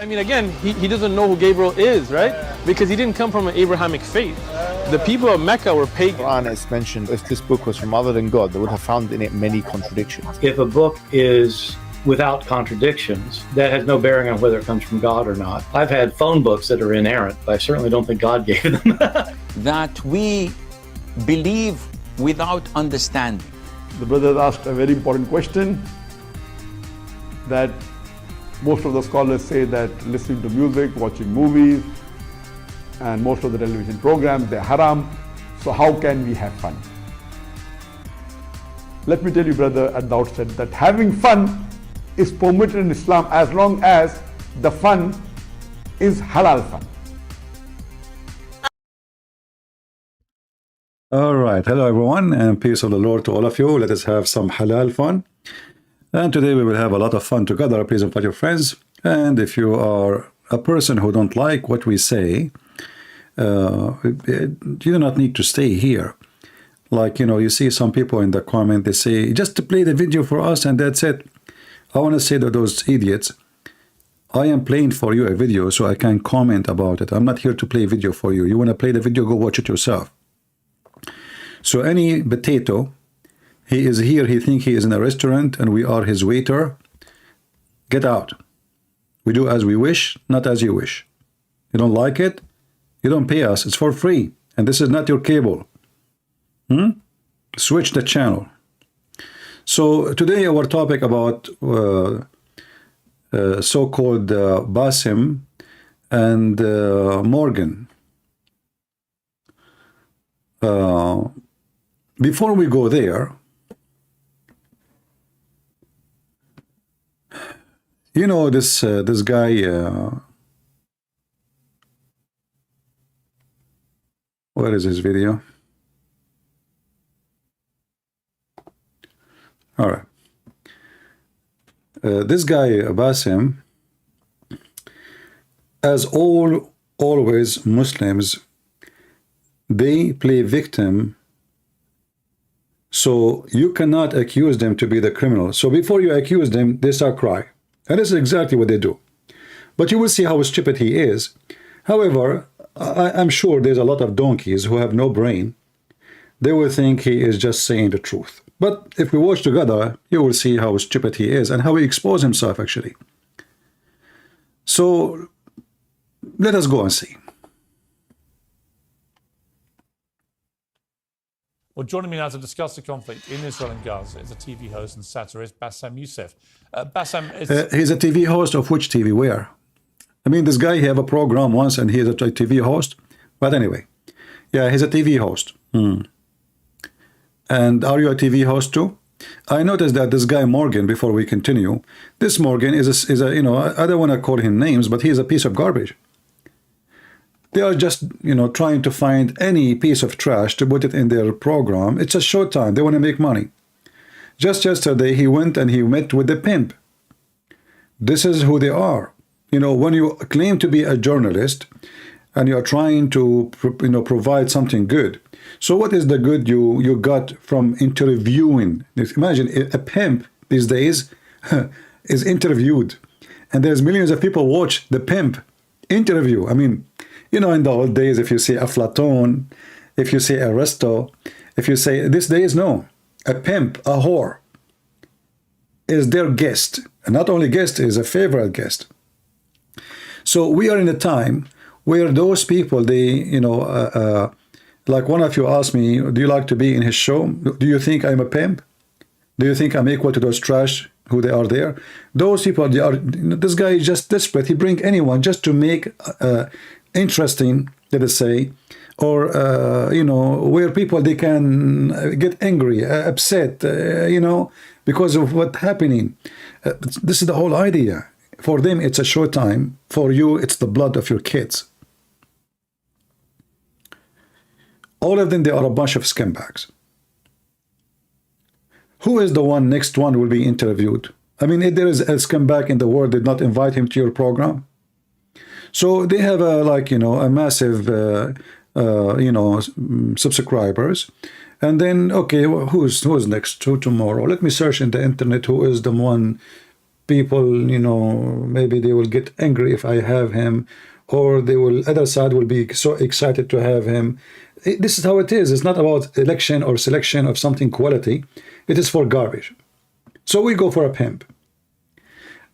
I mean, again, he doesn't know who Gabriel is, right? Because he didn't come from an Abrahamic faith. The people of Mecca were pagan. Quran is mentioned, if this book was from other than God, they would have found in it many contradictions. If a book is without contradictions, that has no bearing on whether it comes from God or not. I've had phone books that are inerrant, but I certainly don't think God gave them. That we believe without understanding. The brother asked a very important question, that most of the scholars say that listening to music, watching movies, and most of the television programs, they're haram. So how can we have fun? Let me tell you, brother, at the outset that having fun is permitted in Islam as long as the fun is halal fun. All right, hello everyone, and peace of the Lord to all of you. Let us have some halal fun. And today we will have a lot of fun together. Please invite your friends. And if you are a person who don't like what we say, you do not need to stay here. Like, you know, you see some people in the comment, they say, just to play the video for us and that's it. I want to say to those idiots, I am playing for you a video so I can comment about it. I'm not here to play a video for you. You want to play the video, go watch it yourself. So any potato, he is here, he think he is in a restaurant and we are his waiter. Get out. We do as we wish, not as you wish. You don't like it? You don't pay us. It's for free. And this is not your cable. Switch the channel. So today our topic about so-called Bassem and Morgan. Before we go there, you know, this guy, where is his video? All right. This guy, Bassem, as always Muslims, they play victim. So you cannot accuse them to be the criminal. So before you accuse them, they start crying. And this is exactly what they do. But you will see how stupid he is. However, I'm sure there's a lot of donkeys who have no brain. They will think he is just saying the truth. But if we watch together, you will see how stupid he is and how he exposed himself, actually. So let us go and see. Well, joining me now to discuss the conflict in Israel and Gaza is a TV host and satirist, Bassem Youssef. Bassem is... he's a TV host of which TV? Where? I mean, this guy, he have a program once and he is a TV host. But anyway, yeah, he's a TV host. And are you a TV host too? I noticed that this guy Morgan, before we continue, this Morgan is a you know, I don't want to call him names, but he's a piece of garbage. They are just, you know, trying to find any piece of trash to put it in their program. It's a short time. They want to make money. Just yesterday, he went and he met with the pimp. This is who they are. You know, when you claim to be a journalist and you are trying to, you know, provide something good. So what is the good you got from interviewing? Imagine a pimp these days is interviewed. And there's millions of people watch the pimp interview. I mean, you know, in the old days, if you say Aflaton, if you say Aristo, if you say, these days, no. A pimp, a whore, is their guest. And not only guest, is a favorite guest. So we are in a time where those people, they, you know, like one of you asked me, do you like to be in his show? Do you think I'm a pimp? Do you think I'm equal to those trash who they are there? Those people, they are, this guy is just desperate. He bring anyone just to make interesting, let us say, or you know, where people, they can get angry, upset, you know, because of what's happening. This is the whole idea. For them, it's a short time. For you, it's the blood of your kids. All of them, they are a bunch of scumbags. Who is the one next one will be interviewed? I mean, if there is a scumbag in the world, did not invite him to your program. So they have a, like, you know, a massive, you know, subscribers. And then, okay, who's next? Who tomorrow? Let me search in the internet who is the one people, you know, maybe they will get angry if I have him, or they will, other side will be so excited to have him. This is how it is. It's not about election or selection of something quality. It is for garbage. So we go for a pimp.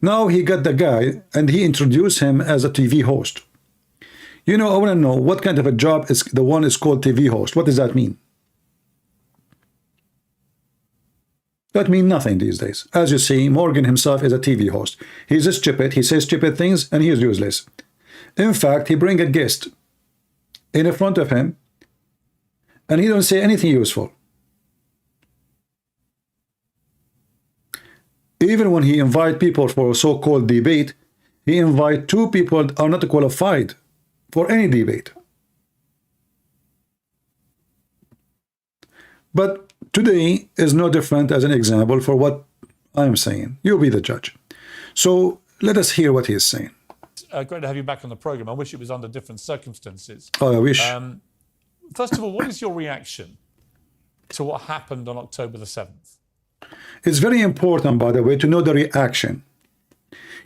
Now he got the guy and he introduced him as a TV host. You know, I want to know what kind of a job is the one is called TV host. What does that mean? That means nothing these days. As you see, Morgan himself is a TV host. He's a stupid, he says stupid things, and he is useless. In fact, he bring a guest in front of him, and he don't say anything useful. Even when he invite people for a so-called debate, he invite two people that are not qualified for any debate. But today is no different as an example for what I'm saying. You'll be the judge. So let us hear what he is saying. Great to have you back on the program. I wish it was under different circumstances. Oh, I wish. First of all, what is your reaction to what happened on October the 7th? It's very important, by the way, to know the reaction.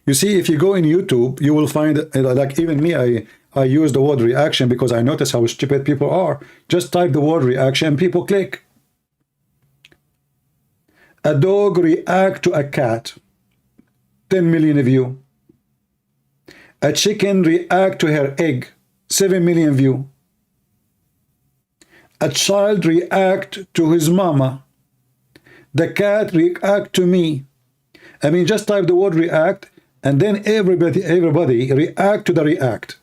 You see, if you go in YouTube, you will find, like even me, I use the word reaction because I notice how stupid people are. Just type the word reaction, people click. A dog react to a cat, 10 million view. A chicken react to her egg, 7 million view. A child react to his mama. The cat react to me. I mean, just type the word react, and then everybody react to the react.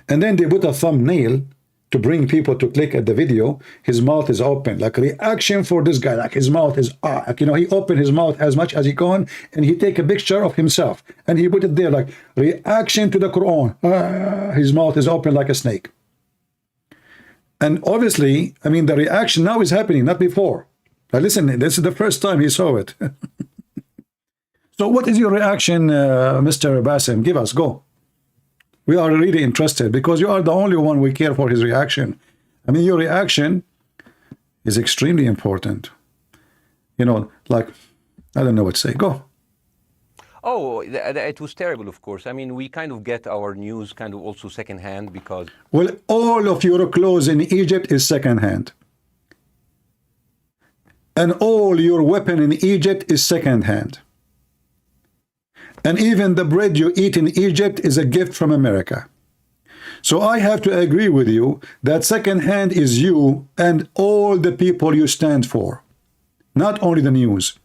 And then they put a thumbnail to bring people to click at the video. His mouth is open, like reaction for this guy, like his mouth is, like, you know, he opened his mouth as much as he can, and he take a picture of himself, and he put it there, like, reaction to the Quran. His mouth is open like a snake. And obviously, I mean, the reaction now is happening, not before. Now listen, this is the first time he saw it. So what is your reaction, Mr. Bassem? Give us, go. We are really interested because you are the only one we care for his reaction. I mean, your reaction is extremely important. You know, like, I don't know what to say. Go. Oh, it was terrible, of course. I mean, we kind of get our news kind of also secondhand because... Well, all of your clothes in Egypt is secondhand. And all your weapon in Egypt is secondhand. And even the bread you eat in Egypt is a gift from America. So I have to agree with you that secondhand is you and all the people you stand for, not only the news.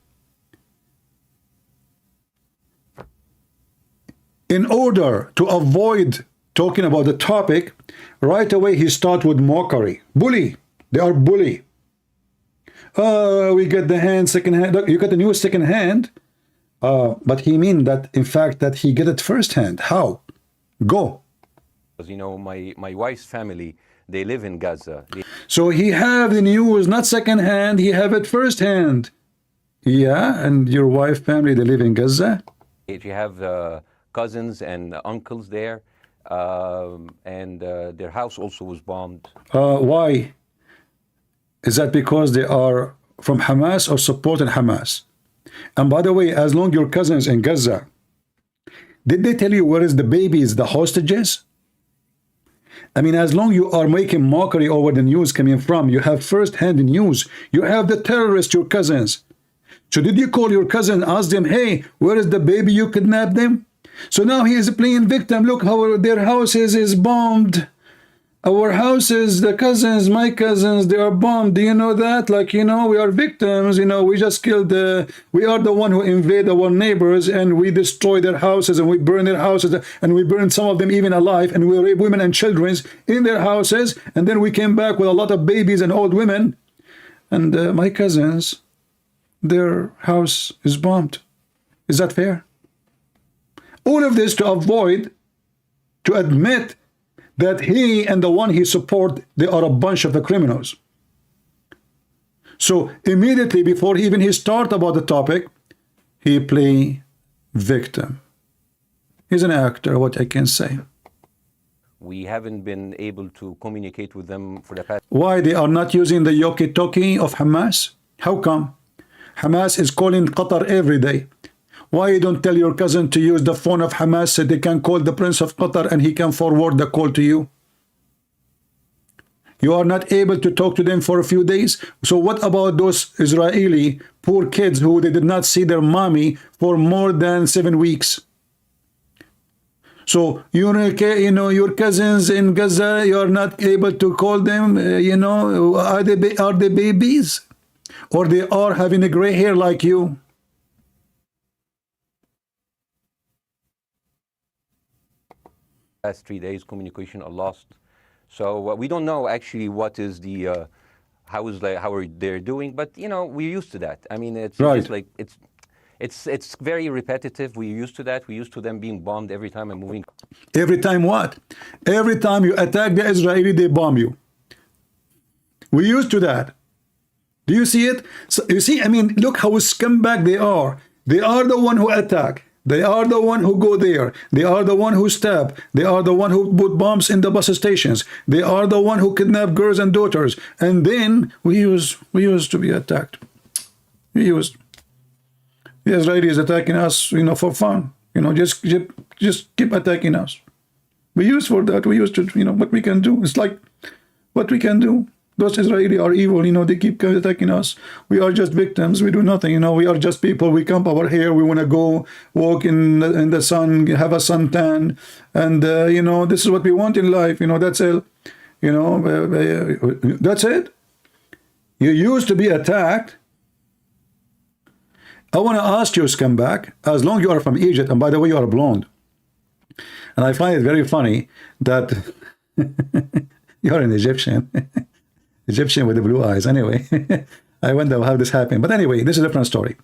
In order to avoid talking about the topic, right away he starts with mockery. Bully. They are bully. We get the hand second hand. Look, you got the news second hand. But he mean that, in fact, that he get it first hand. How? Go. Because, you know, my wife's family, they live in Gaza. So he have the news not second hand, he have it first hand. Yeah, and your wife family, they live in Gaza? You have cousins and uncles there, and their house also was bombed. Why? Is that because they are from Hamas or supporting Hamas? And by the way, as long your cousins in Gaza, did they tell you where is the babies, the hostages? I mean, as long you are making mockery over the news coming from, you have first-hand news. You have the terrorists, your cousins. So did you call your cousin, ask them, hey, where is the baby you kidnapped them? So now he is playing victim. Look how their houses is bombed. Our houses, the cousins, my cousins, they are bombed. Do you know that? Like, you know, we are victims. You know, we just killed we are the one who invade our neighbors and we destroy their houses and we burn their houses and we burn some of them even alive and we rape women and children in their houses. And then we came back with a lot of babies and old women. And my cousins, their house is bombed. Is that fair? All of this to avoid, to admit that he and the one he support, they are a bunch of the criminals. So immediately before he start about the topic, he play victim. He's an actor, what I can say. We haven't been able to communicate with them for the past... Why they are not using the yoki-toki of Hamas? How come? Hamas is calling Qatar every day. Why you don't tell your cousin to use the phone of Hamas so they can call the Prince of Qatar and he can forward the call to you? You are not able to talk to them for a few days. So what about those Israeli poor kids who they did not see their mommy for more than 7 weeks? So you know your cousins in Gaza, you are not able to call them. You know, are they babies, or they are having a gray hair like you? Last 3 days, communication are lost. So we don't know actually what is the how are they doing, but you know, we're used to that. I mean, it's right. just like it's very repetitive. We're used to that. We're used to them being bombed every time and moving. Every time what? Every time you attack the Israeli, they bomb you. We're used to that. Do you see it? So you see, I mean, look how scumbag they are. They are the one who attack. They are the one who go there. They are the one who stab. They are the one who put bombs in the bus stations. They are the one who kidnap girls and daughters. And then we used to be attacked. We used. The Israelis attacking us, you know, for fun. You know, just keep attacking us. We used for that. We used to, you know, what we can do. It's like what we can do. Those Israelis are evil, you know, they keep attacking us. We are just victims. We do nothing, you know. We are just people. We comb our hair. We want to go walk in the sun, have a suntan. And, you know, this is what we want in life. You know, that's it. You know, that's it. You used to be attacked. I want to ask you, scumbag, as long as you are from Egypt, and by the way, you are blonde. And I find it very funny that you're an Egyptian. Egyptian with the blue eyes. Anyway, I wonder how this happened. But anyway, this is a different story.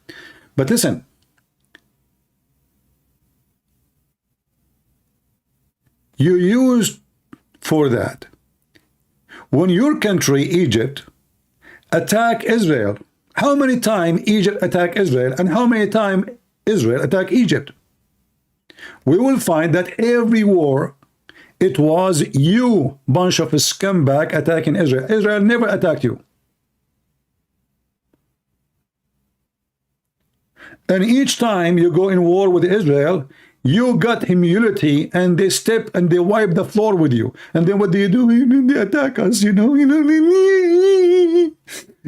But listen, you used for that. When your country, Egypt, attack Israel, how many times Egypt attack Israel and how many times Israel attack Egypt? We will find that every war, it was you, bunch of scumbag, attacking Israel. Israel never attacked you. And each time you go in war with Israel, you got humility and they step and they wipe the floor with you. And then what do? They attack us, you know.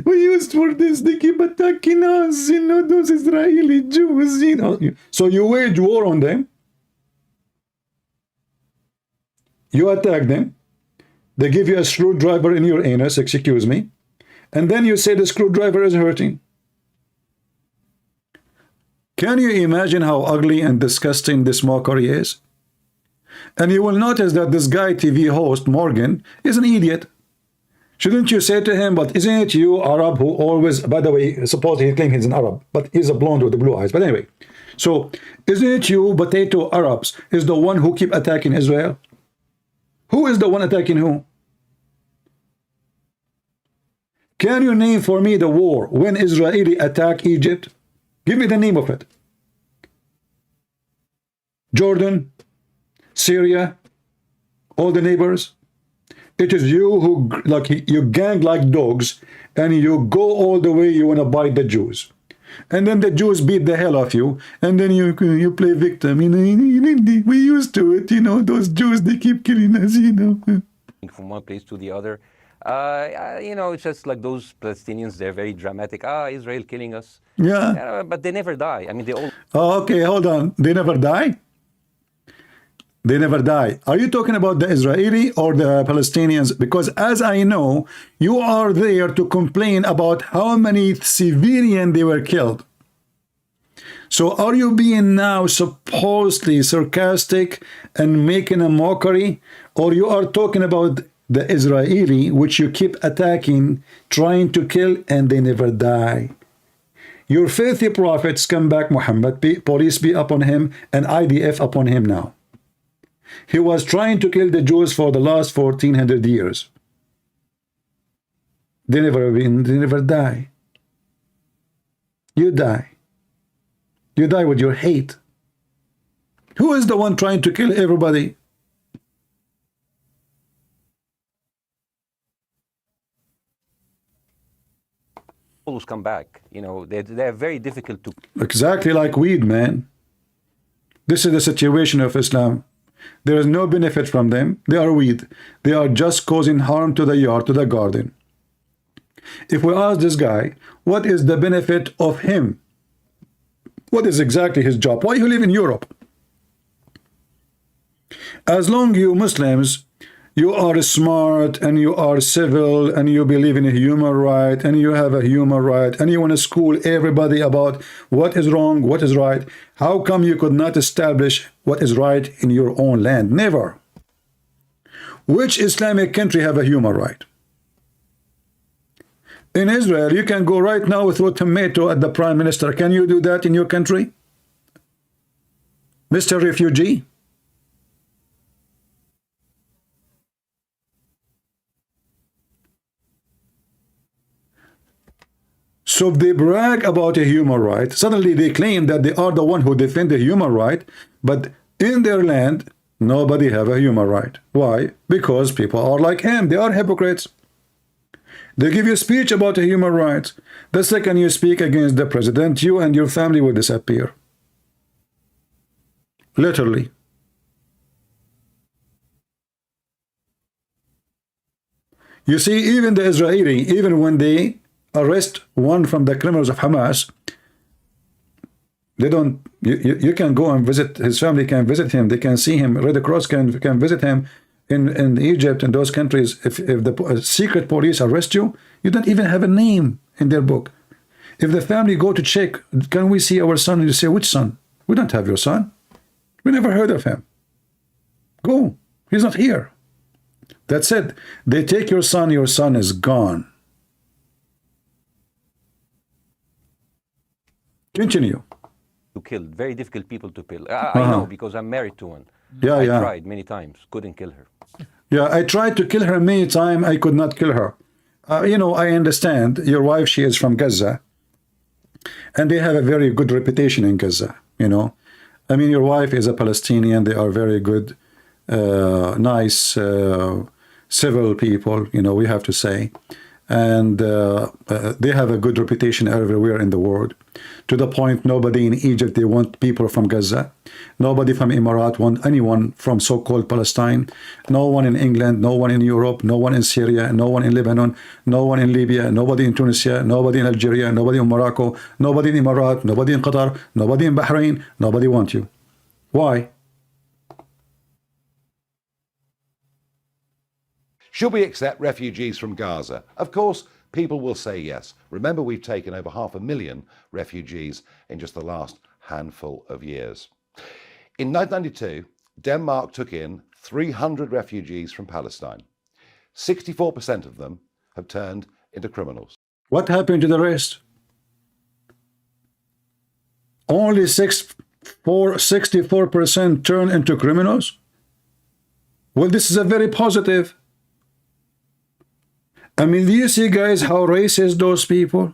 We used for this, they keep attacking us, you know, those Israeli Jews, you know. So you wage war on them. You attack them. They give you a screwdriver in your anus, excuse me. And then you say the screwdriver is hurting. Can you imagine how ugly and disgusting this mockery is? And you will notice that this guy, TV host, Morgan, is an idiot. Shouldn't you say to him, but isn't it you, Arab, who always, by the way, supposedly he claims he's an Arab, but he's a blonde with the blue eyes. But anyway, so isn't it you, potato Arabs, is the one who keep attacking Israel? Who is the one attacking who? Can you name for me the war when Israeli attack Egypt? Give me the name of it. Jordan, Syria, all the neighbors. It is you who, like, you gang like dogs and you go all the way, you want to bite the Jews. And then the Jews beat the hell off you, and then you play victim. You know, we used to it. You know, those Jews, they keep killing us. You know, from one place to the other. You know, it's just like those Palestinians. They're very dramatic. Israel killing us. Yeah. But they never die. I mean, they all. Oh, okay, hold on. They never die. They never die. Are you talking about the Israeli or the Palestinians? Because as I know, you are there to complain about how many civilians they were killed. So are you being now supposedly sarcastic and making a mockery? Or you are talking about the Israeli, which you keep attacking, trying to kill, and they never die? Your filthy prophets come back, Muhammad, police be upon him, and IDF upon him now. He was trying to kill the Jews for the last 1400 years. They never die. You die. You die with your hate. Who is the one trying to kill everybody? always come back. You know, they're very difficult to. Exactly like weed, man. This is the situation of Islam. There is no benefit from them. They are weed. They are just causing harm to the yard, to the garden. If we ask this guy, what is the benefit of him? What is exactly his job? Why you live in Europe? As long you Muslims, you are smart and you are civil and you believe in a human right and you have a human right and you want to school everybody about what is wrong, what is right. How come you could not establish what is right in your own land? Never. Which Islamic country have a human right? In Israel, you can go right now with a tomato at the prime minister. Can you do that in your country? Mr. Refugee? So if they brag about a human right, suddenly they claim that they are the one who defend the human right, but in their land, nobody have a human right. Why? Because people are like him. They are hypocrites. They give you a speech about the human rights. The second you speak against the president, you and your family will disappear. Literally. You see, even the Israeli, even when they arrest one from the criminals of Hamas, they don't, you can go and visit, his family can visit him, they can see him, Red Cross can visit him in Egypt and those countries. If the secret police arrest you, you don't even have a name in their book. If the family go to check, can we see our son? And you say, which son? We don't have your son. We never heard of him. Go, he's not here. That's it. They take your son is gone. Continue. To kill, very difficult people to kill. I know because I'm married to one. Yeah, I tried many times, couldn't kill her. Yeah, I tried to kill her many times. I could not kill her. You know, I understand your wife, she is from Gaza, and they have a very good reputation in Gaza. You know, I mean, your wife is a Palestinian. They are very good, nice, civil people. You know, we have to say, and they have a good reputation everywhere in the world. To the point, nobody in Egypt, they want people from Gaza. Nobody from Emirat want anyone from so-called Palestine. No one in England, no one in Europe, no one in Syria, no one in Lebanon, no one in Libya, nobody in Tunisia, nobody in Algeria, nobody in Morocco, nobody in Emirat, nobody in Qatar, nobody in Bahrain. Nobody wants you. Why? Should we accept refugees from Gaza? Of course, people will say yes. Remember, we've taken over 500,000 refugees in just the last handful of years. In 1992, Denmark took in 300 refugees from Palestine. 64% of them have turned into criminals. What happened to the rest? Only 64% turn into criminals? Well, this is a very positive. I mean, do you see, guys, how racist those people?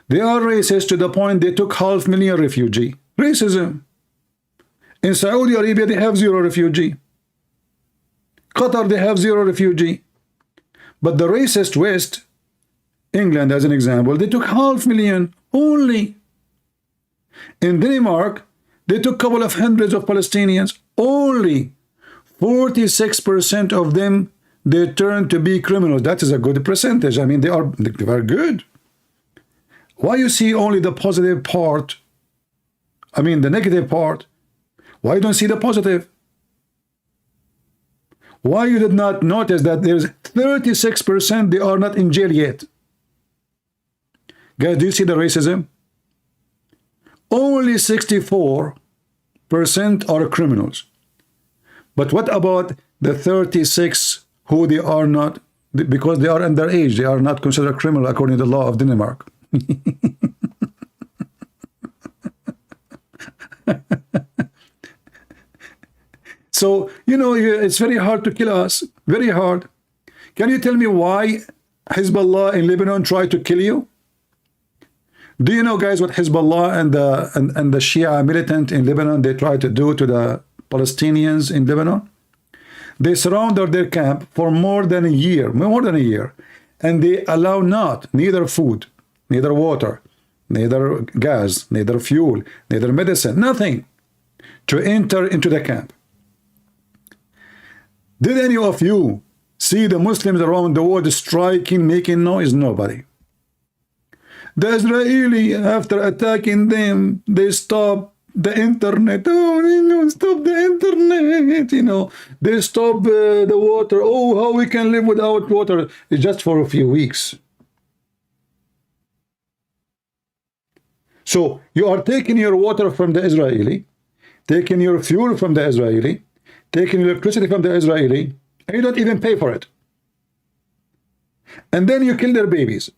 They are racist to the point they took 500,000 refugees. Racism. In Saudi Arabia, they have 0 refugee. Qatar, they have 0 refugee. But the racist West, England as an example, they took 500,000 only. In Denmark, they took a couple of hundreds of Palestinians only. 46% of them, they turn to be criminals. That is a good percentage. I mean, they are good. Why you see only the positive part? I mean, the negative part. Why you don't see the positive? Why you did not notice that there's 36% they are not in jail yet? Guys, do you see the racism? Only 64% are criminals. But what about the 36 who they are not, because they are underage, they are not considered criminal according to the law of Denmark? So, you know, it's very hard to kill us. Very hard. Can you tell me why Hezbollah in Lebanon tried to kill you? Do you know, guys, what Hezbollah and the Shia militant in Lebanon, they tried to do to the Palestinians in Lebanon? They surrounded their camp for more than a year, and they allow neither food, neither water, neither gas, neither fuel, neither medicine, nothing to enter into the camp. Did any of you see the Muslims around the world striking, making noise? Nobody. The Israeli, after attacking them, they stopped the internet. Oh, stop the internet. They stop the water. Oh, how we can live without water? It's just for a few weeks. So you are taking your water from the Israeli, taking your fuel from the Israeli, taking electricity from the Israeli, and you don't even pay for it. And then you kill their babies,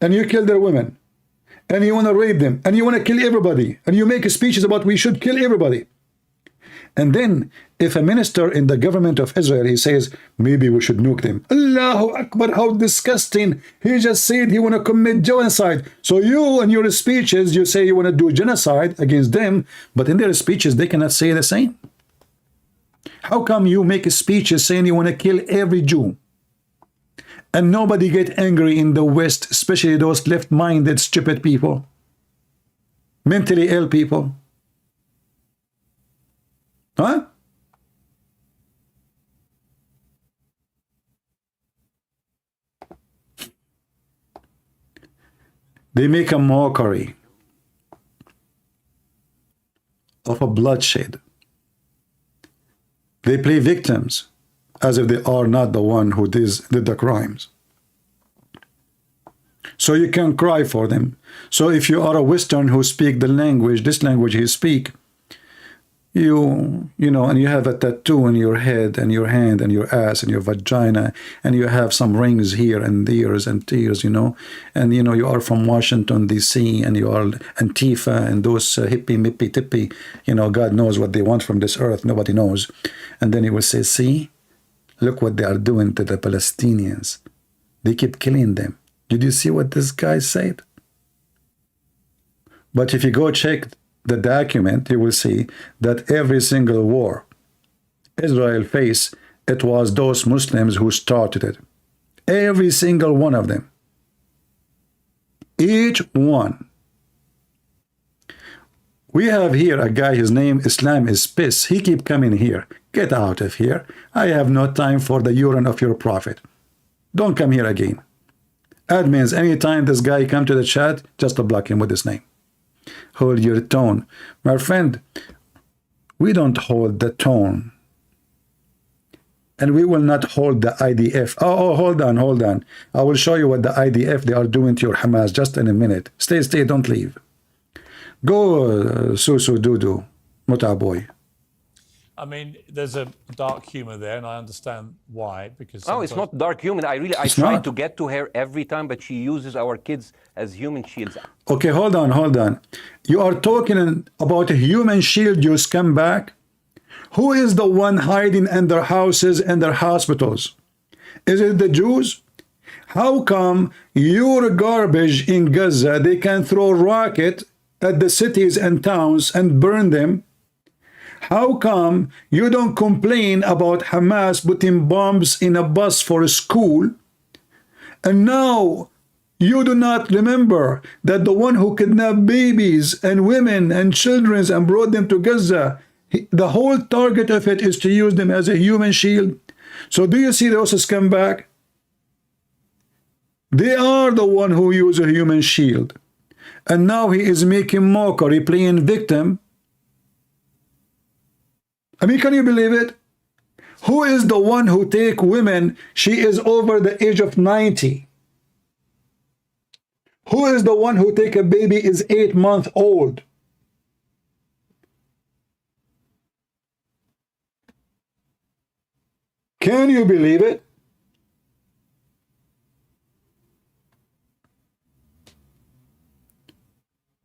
and you kill their women, and you want to rape them, and you want to kill everybody, and you make speeches about we should kill everybody. And then if a minister in the government of Israel says maybe we should nuke them, Allahu Akbar, how disgusting. He just said he want to commit genocide. So you in your speeches you say you want to do genocide against them, but in their speeches they cannot say the same. How come you make speeches saying you want to kill every Jew and nobody get angry in the West, especially those left-minded stupid people, mentally ill people? Huh? They make a mockery of a bloodshed. They play victims as if they are not the one who did the crimes. So you can cry for them. So if you are a Western who speak the language, this language he speak, you know, and you have a tattoo on your head and your hand and your ass and your vagina, and you have some rings here and there and tears, you know, and you know you are from Washington DC and you are Antifa and those hippie mippy tippy, you know, God knows what they want from this earth, nobody knows. And then he will say, see, look what they are doing to the Palestinians, they keep killing them. Did you see what this guy said? But if you go check the document, you will see that every single war Israel faced, it was those Muslims who started it. Every single one of them. Each one. We have here a guy, his name Islam is pissed. He keep coming here. Get out of here. I have no time for the urine of your prophet. Don't come here again. Admins, anytime this guy come to the chat, just to block him with his name. Hold your tone. My friend, we don't hold the tone. And we will not hold the IDF. Oh, hold on. I will show you what the IDF, they are doing to your Hamas just in a minute. Stay, don't leave. Go, Susu Dudu, Muta boy. I mean, there's a dark humor there, and I understand why. Because no, it's not dark humor. I try to get to her every time, but she uses our kids as human shields. Okay, hold on. You are talking about a human shield, you scumbag. Who is the one hiding in their houses and their hospitals? Is it the Jews? How come your garbage in Gaza, they can throw rocket at the cities and towns and burn them? How come you don't complain about Hamas putting bombs in a bus for a school? And now you do not remember that the one who kidnapped babies and women and children and brought them to Gaza, the whole target of it is to use them as a human shield. So do you see those scumbag? They are the one who use a human shield. And now he is making mockery, playing victim. I mean, can you believe it? Who is the one who take women? She is over the age of 90. Who is the one who take a baby is 8 months old? Can you believe it?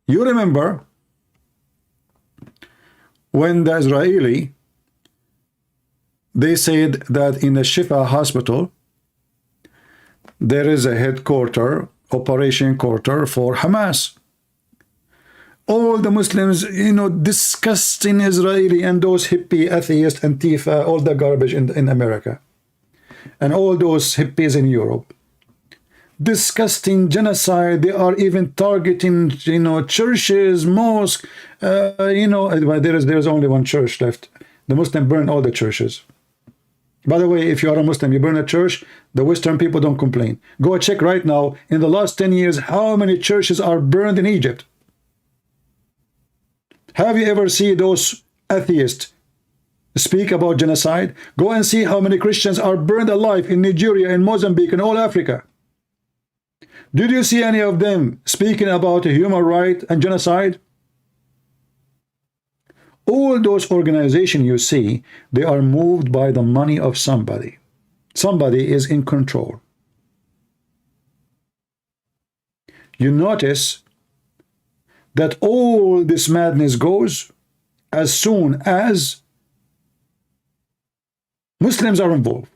You remember when the Israeli, they said that in the Shifa hospital, there is a headquarter, operation quarter for Hamas. All the Muslims, you know, disgusting Israeli and those hippie, atheists, Antifa, all the garbage in America. And all those hippies in Europe. disgusting genocide. They are even targeting, you know, churches, mosques. You know, there's only one church left. The Muslim burn all the churches. By the way, if you are a Muslim, you burn a church, the Western people don't complain. Go check right now, in the last 10 years, how many churches are burned in Egypt? Have you ever seen those atheists speak about genocide? Go and see how many Christians are burned alive in Nigeria, in Mozambique, in all Africa. Did you see any of them speaking about human rights and genocide? All those organizations you see, they are moved by the money of somebody. Somebody is in control. You notice that all this madness goes as soon as Muslims are involved.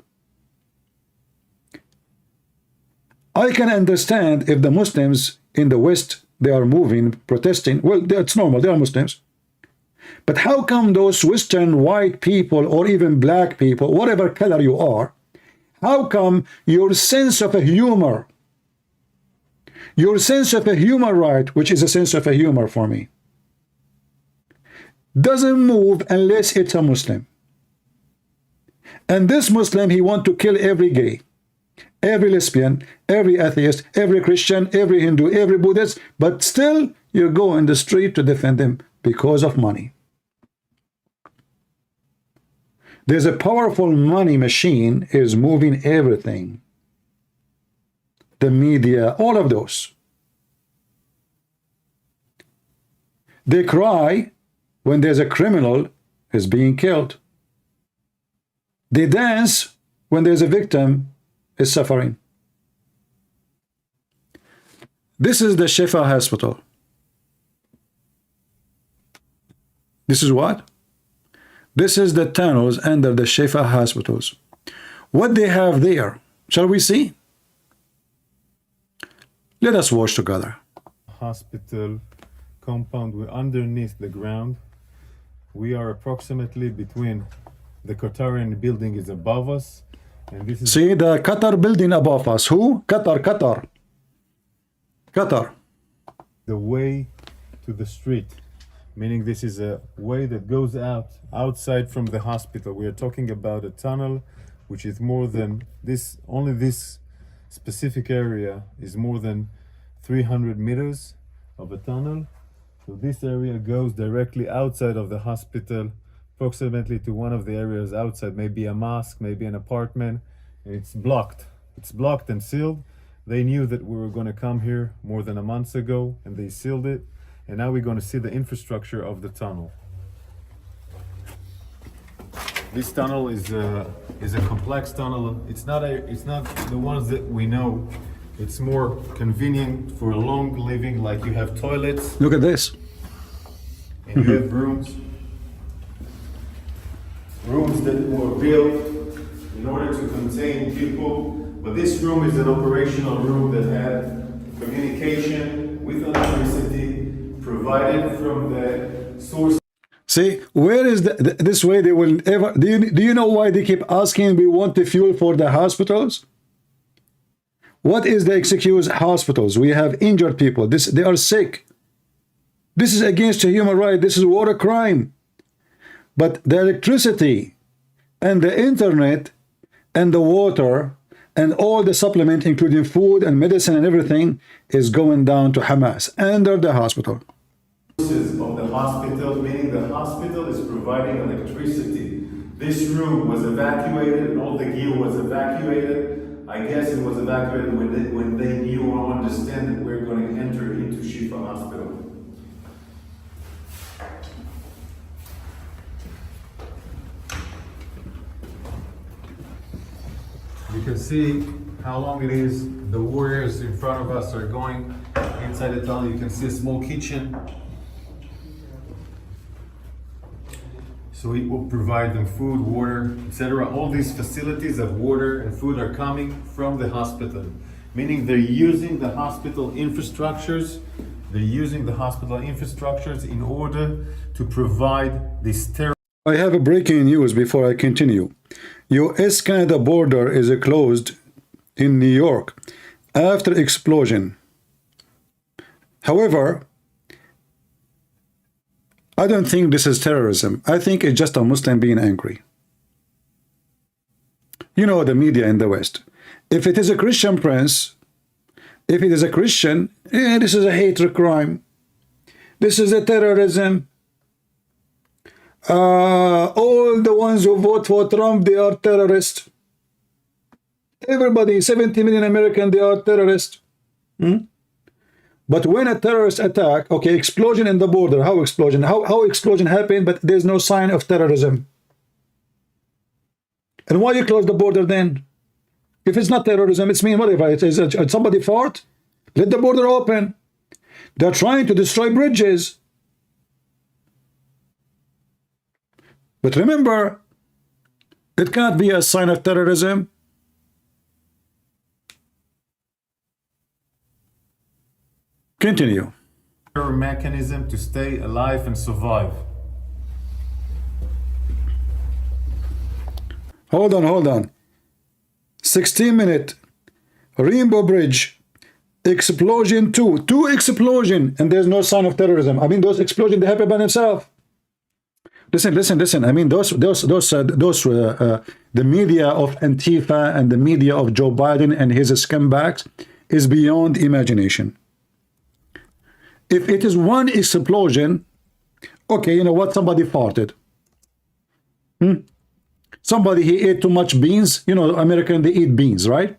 I can understand if the Muslims in the West, they are moving, protesting. Well, that's normal, they are Muslims. But how come those Western white people, or even black people, whatever color you are, how come your sense of a humor, your sense of a human right, which is a sense of a humor for me, doesn't move unless it's a Muslim? And this Muslim, he wants to kill every gay, every lesbian, every atheist, every Christian, every Hindu, every Buddhist, but still you go in the street to defend them because of money. There's a powerful money machine is moving everything. The media, all of those. They cry when there's a criminal is being killed. They dance when there's a victim is suffering. This is the Shifa hospital. This is what? This is the tunnels under the Shifa hospitals. What they have there, shall we see? Let us watch together. Hospital compound, we're underneath the ground. We are approximately between the Qatarian building is above us, and this is see the Qatar building above us. Who? Qatar. The way to the street, meaning this is a way that goes outside from the hospital. We are talking about a tunnel which is more than this, only this specific area is more than 300 meters of a tunnel. So this area goes directly outside of the hospital, approximately to one of the areas outside, maybe a mosque, maybe an apartment. It's blocked. It's blocked and sealed. They knew that we were going to come here more than a month ago, and they sealed it. And now we're going to see the infrastructure of the tunnel. This tunnel is a complex tunnel. It's not the ones that we know. It's more convenient for a long living, like you have toilets. Look at this. And you have rooms that were built in order to contain people. But this room is an operational room that had communication with electricity provided from the source. See, where is this way they will ever... Do you know why they keep asking, we want the fuel for the hospitals? What is the excuse? Hospitals. We have injured people. They are sick. This is against a human right. This is war crime. But the electricity and the internet and the water and all the supplement, including food and medicine and everything, is going down to Hamas under the hospital. Of the hospital, meaning the hospital is providing electricity. This room was evacuated and all the gear was evacuated. I guess it was evacuated when they knew or understand that we're going to enter into Shifa Hospital. You can see how long it is. The warriors in front of us are going inside the tunnel. You can see a small kitchen. So it will provide them food, water, etc. All these facilities of water and food are coming from the hospital, meaning they're using the hospital infrastructures. They're using the hospital infrastructures in order to provide this I have a breaking news before I continue. US-Canada border is closed in New York after explosion. However, I don't think this is terrorism. I think it's just a Muslim being angry. You know, the media in the West. If it is a Christian prince, if it is a Christian, this is a hatred crime. This is a terrorism. All the ones who vote for Trump, they are terrorists. Everybody, 70 million Americans, they are terrorists. But when a terrorist attack, okay, explosion in the border, how explosion? How explosion happened, but there's no sign of terrorism? And why you close the border then? If it's not terrorism, it's mean whatever. It's somebody fought, let the border open. They're trying to destroy bridges. But remember, it can't be a sign of terrorism. Continue. Mechanism to stay alive and survive. Hold on. 16-minute Rainbow Bridge explosion, two explosion, and there's no sign of terrorism. I mean, those explosions, they happen by themselves. Listen. I mean, those the media of Antifa and the media of Joe Biden and his scumbags is beyond imagination. If it is one explosion, okay, you know what? Somebody farted. Somebody, he ate too much beans. You know, American, they eat beans, right?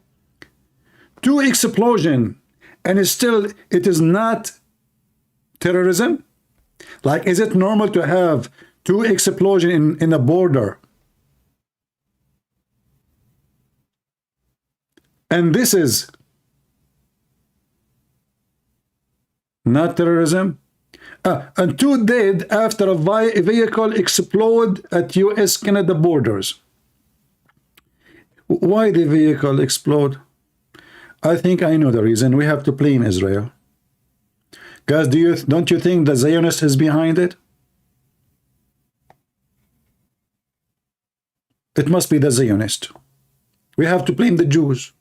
Two explosion, and it is not terrorism. Like, is it normal to have two explosion in a border? And this is not terrorism. And two dead after a vehicle explode at US-Canada borders. Why the vehicle explode? I think I know the reason. We have to blame Israel. Guys, don't you think the Zionist is behind it? It must be the Zionist. We have to blame the Jews.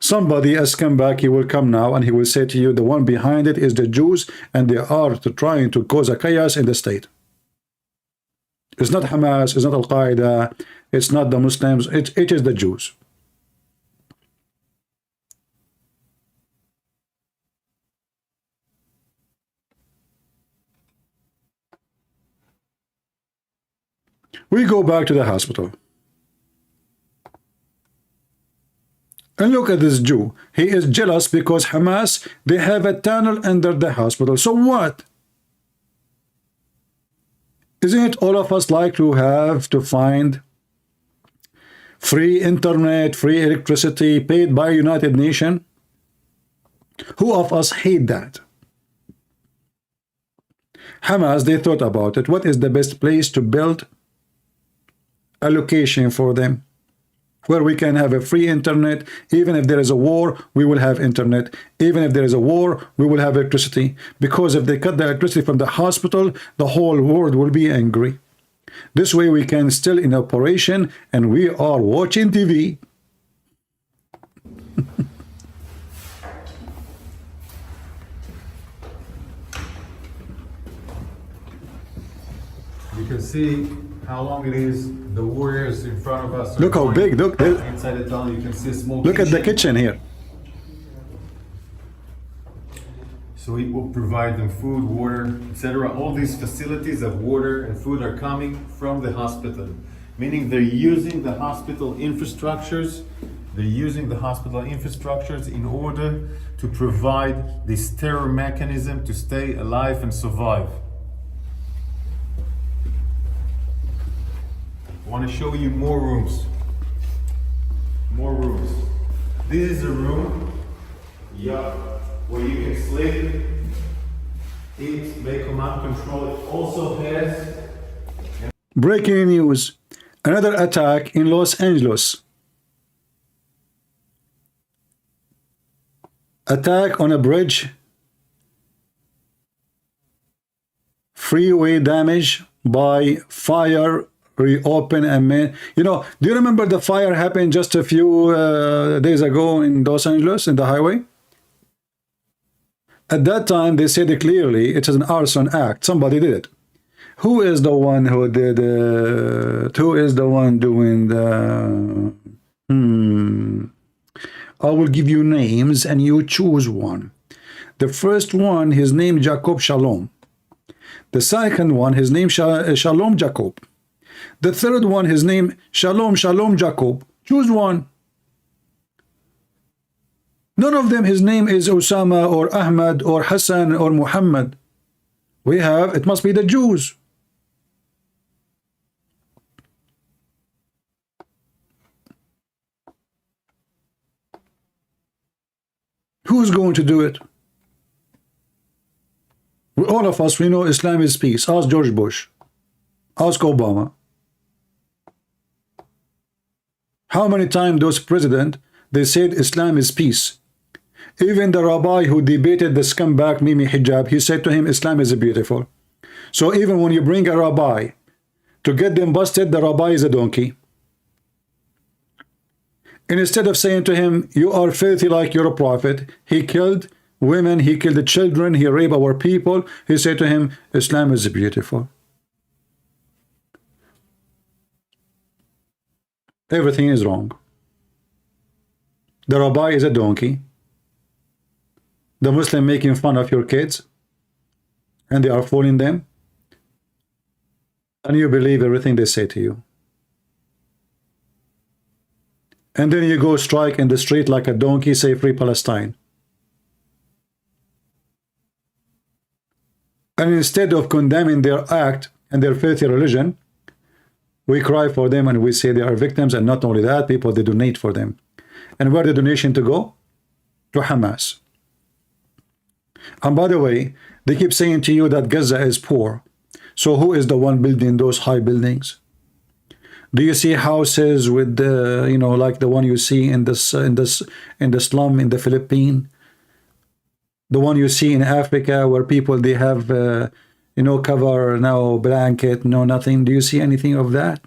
Somebody has come back, he will come now and he will say to you, the one behind it is the Jews, and they are trying to cause a chaos in the state. It's not Hamas, it's not Al-Qaeda, it's not the Muslims, it is the Jews. We go back to the hospital. And look at this Jew. He is jealous because Hamas, they have a tunnel under the hospital. So what? Isn't it all of us like to have to find free internet, free electricity paid by United Nations? Who of us hate that? Hamas, they thought about it. What is the best place to build a location for them, where we can have a free internet? Even if there is a war, we will have internet. Even if there is a war, we will have electricity. Because if they cut the electricity from the hospital, the whole world will be angry. This way we can still in operation, and we are watching TV. You can see how long it is. The warriors in front of us. Look how big. Look there. Inside the tunnel, you can see a small Look at the kitchen here. So it will provide them food, water, etc. All these facilities of water and food are coming from the hospital, meaning they're using the hospital infrastructures. They're using the hospital infrastructures in order to provide this terror mechanism to stay alive and survive. I want to show you more rooms. More rooms. This is a room, where you can sleep, eat, make command control. It also has... Breaking news. Another attack in Los Angeles. Attack on a bridge. Freeway damage by fire reopen and you know, do you remember the fire happened just a few days ago in Los Angeles in the highway? At that time they said clearly it is an arson act. Somebody did it. Who is the one who did it? Who is the one doing the I will give you names and you choose one. The first one, his name Jacob Shalom. The second one, his name Shalom Jacob. The third one, his name Shalom Jacob. Choose one. None of them, his name is Osama or Ahmad or Hassan or Muhammad. We have, it must be the Jews. Who's going to do it? All of us, we know Islam is peace. Ask George Bush. Ask Obama. How many times those presidents, they said Islam is peace. Even the rabbi who debated the scumbag Mimi Hijab, he said to him, Islam is beautiful. So even when you bring a rabbi to get them busted, the rabbi is a donkey. And instead of saying to him, you are filthy like you're a prophet, he killed women, he killed the children, he raped our people. He said to him, Islam is beautiful. Everything is wrong. The rabbi is a donkey. The Muslim making fun of your kids, and they are fooling them, and you believe everything they say to you. And then you go strike in the street like a donkey, say free Palestine. And instead of condemning their act and their filthy religion, we cry for them and we say they are victims. And not only that, people, they donate for them. And where the donation to go? To Hamas. And by the way, they keep saying to you that Gaza is poor. So who is the one building those high buildings? Do you see houses with the, you know, like the one you see in the slum in the Philippines? The one you see in Africa where people, they have, you know, cover, no blanket, no nothing. Do you see anything of that?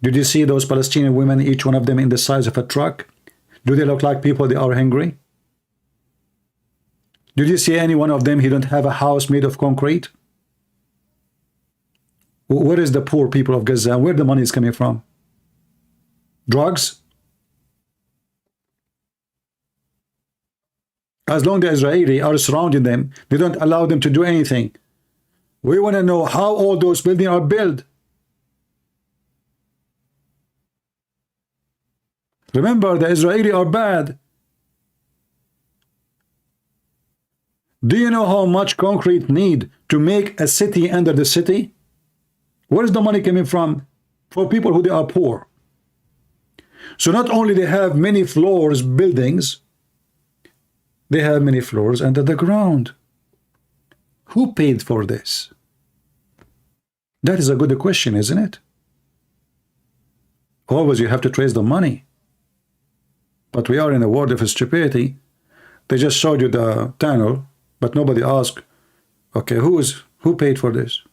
Did you see those Palestinian women, each one of them in the size of a truck? Do they look like people, they are hungry? Did you see any one of them, he don't have a house made of concrete? Where is the poor people of Gaza? Where the money is coming from? Drugs? As long as the Israeli are surrounding them, they don't allow them to do anything. We want to know how all those buildings are built. Remember, the Israeli are bad. Do you know how much concrete need to make a city under the city? Where is the money coming from? For people who they are poor. So not only they have many floors, buildings, they have many floors under the ground. Who paid for this? That is a good question, isn't it? Always you have to trace the money. But we are in a world of stupidity. They just showed you the tunnel, but nobody asked, okay, who paid for this?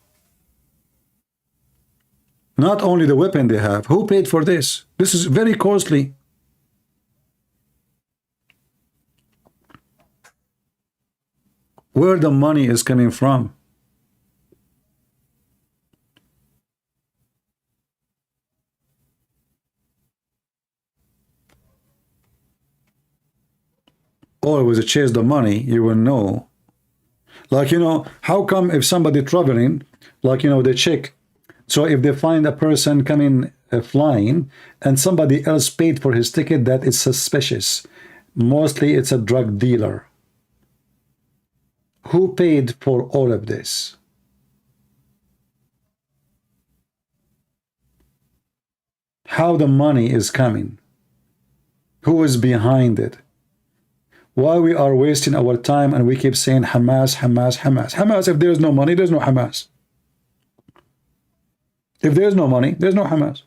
Not only the weapon they have, who paid for this? This is very costly. Where the money is coming from? Always chase the money, you will know. Like, you know, how come if somebody traveling, like, you know, they check. So if they find a person coming flying and somebody else paid for his ticket, that is suspicious. Mostly it's a drug dealer. Who paid for all of this? How the money is coming? Who is behind it? Why we are wasting our time and we keep saying Hamas, Hamas, Hamas. Hamas, if there is no money, there's no Hamas. If there's no money, there's no Hamas.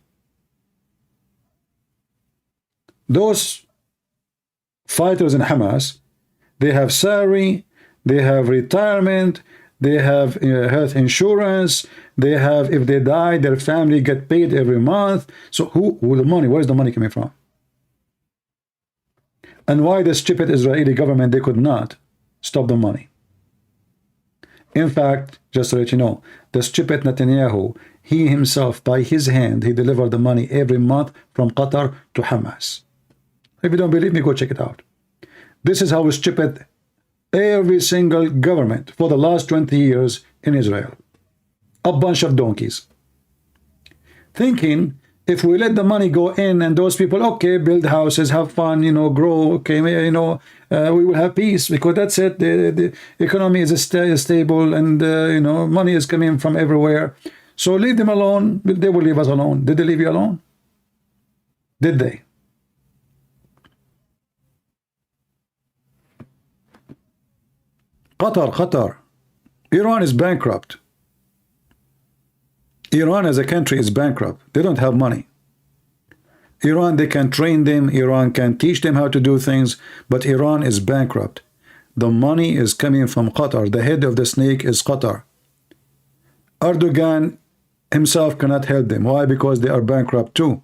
Those fighters in Hamas, they have salary, they have retirement, they have health insurance, they have, if they die, their family get paid every month. So who the money, where is the money coming from? And why the stupid Israeli government, they could not stop the money? In fact, just to let you know, the stupid Netanyahu, he himself, by his hand, he delivered the money every month from Qatar to Hamas. If you don't believe me, go check it out. This is how stupid every single government for the last 20 years in Israel. A bunch of donkeys. Thinking if we let the money go in and those people, okay, build houses, have fun, you know, grow, okay, you know, we will have peace because that's it. The economy is stable and, you know, money is coming from everywhere. So leave them alone. They will leave us alone. Did they leave you alone? Did they? Qatar. Iran is bankrupt. Iran as a country is bankrupt. They don't have money. Iran, they can train them. Iran can teach them how to do things. But Iran is bankrupt. The money is coming from Qatar. The head of the snake is Qatar. Erdogan himself cannot help them. Why? Because they are bankrupt too.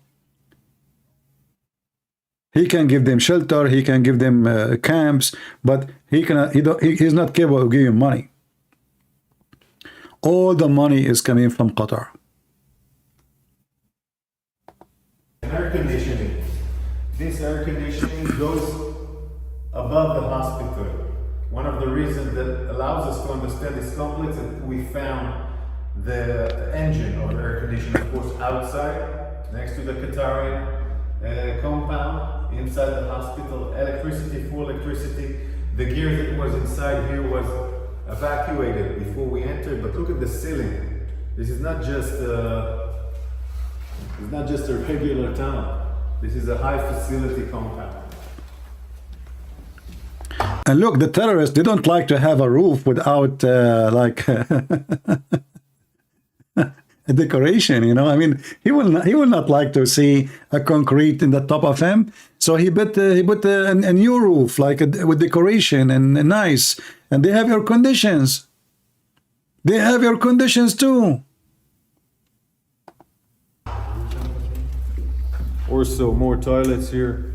He can give them shelter. He can give them camps. But he cannot. He's not capable of giving money. All the money is coming from Qatar. Air conditioning. This air conditioning goes above the hospital. One of the reasons that allows us to understand this complex is that we found the engine of the air conditioning, of course, outside, next to the Qatari compound, inside the hospital, electricity, full electricity. The gear that was inside here was evacuated before we entered, but look at the ceiling. This is not just it's not just a regular tunnel. This is a high facility compound. And look, the terrorists, they don't like to have a roof without like a decoration, you know. I mean, he will not like to see a concrete in the top of him. So he put a new roof, like with decoration and nice. And they have air conditions. They have air conditions too. Also, more toilets here.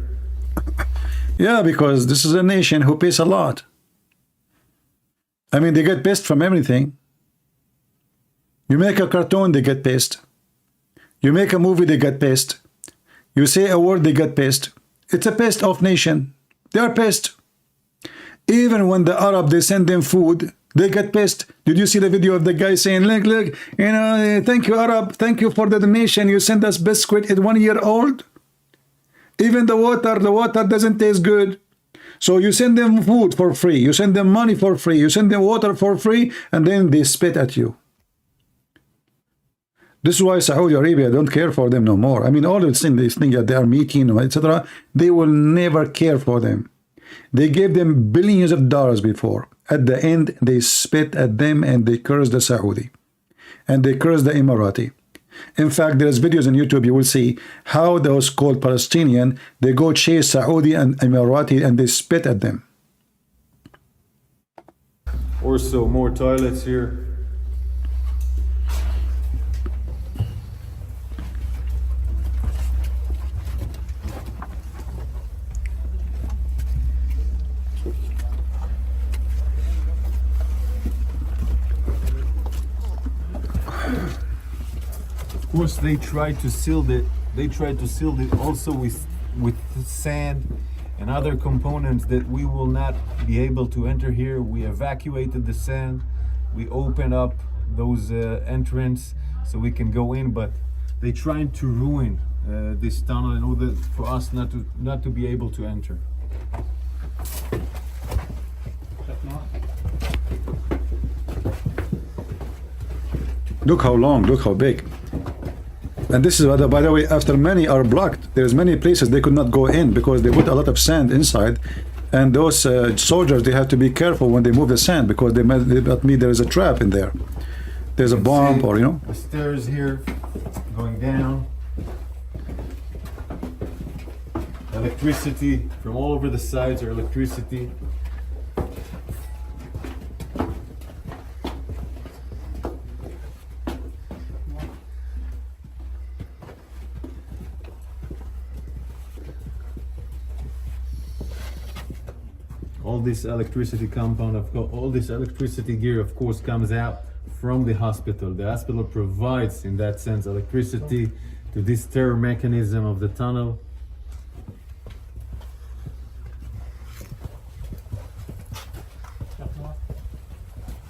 Yeah, because this is a nation who pays a lot. I mean, they get pissed from everything. You make a cartoon, they get pissed. You make a movie, they get pissed. You say a word, they get pissed. It's a pissed off nation. They are pissed. Even when the Arab, they send them food, they get pissed. Did you see the video of the guy saying, look, you know, thank you, Arab. Thank you for the donation. You send us biscuit at 1 year old. Even the water doesn't taste good. So you send them food for free. You send them money for free. You send them water for free. And then they spit at you. This is why Saudi Arabia don't care for them no more. I mean, all these things that they are meeting, etc., they will never care for them. They gave them billions of dollars before. At the end, they spit at them and they curse the Saudi. And they curse the Emirati. In fact, there's videos on YouTube, you will see how those called Palestinian, they go chase Saudi and Emirati and they spit at them. Also, more toilets here. Of course, they tried to seal it. They tried to seal it also with sand and other components that we will not be able to enter here. We evacuated the sand. We opened up those entrance so we can go in, but they tried to ruin this tunnel in order for us not to be able to enter. Look how long, look how big. And this is, by the way, after many are blocked, there's many places they could not go in because they put a lot of sand inside. And those soldiers, they have to be careful when they move the sand because they might mean there is a trap in there. There's a bomb or, you know. The stairs here going down. Electricity from all over the sides are electricity. all this electricity compound, of course, all this electricity gear, of course, comes out from the hospital. The hospital provides, in that sense, electricity to this stair mechanism of the tunnel.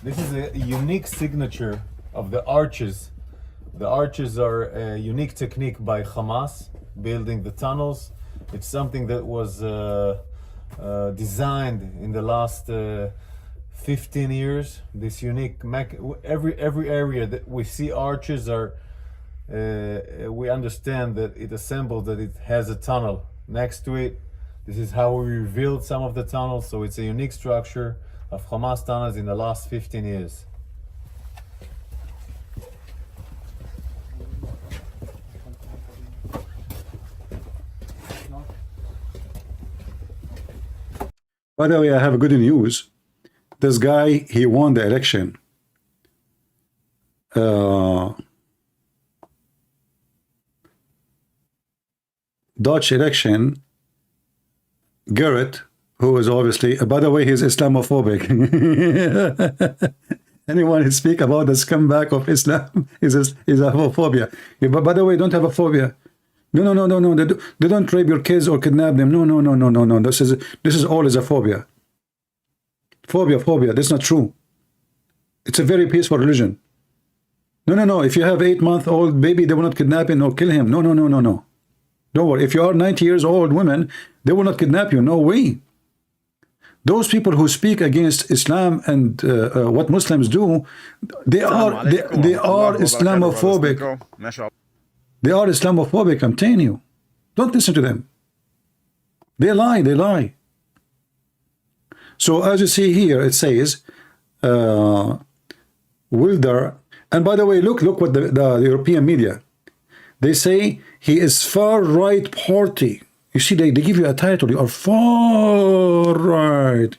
This is a unique signature of the arches. The arches are a unique technique by Hamas, building the tunnels. It's something that was designed in the last 15 years. This unique every area that we see arches are we understand that it assembles, that it has a tunnel next to it. This is how we revealed some of the tunnels, so it's a unique structure of Hamas tunnels in the last 15 years. By the way, I have good news. This guy, he won the election. Dutch election. Garrett, who is obviously, by the way, he's Islamophobic. Anyone who speak about the scumbag of Islam is Islamophobia. Yeah, but by the way, don't have a phobia. No. They don't rape your kids or kidnap them. No. This is all is a phobia. Phobia. That's not true. It's a very peaceful religion. No. If you have 8-month-old baby, they will not kidnap him or kill him. No. Don't worry. If you are 90 years old women, they will not kidnap you. No way. Those people who speak against Islam and what Muslims do, they are Islamophobic. They are Islamophobic, I'm telling you. Don't listen to them. They lie. So as you see here, it says, Wilder, and by the way, look what the European media, they say he is far right party. You see, they give you a title. You are far right.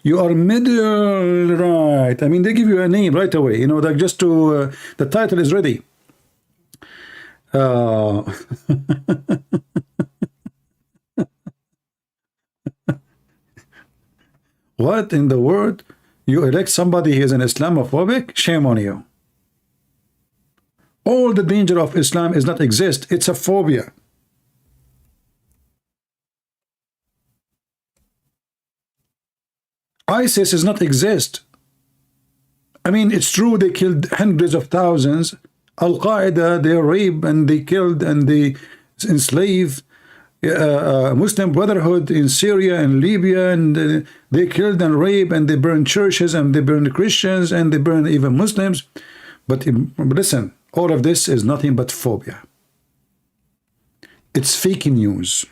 You are middle right. I mean, they give you a name right away. You know, like just to the title is ready. What in the world? You elect somebody who is an Islamophobic? Shame on you. All the danger of Islam is not exist. It's a phobia. ISIS does not exist. I mean, it's true they killed hundreds of thousands. Al-Qaeda, they rape and they killed and they enslaved Muslim Brotherhood in Syria and Libya, and they killed and raped and they burned churches and they burned Christians and they burned even Muslims. But listen, all of this is nothing but phobia. It's fake news.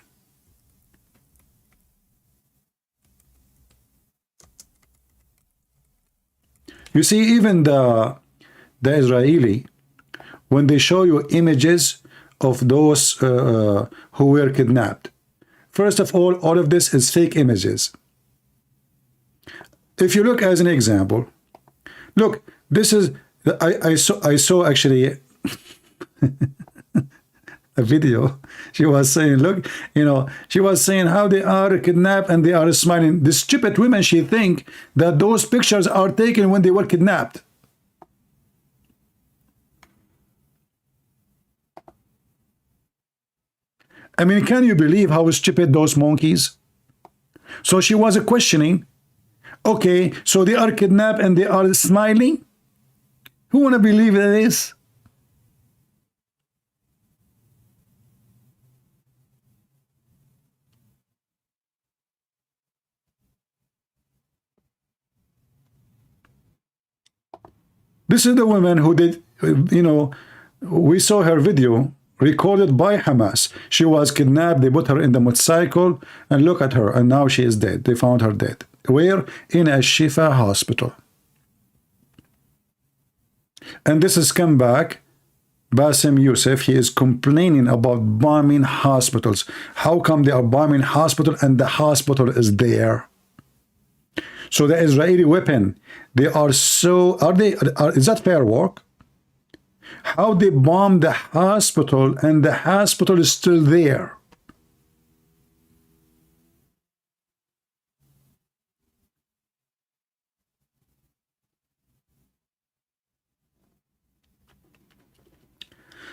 You see, even the Israeli, when they show you images of those who were kidnapped, first of all of this is fake images. If you look as an example, look, this is I saw actually a video. She was saying, look, you know, she was saying how they are kidnapped and they are smiling. The stupid women, she think that those pictures are taken when they were kidnapped. I mean, can you believe how stupid those monkeys? So she was questioning, okay, so they are kidnapped and they are smiling? Who wanna believe this? This is the woman who did, you know, we saw her video recorded by Hamas. She was kidnapped, they put her in the motorcycle, and look at her, and now she is dead. They found her dead. Where? In a Shifa hospital. And this has come back. Bassem Youssef, he is complaining about bombing hospitals. How come they are bombing hospital and the hospital is there? So the Israeli weapon, they are so, is that fair work? How they bomb the hospital and the hospital is still there?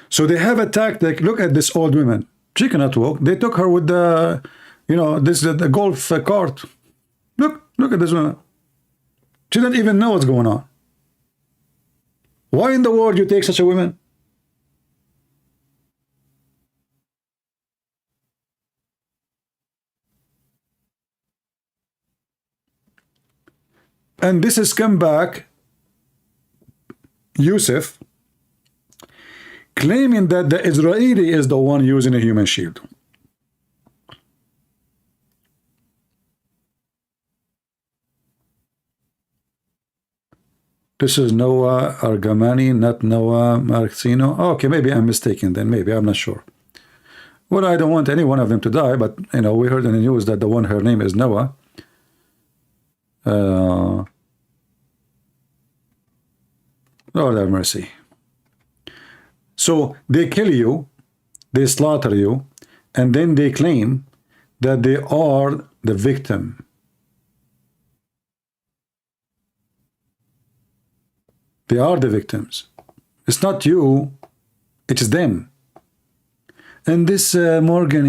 So they have a tactic. Look at this old woman. She cannot walk. They took her with the, you know, this the golf cart. Look at this woman. She doesn't even know what's going on. Why in the world you take such a woman? And this has come back, Youssef, claiming that the Israeli is the one using a human shield. This is Noah Argamani, not Noah Marcino. Okay, maybe I'm mistaken then. Maybe, I'm not sure. Well, I don't want any one of them to die, but, you know, we heard in the news that the one, her name is Noah. Lord have mercy. So they kill you, they slaughter you, and then they claim that they are the victim. They are the victims. It's not you, it's them. And this Morgan,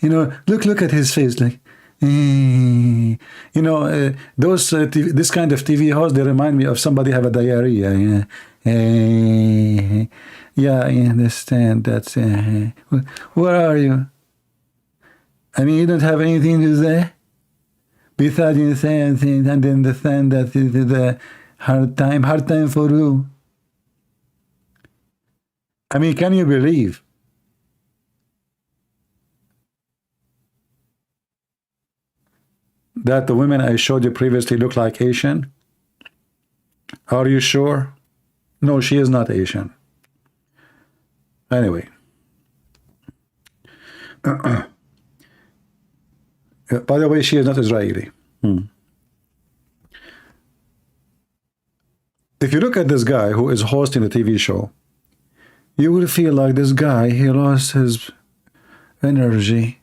you know, look at his face, like, you know, those this kind of TV hosts, they remind me of somebody have a diarrhea. Yeah, I understand. That's where are you? I mean, you don't have anything to say besides you say anything, and then understand that the hard time for you. I mean, can you believe that the women I showed you previously look like Asian? Are you sure? No, she is not Asian. Anyway. By the way, she is not Israeli. If you look at this guy who is hosting a TV show, you will feel like this guy, he lost his energy.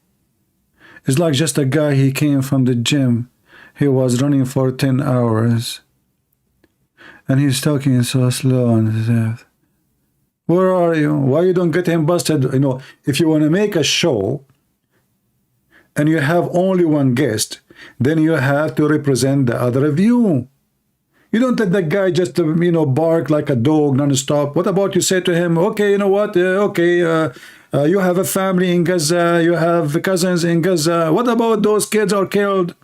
It's like just a guy, he came from the gym. He was running for 10 hours. And he's talking so slow and stuff. Where are you? Why you don't get him busted? You know, if you want to make a show and you have only one guest, then you have to represent the other view. You don't let that guy just, you know, bark like a dog non-stop. What about you say to him, okay, you know what, you have a family in Gaza, you have cousins in Gaza. What about those kids are killed?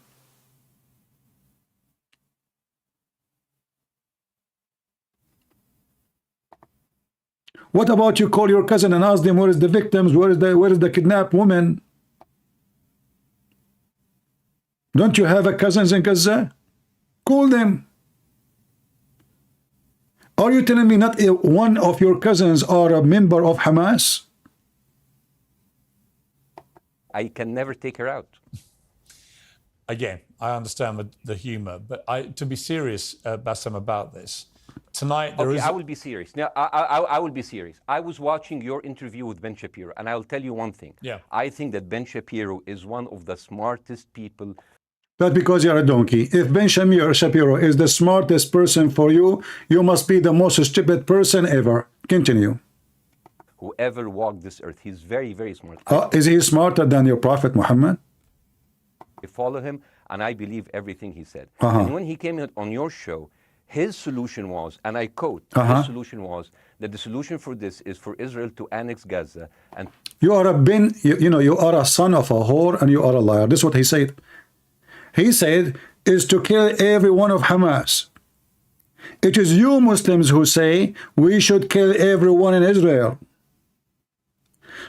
What about you call your cousin and ask them where is the victims, where is the kidnapped woman? Don't you have a cousins in Gaza? Call them. Are you telling me not one of your cousins are a member of Hamas? I can never take her out. Again, I understand the humor, but to be serious, Bassem, about this, tonight there is... I will be serious. Now, I will be serious. I was watching your interview with Ben Shapiro, and I'll tell you one thing. Yeah. I think that Ben Shapiro is one of the smartest people. That's because you're a donkey. If Ben Shapiro is the smartest person for you, you must be the most stupid person ever. Continue. Whoever walked this earth, he's very, very smart. Is he smarter than your Prophet Muhammad? I follow him, and I believe everything he said. And when he came on your show, his solution was, and I quote, his solution was that the solution for this is for Israel to annex Gaza. And you are you are a son of a whore and you are a liar. This is what he said. He said, is to kill every one of Hamas. It is you Muslims who say we should kill everyone in Israel.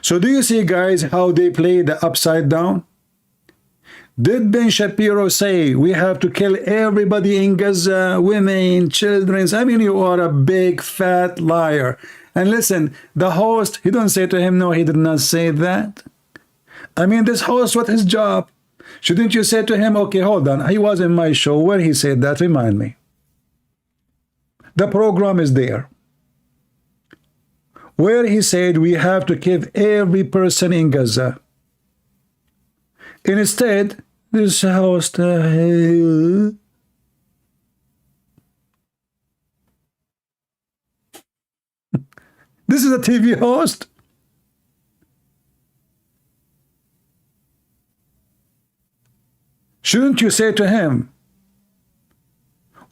So do you see, guys, how they play the upside down? Did Ben Shapiro say we have to kill everybody in Gaza, women, children? I mean, you are a big fat liar. And listen, the host, he don't say to him, no, he did not say that. I mean, this host, what his job? Shouldn't you say to him, okay, hold on, he was in my show where he said that, remind me. The program is there. Where he said we have to kill every person in Gaza. Instead, this host, this This is a TV host. Shouldn't you say to him,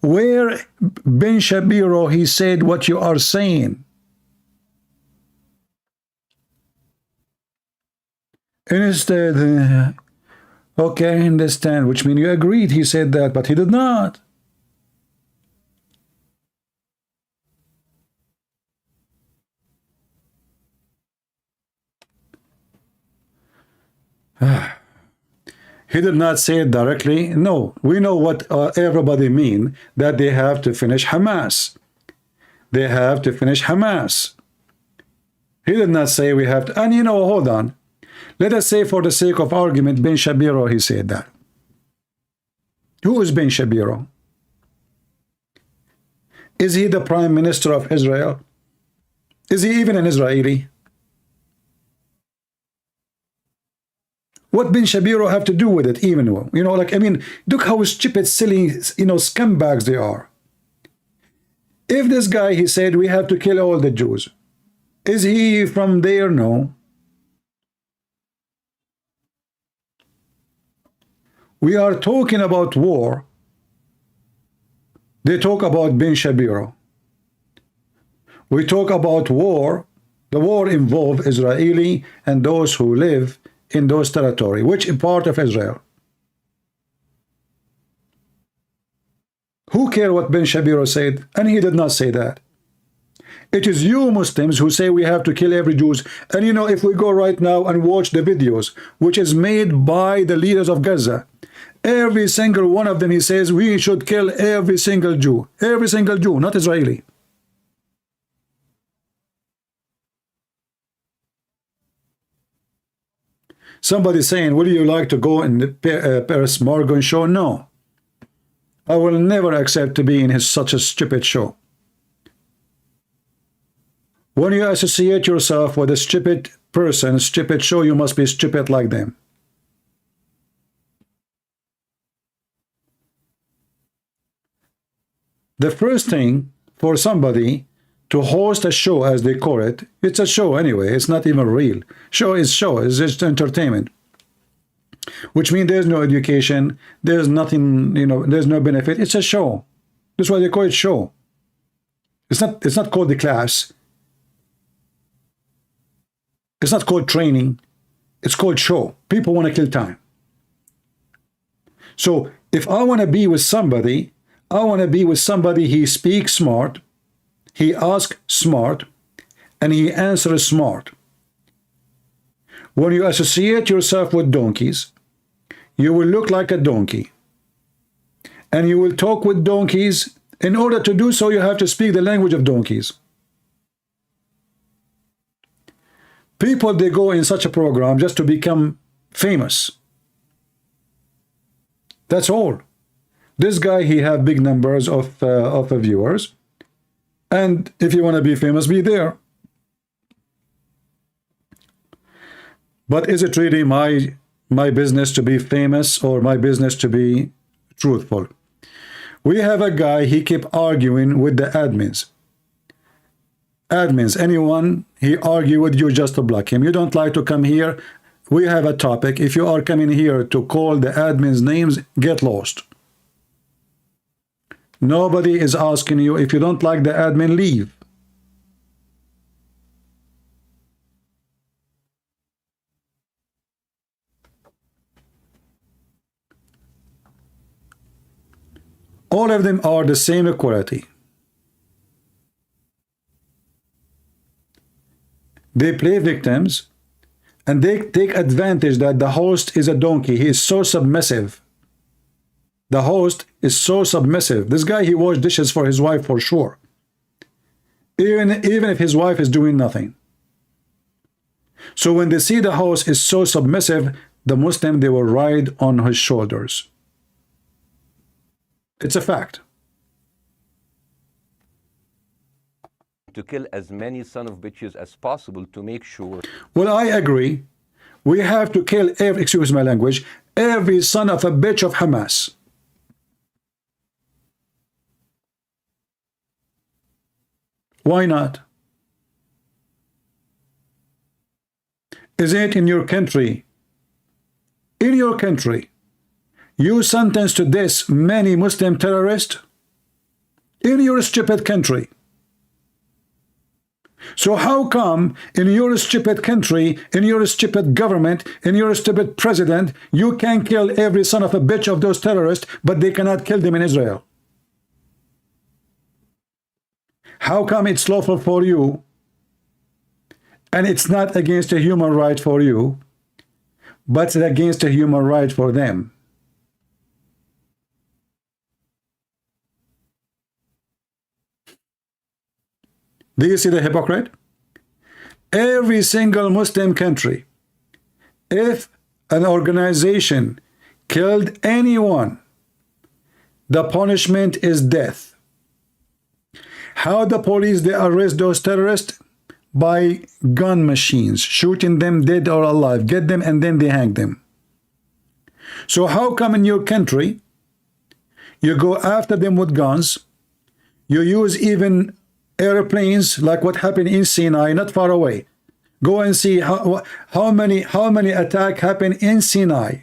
where Ben Shapiro, he said what you are saying? And instead, okay, I understand, which means you agreed he said that, but he did not. He did not say it directly. No, we know what everybody mean, that they have to finish Hamas. They have to finish Hamas. He did not say we have to, and you know, hold on. Let us say for the sake of argument, Ben Shapiro, he said that. Who is Ben Shapiro? Is he the Prime Minister of Israel? Is he even an Israeli? What Ben Shapiro have to do with it even? You know, like, I mean, look how stupid, silly, you know, scumbags they are. If this guy, he said, we have to kill all the Jews. Is he from there? No. We are talking about war. They talk about Ben Shapiro. We talk about war. The war involves Israeli and those who live in those territories, which is part of Israel. Who cares what Ben Shapiro said? And he did not say that. It is you Muslims who say we have to kill every Jews. And you know, if we go right now and watch the videos, which is made by the leaders of Gaza, every single one of them, he says we should kill every single Jew. Every single Jew, not Israeli. Somebody saying, would you like to go in the Piers Morgan show? No. I will never accept to be in such a stupid show. When you associate yourself with a stupid person, a stupid show, you must be stupid like them. The first thing for somebody to host a show, as they call it, it's a show anyway, it's not even real. Show, it's just entertainment. Which means there's no education, there's nothing, you know, there's no benefit. It's a show. That's why they call it show. It's not called the class. It's not called training. It's called show. People want to kill time. So if I want to be with somebody, I want to be with somebody, he speaks smart, he asks smart, and he answers smart. When you associate yourself with donkeys, you will look like a donkey. And you will talk with donkeys. In order to do so, you have to speak the language of donkeys. People, they go in such a program just to become famous. That's all. This guy, he have big numbers of viewers. And if you want to be famous, be there. But is it really my business to be famous or my business to be truthful? We have a guy, he keep arguing with the admins. Admins, anyone, he argue with you just to block him. You don't like to come here, we have a topic. If you are coming here to call the admins names, get lost. Nobody is asking you. If you don't like the admin, leave. All of them are the same equality. They play victims and they take advantage that the host is a donkey. He is so submissive. The host is so submissive. This guy, he washes dishes for his wife for sure. Even if his wife is doing nothing. So when they see the host is so submissive, the Muslim, they will ride on his shoulders. It's a fact. To kill as many son of bitches as possible to make sure. Well, I agree. We have to kill every, excuse my language, every son of a bitch of Hamas. Why not? Is it in your country? In your country, you sentenced to this many Muslim terrorists? In your stupid country. So how come in your stupid country, in your stupid government, in your stupid president, you can kill every son of a bitch of those terrorists, but they cannot kill them in Israel? How come it's lawful for you and it's not against a human right for you, but it's against a human right for them? Do you see the hypocrite? Every single Muslim country, if an organization killed anyone, the punishment is death. How the police, they arrest those terrorists? By gun machines, shooting them dead or alive, get them and then they hang them. So how come in your country, you go after them with guns, you use even airplanes like what happened in Sinai, not far away. Go and see how many attacks happen in Sinai.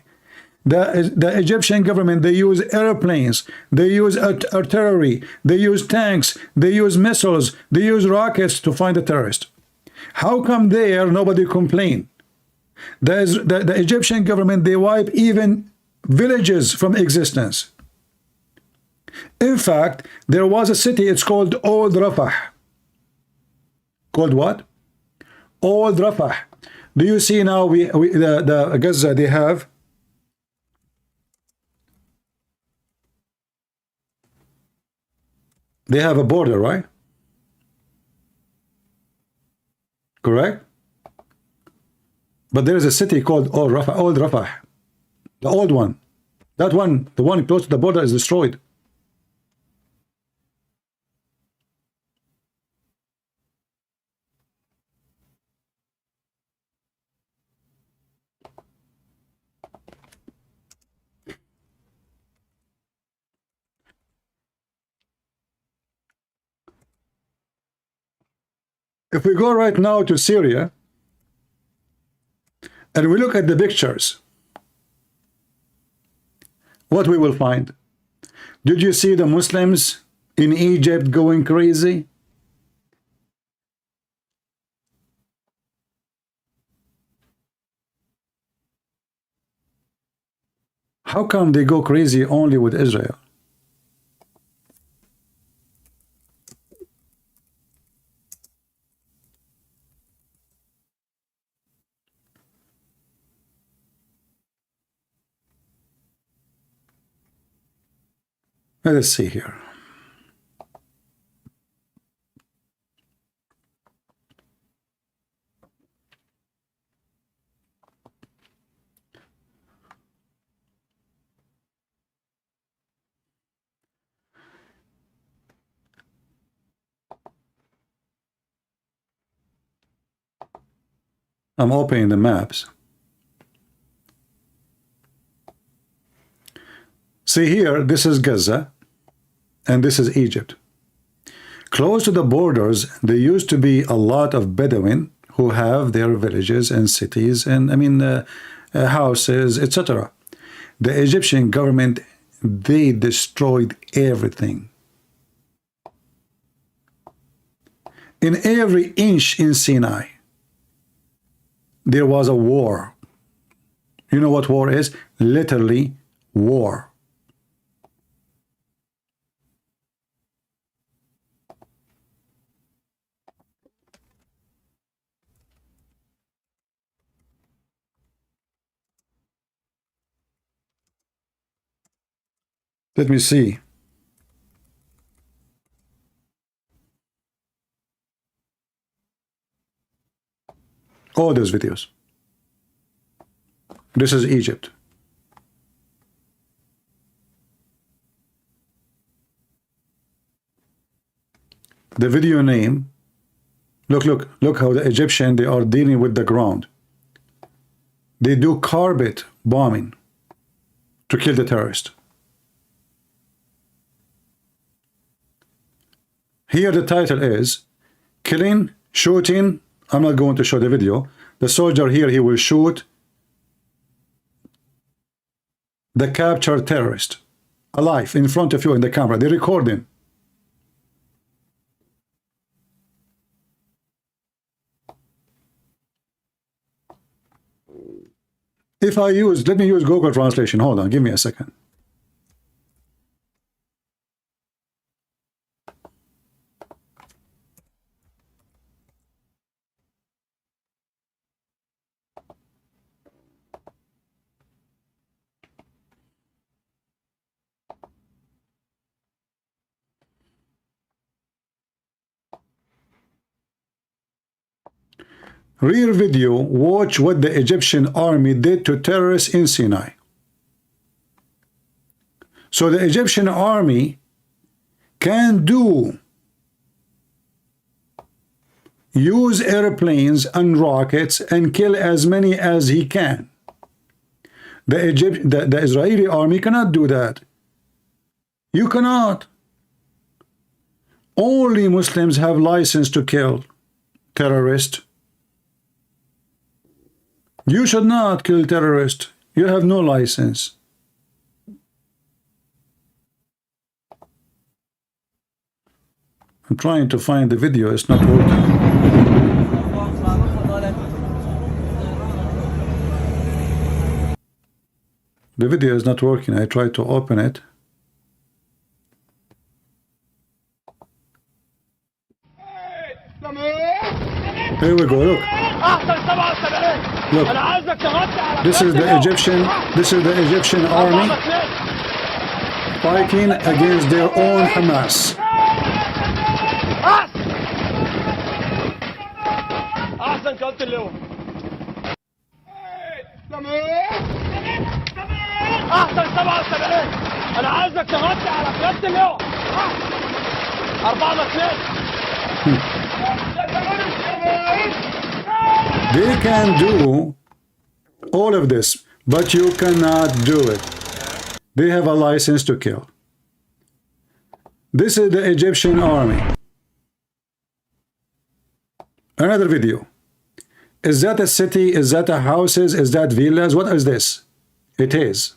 The Egyptian government, they use airplanes, they use artillery, they use tanks, they use missiles, they use rockets to find the terrorists. How come there nobody complain? The Egyptian government, they wipe even villages from existence. In fact, there was a city, it's called Old Rafah. Called what? Old Rafah. Do you see now the Gaza they have? They have a border, right? Correct? But there is a city called Old Rafah. The old one. That one, the one close to the border, is destroyed. If we go right now to Syria and we look at the pictures, what we will find? Did you see the Muslims in Egypt going crazy? How come they go crazy only with Israel? Let us see here. I'm opening the maps. See here, this is Gaza. And this is Egypt. Close to the borders, there used to be a lot of Bedouin who have their villages and cities and houses, etc. The Egyptian government, they destroyed everything. In every inch in Sinai, there was a war. You know what war is? Literally war. Let me see. All those videos. This is Egypt. The video name, look how the Egyptian, they are dealing with the ground. They do carpet bombing to kill the terrorist. Here the title is killing, shooting. I'm not going to show the video, The soldier here, he will shoot the captured terrorist alive in front of you in the camera. They record him. If I use, let me use Google Translation. Hold on, give me a second. Rear video, watch what the Egyptian army did to terrorists in Sinai. So the Egyptian army can use airplanes and rockets and kill as many as he can. The Israeli army cannot do that. You cannot. Only Muslims have license to kill terrorists. You should not kill terrorists. You have no license. I'm trying to find the video. It's not working. The video is not working. I tried to open it. Here we go. Look. Look, this is the Egyptian army fighting against their own Hamas. They can do all of this, but you cannot do it. They have a license to kill. This is the Egyptian army. Another video. Is that a city? Is that a houses? Is that villas? What is this? It is.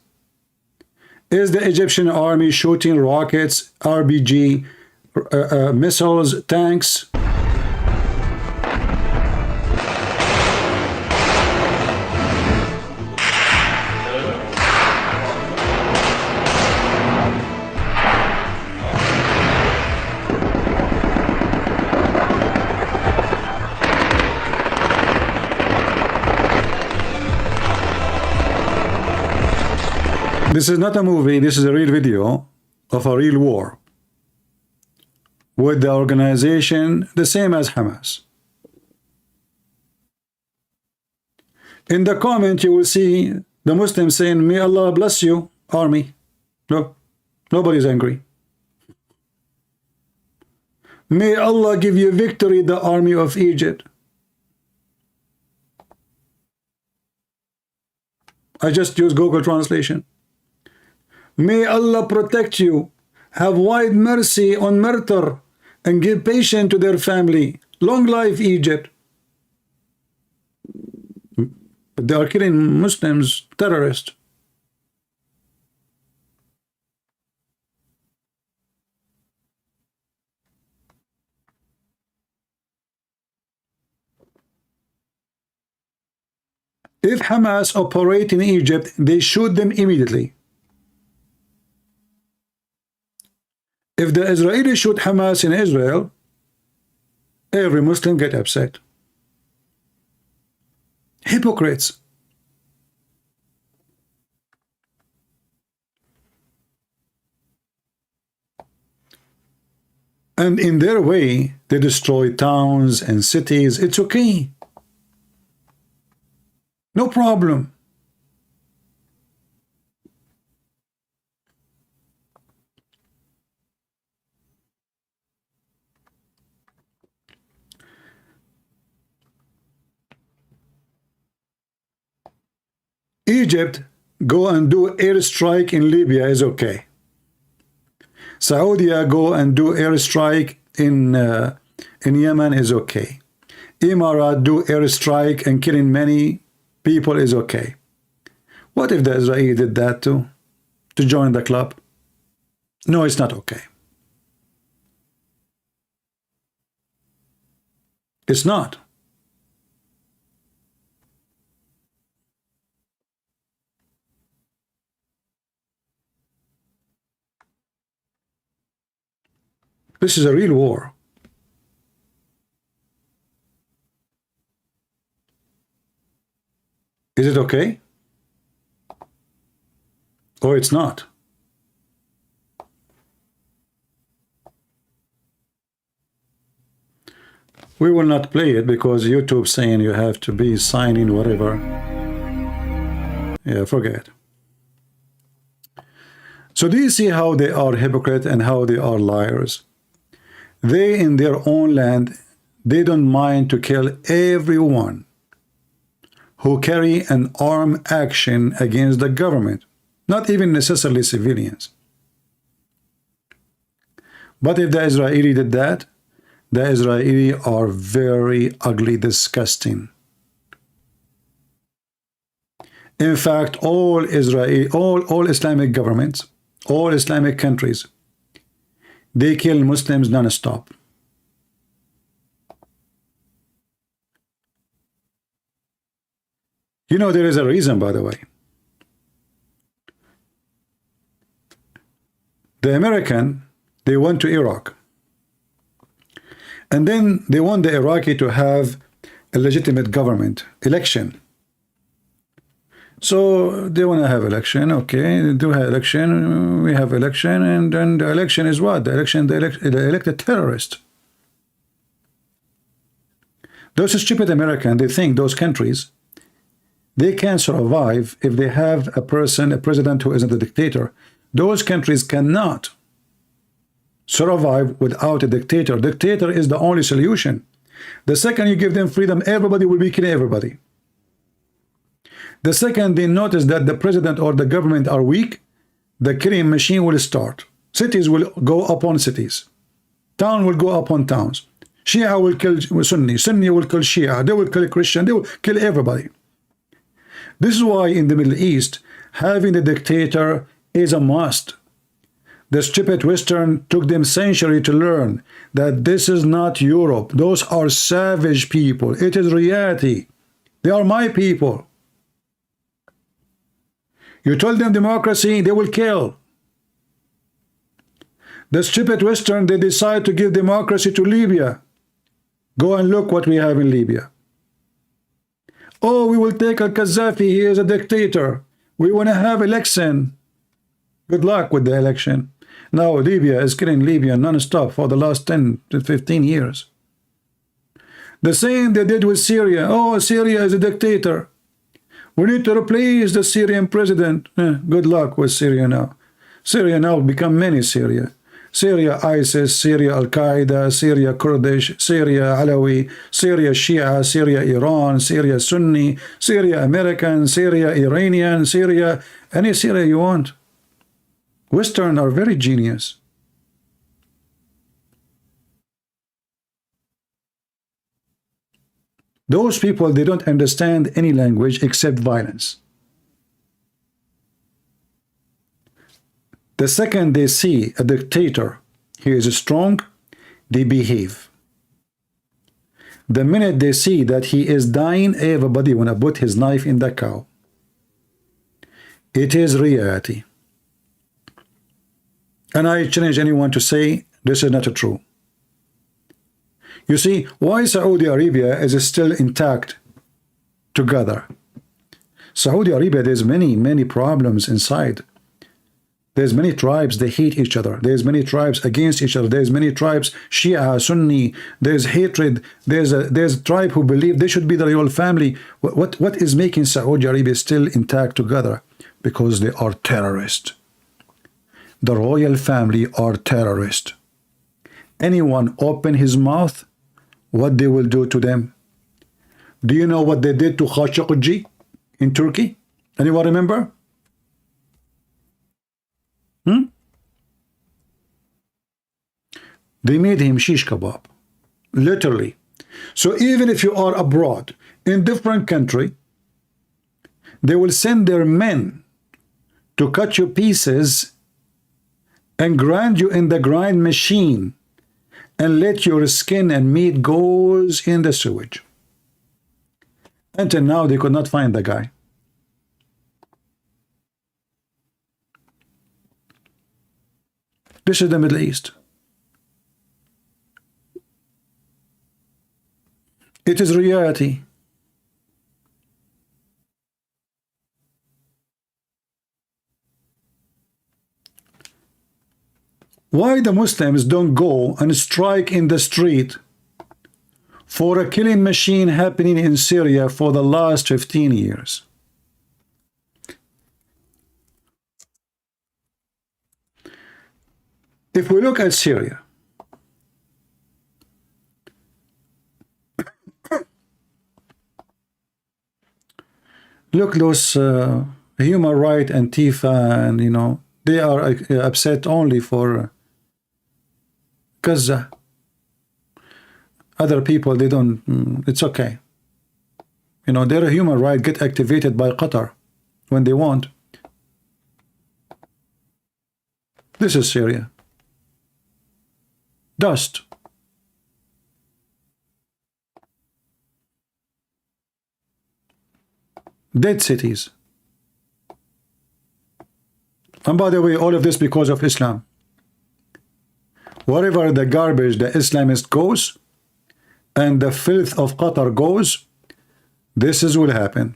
Is the Egyptian army shooting rockets, RPG, missiles, tanks? This is not a movie, this is a real video of a real war with the organization the same as Hamas. In the comment you will see the Muslims saying, may Allah bless you, army. Look, nobody's angry. May Allah give you victory, the army of Egypt. I just use Google Translation. May Allah protect you, have wide mercy on murder, and give patience to their family. Long life, Egypt. But they are killing Muslims, terrorists. If Hamas operate in Egypt, they shoot them immediately. If the Israelis shoot Hamas in Israel, every Muslim get upset. Hypocrites. And in their way, they destroy towns and cities. It's okay. No problem. Egypt go and do airstrike in Libya is okay. Saudi go and do airstrike in Yemen is okay. Emirates do airstrike and killing many people is okay. What if the Israeli did that too? To join the club? No, it's not okay. It's not. This is a real war. Is it okay? Or it's not? We will not play it because YouTube saying you have to be signing whatever. Yeah, forget. So do you see how they are hypocrite and how they are liars? They in their own land, they don't mind to kill everyone who carry an armed action against the government, not even necessarily civilians. But if the Israeli did that, the Israeli are very ugly, disgusting. In fact, all Islamic governments, all Islamic countries, they kill Muslims non-stop. You know, there is a reason, by the way. The American, they went to Iraq. And then they want the Iraqi to have a legitimate government, election. So they want to have election, okay, they do have election, we have election, and then the election is what? The election, they elect a terrorist. Those stupid Americans, they think those countries, they can survive if they have a president who isn't a dictator. Those countries cannot survive without a dictator. Dictator is the only solution. The second you give them freedom, everybody will be killing everybody. The second they notice that the president or the government are weak, the killing machine will start. Cities will go upon cities. Town will go upon towns. Shia will kill Sunni. Sunni will kill Shia. They will kill Christian. They will kill everybody. This is why in the Middle East, having a dictator is a must. The stupid Western took them centuries to learn that this is not Europe. Those are savage people. It is reality. They are my people. You told them democracy, they will kill. The stupid Western, they decide to give democracy to Libya. Go and look what we have in Libya. Oh, we will take al-Qaddafi, he is a dictator. We want to have election. Good luck with the election. Now Libya is killing Libya non-stop for the last 10 to 15 years. The same they did with Syria. Oh, Syria is a dictator. We need to replace the Syrian president. Good luck with Syria now. Syria now become many Syria. Syria ISIS, Syria Al-Qaeda, Syria Kurdish, Syria Alawi, Syria Shia, Syria Iran, Syria Sunni, Syria American, Syria Iranian, Syria, any Syria you want. Western are very genius. Those people, they don't understand any language except violence. The second they see a dictator, he is strong, they behave. The minute they see that he is dying, everybody want to put his knife in the cow. It is reality. And I challenge anyone to say this is not true. You see, why Saudi Arabia is still intact together? Saudi Arabia, there's many problems inside. There's many tribes, they hate each other. There's many tribes against each other. There's many tribes, Shia, Sunni. There's hatred. There's a tribe who believe they should be the royal family. What is making Saudi Arabia still intact together? Because they are terrorists. The royal family are terrorists. Anyone open his mouth, what they will do to them? Do you know what they did to Khashoggi in Turkey? Anyone remember? They made him shish kebab. Literally. So even if you are abroad in different country, they will send their men to cut you pieces and grind you in the grind machine and let your skin and meat goes in the sewage. Until now, they could not find the guy. This is the Middle East. It is reality. Why the Muslims don't go and strike in the street for a killing machine happening in Syria for the last 15 years? If we look at Syria, look those human rights Antifa, and you know, they are upset only for Gaza. Other people, they don't, it's okay. You know, their human right get activated by Qatar when they want. This is Syria. Dust. Dead cities. And by the way, all of this because of Islam. Wherever the garbage the Islamist goes and the filth of Qatar goes, this is will happen.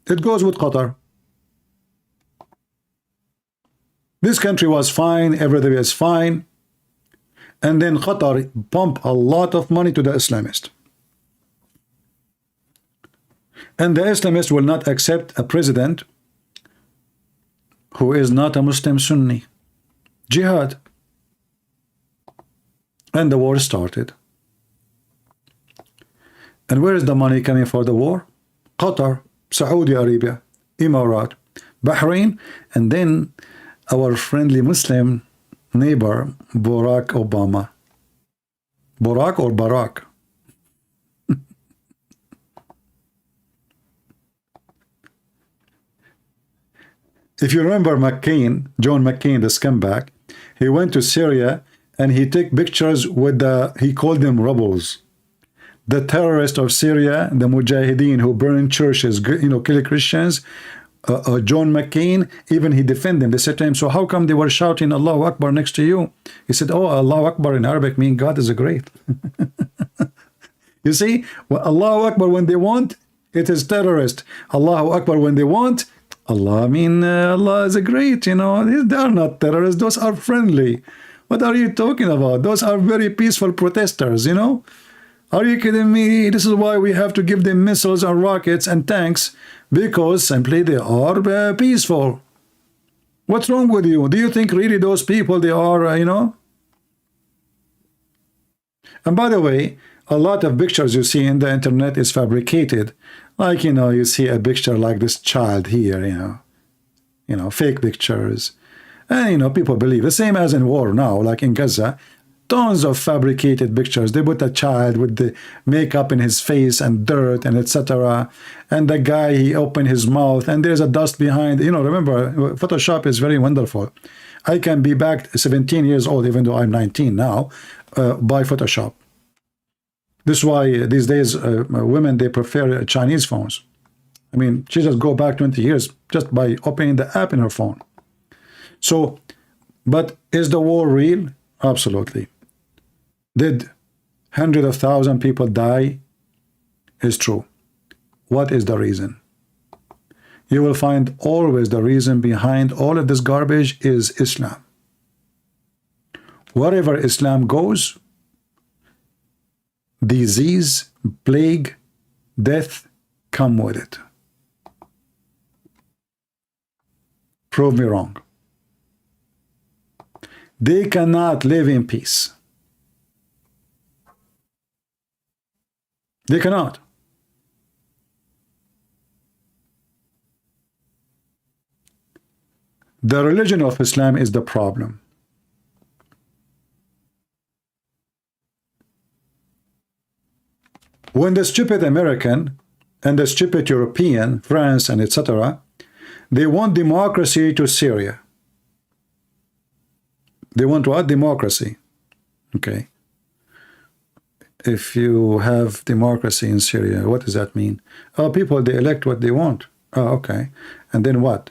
It goes with Qatar. This country was fine, everything is fine, and then Qatar pump a lot of money to the Islamist. And the Islamists will not accept a president who is not a Muslim Sunni. Jihad. And the war started. And where is the money coming for the war? Qatar, Saudi Arabia, Emirat, Bahrain, and then our friendly Muslim neighbor, Barack Obama. Barack or Barack? If you remember McCain, John McCain, the scumbag, he went to Syria and he took pictures with the, he called them rebels. The terrorists of Syria, the Mujahideen who burn churches, you know, kill Christians. John McCain, even he defended them. They said to him, so how come they were shouting Allahu Akbar next to you? He said, oh, Allahu Akbar in Arabic means God is a great. You see, well, Allahu Akbar when they want, it is terrorist. Allahu Akbar when they want, Allah, I mean, Allah is a great, you know, they are not terrorists, those are friendly. What are you talking about? Those are very peaceful protesters, you know? Are you kidding me? This is why we have to give them missiles and rockets and tanks, because simply they are peaceful. What's wrong with you? Do you think really those people, they are, you know? And by the way, a lot of pictures you see in the internet is fabricated. Like, you know, you see a picture like this child here, you know, fake pictures. And, you know, people believe the same as in war now, like in Gaza, tons of fabricated pictures. They put a child with the makeup in his face and dirt and etc. And the guy, he opened his mouth and there's a dust behind. You know, remember, Photoshop is very wonderful. I can be back 17 years old, even though I'm 19 now, by Photoshop. This is why these days women, they prefer Chinese phones. I mean, she just go back 20 years just by opening the app in her phone. So, but is the war real? Absolutely. Did hundreds of thousands of people die? Is true. What is the reason? You will find always the reason behind all of this garbage is Islam. Wherever Islam goes, disease, plague, death come with it. Prove me wrong. They cannot live in peace. They cannot. The religion of Islam is the problem. When the stupid American and the stupid European, France and etc., they want democracy to Syria. They want what? Democracy. Okay. If you have democracy in Syria, what does that mean? Oh, people, they elect what they want. Oh, okay. And then what?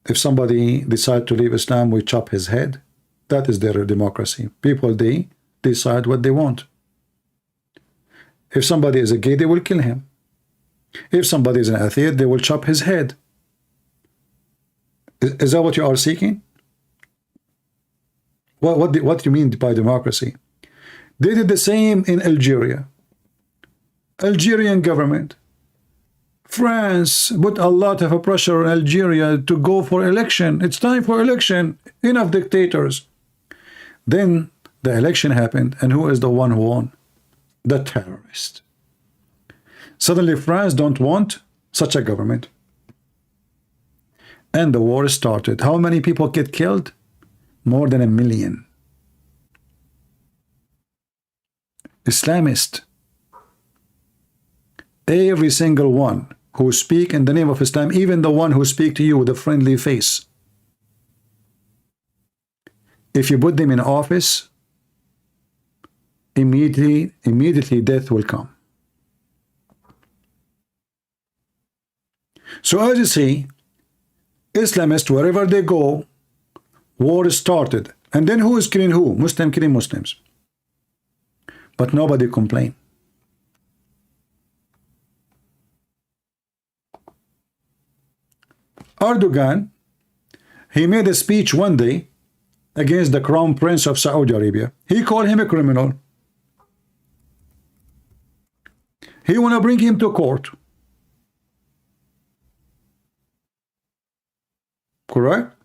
If somebody decides to leave Islam, we chop his head. That is their democracy. People, they decide what they want. If somebody is a gay, they will kill him. If somebody is an atheist, they will chop his head. Is that what you are seeking? What do you mean by democracy? They did the same in Algeria. Algerian government. France put a lot of pressure on Algeria to go for election. It's time for election. Enough dictators. Then the election happened, and who is the one who won? The terrorist. Suddenly France don't want such a government. And the war started. How many people get killed? More than 1 million. Islamist. Every single one who speak in the name of Islam, even the one who speak to you with a friendly face, if you put them in office, immediately death will come. So as you see, Islamists, wherever they go, war started. And then who is killing who? Muslim killing Muslims. But nobody complained. Erdogan, he made a speech one day against the Crown Prince of Saudi Arabia. He called him a criminal. He want to bring him to court. Correct?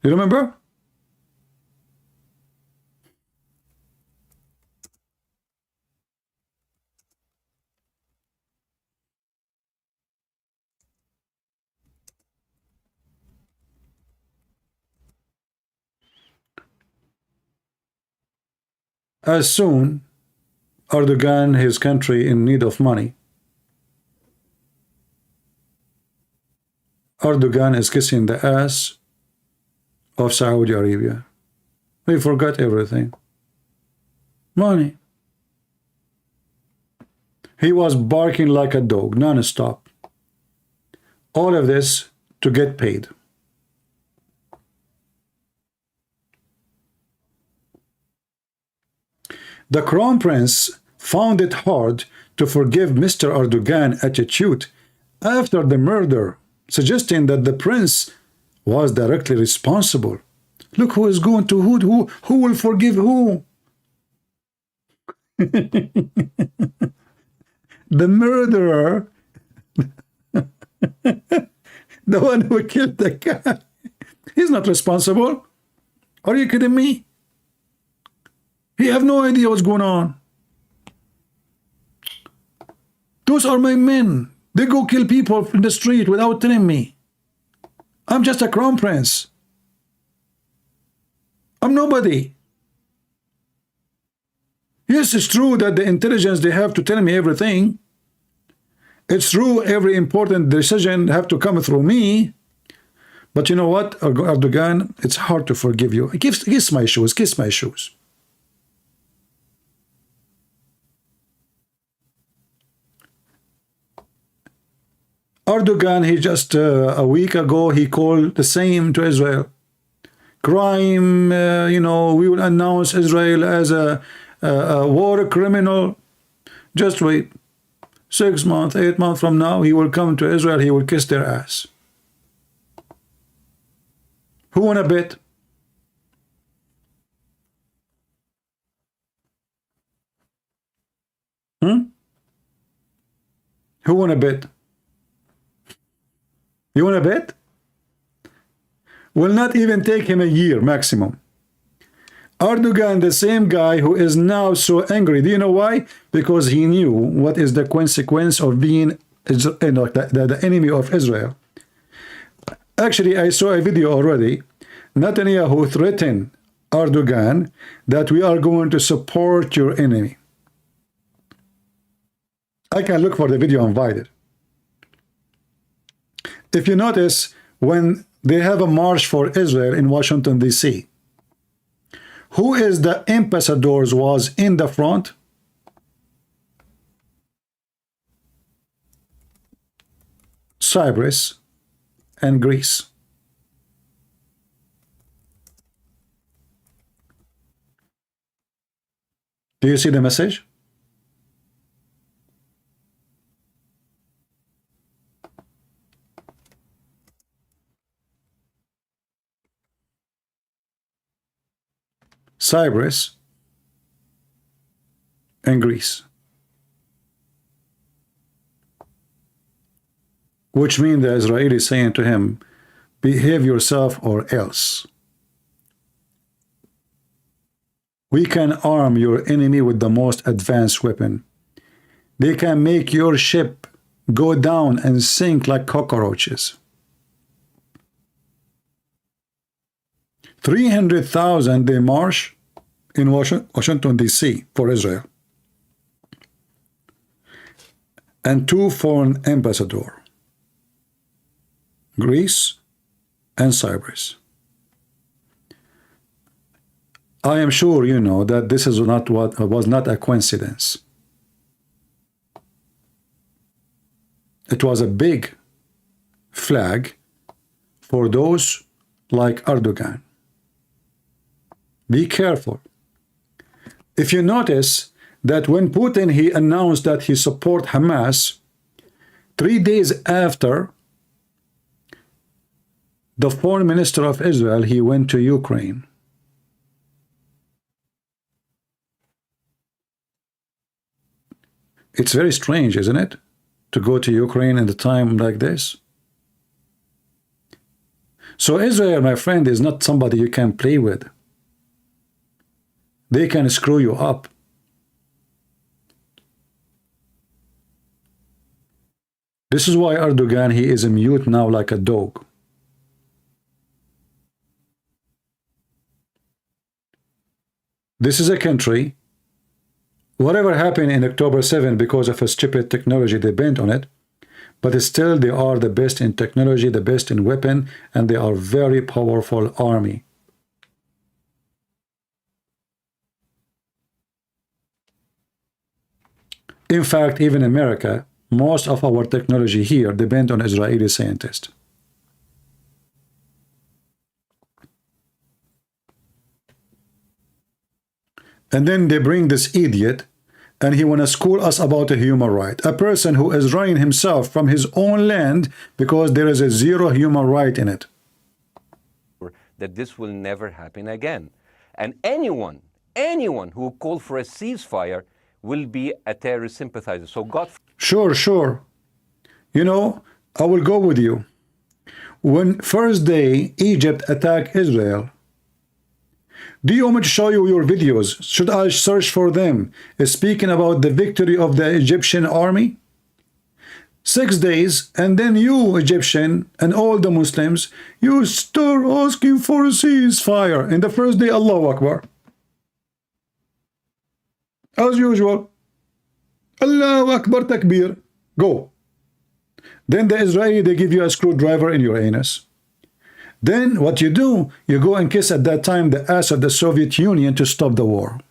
You remember? As soon Erdogan, his country in need of money, Erdogan is kissing the ass of Saudi Arabia. We forgot everything. Money. He was barking like a dog, non-stop. All of this to get paid. The Crown Prince found it hard to forgive Mr. Erdogan's attitude after the murder, suggesting that the prince was directly responsible. Look who is going to who will forgive who? The murderer, the one who killed the guy, he's not responsible. Are you kidding me? He have no idea what's going on. Those are my men. They go kill people in the street without telling me. I'm just a crown prince. I'm nobody. Yes, it's true that the intelligence, they have to tell me everything. It's true every important decision have to come through me. But you know what, Erdogan, it's hard to forgive you. Kiss my shoes, kiss my shoes. Erdogan, he just a week ago, he called the same to Israel. Crime, you know, we will announce Israel as a war criminal. Just wait. 6 months, 8 months from now, he will come to Israel, he will kiss their ass. Who wanna bet? Who wanna bet? You wanna bet? Will not even take him a year maximum. Erdogan, the same guy who is now so angry. Do you know why? Because he knew what is the consequence of being the enemy of Israel. Actually, I saw a video already. Netanyahu threatened Erdogan that we are going to support your enemy. I can look for the video and find it. If you notice, when they have a march for Israel in Washington, D.C., who is the ambassadors was in the front? Cyprus and Greece. Do you see the message? Cyprus and Greece. Which means the Israeli saying to him, behave yourself or else. We can arm your enemy with the most advanced weapon. They can make your ship go down and sink like cockroaches. 300,000 they march in Washington, D.C. for Israel. And 2 foreign ambassadors, Greece and Cyprus. I am sure you know that this is not what was not a coincidence. It was a big flag for those like Erdogan. Be careful. If you notice that when Putin he announced that he support Hamas, 3 days after, the foreign minister of Israel he went to Ukraine. It's very strange, isn't it, to go to Ukraine at a time like this? So Israel, my friend, is not somebody you can play with. They can screw you up. This is why Erdogan, he is mute now like a dog. This is a country, whatever happened in October 7 because of a stupid technology, they bent on it, but still they are the best in technology, the best in weapon, and they are very powerful army. In fact, even America, most of our technology here depend on Israeli scientists. And then they bring this idiot, and he want to school us about a human right. A person who is running himself from his own land because there is a zero human right in it. That this will never happen again. And anyone who call for a ceasefire will be a terrorist sympathizer. So God... Sure. You know, I will go with you. When first day Egypt attacked Israel, do you want me to show you your videos? Should I search for them? Speaking about the victory of the Egyptian army? 6 days, and then you, Egyptian, and all the Muslims, you start asking for a ceasefire. In the first day, Allahu Akbar. As usual. Allahu Akbar Takbir. Go. Then the Israeli, they give you a screwdriver in your anus. Then what you do, you go and kiss at that time the ass of the Soviet Union to stop the war.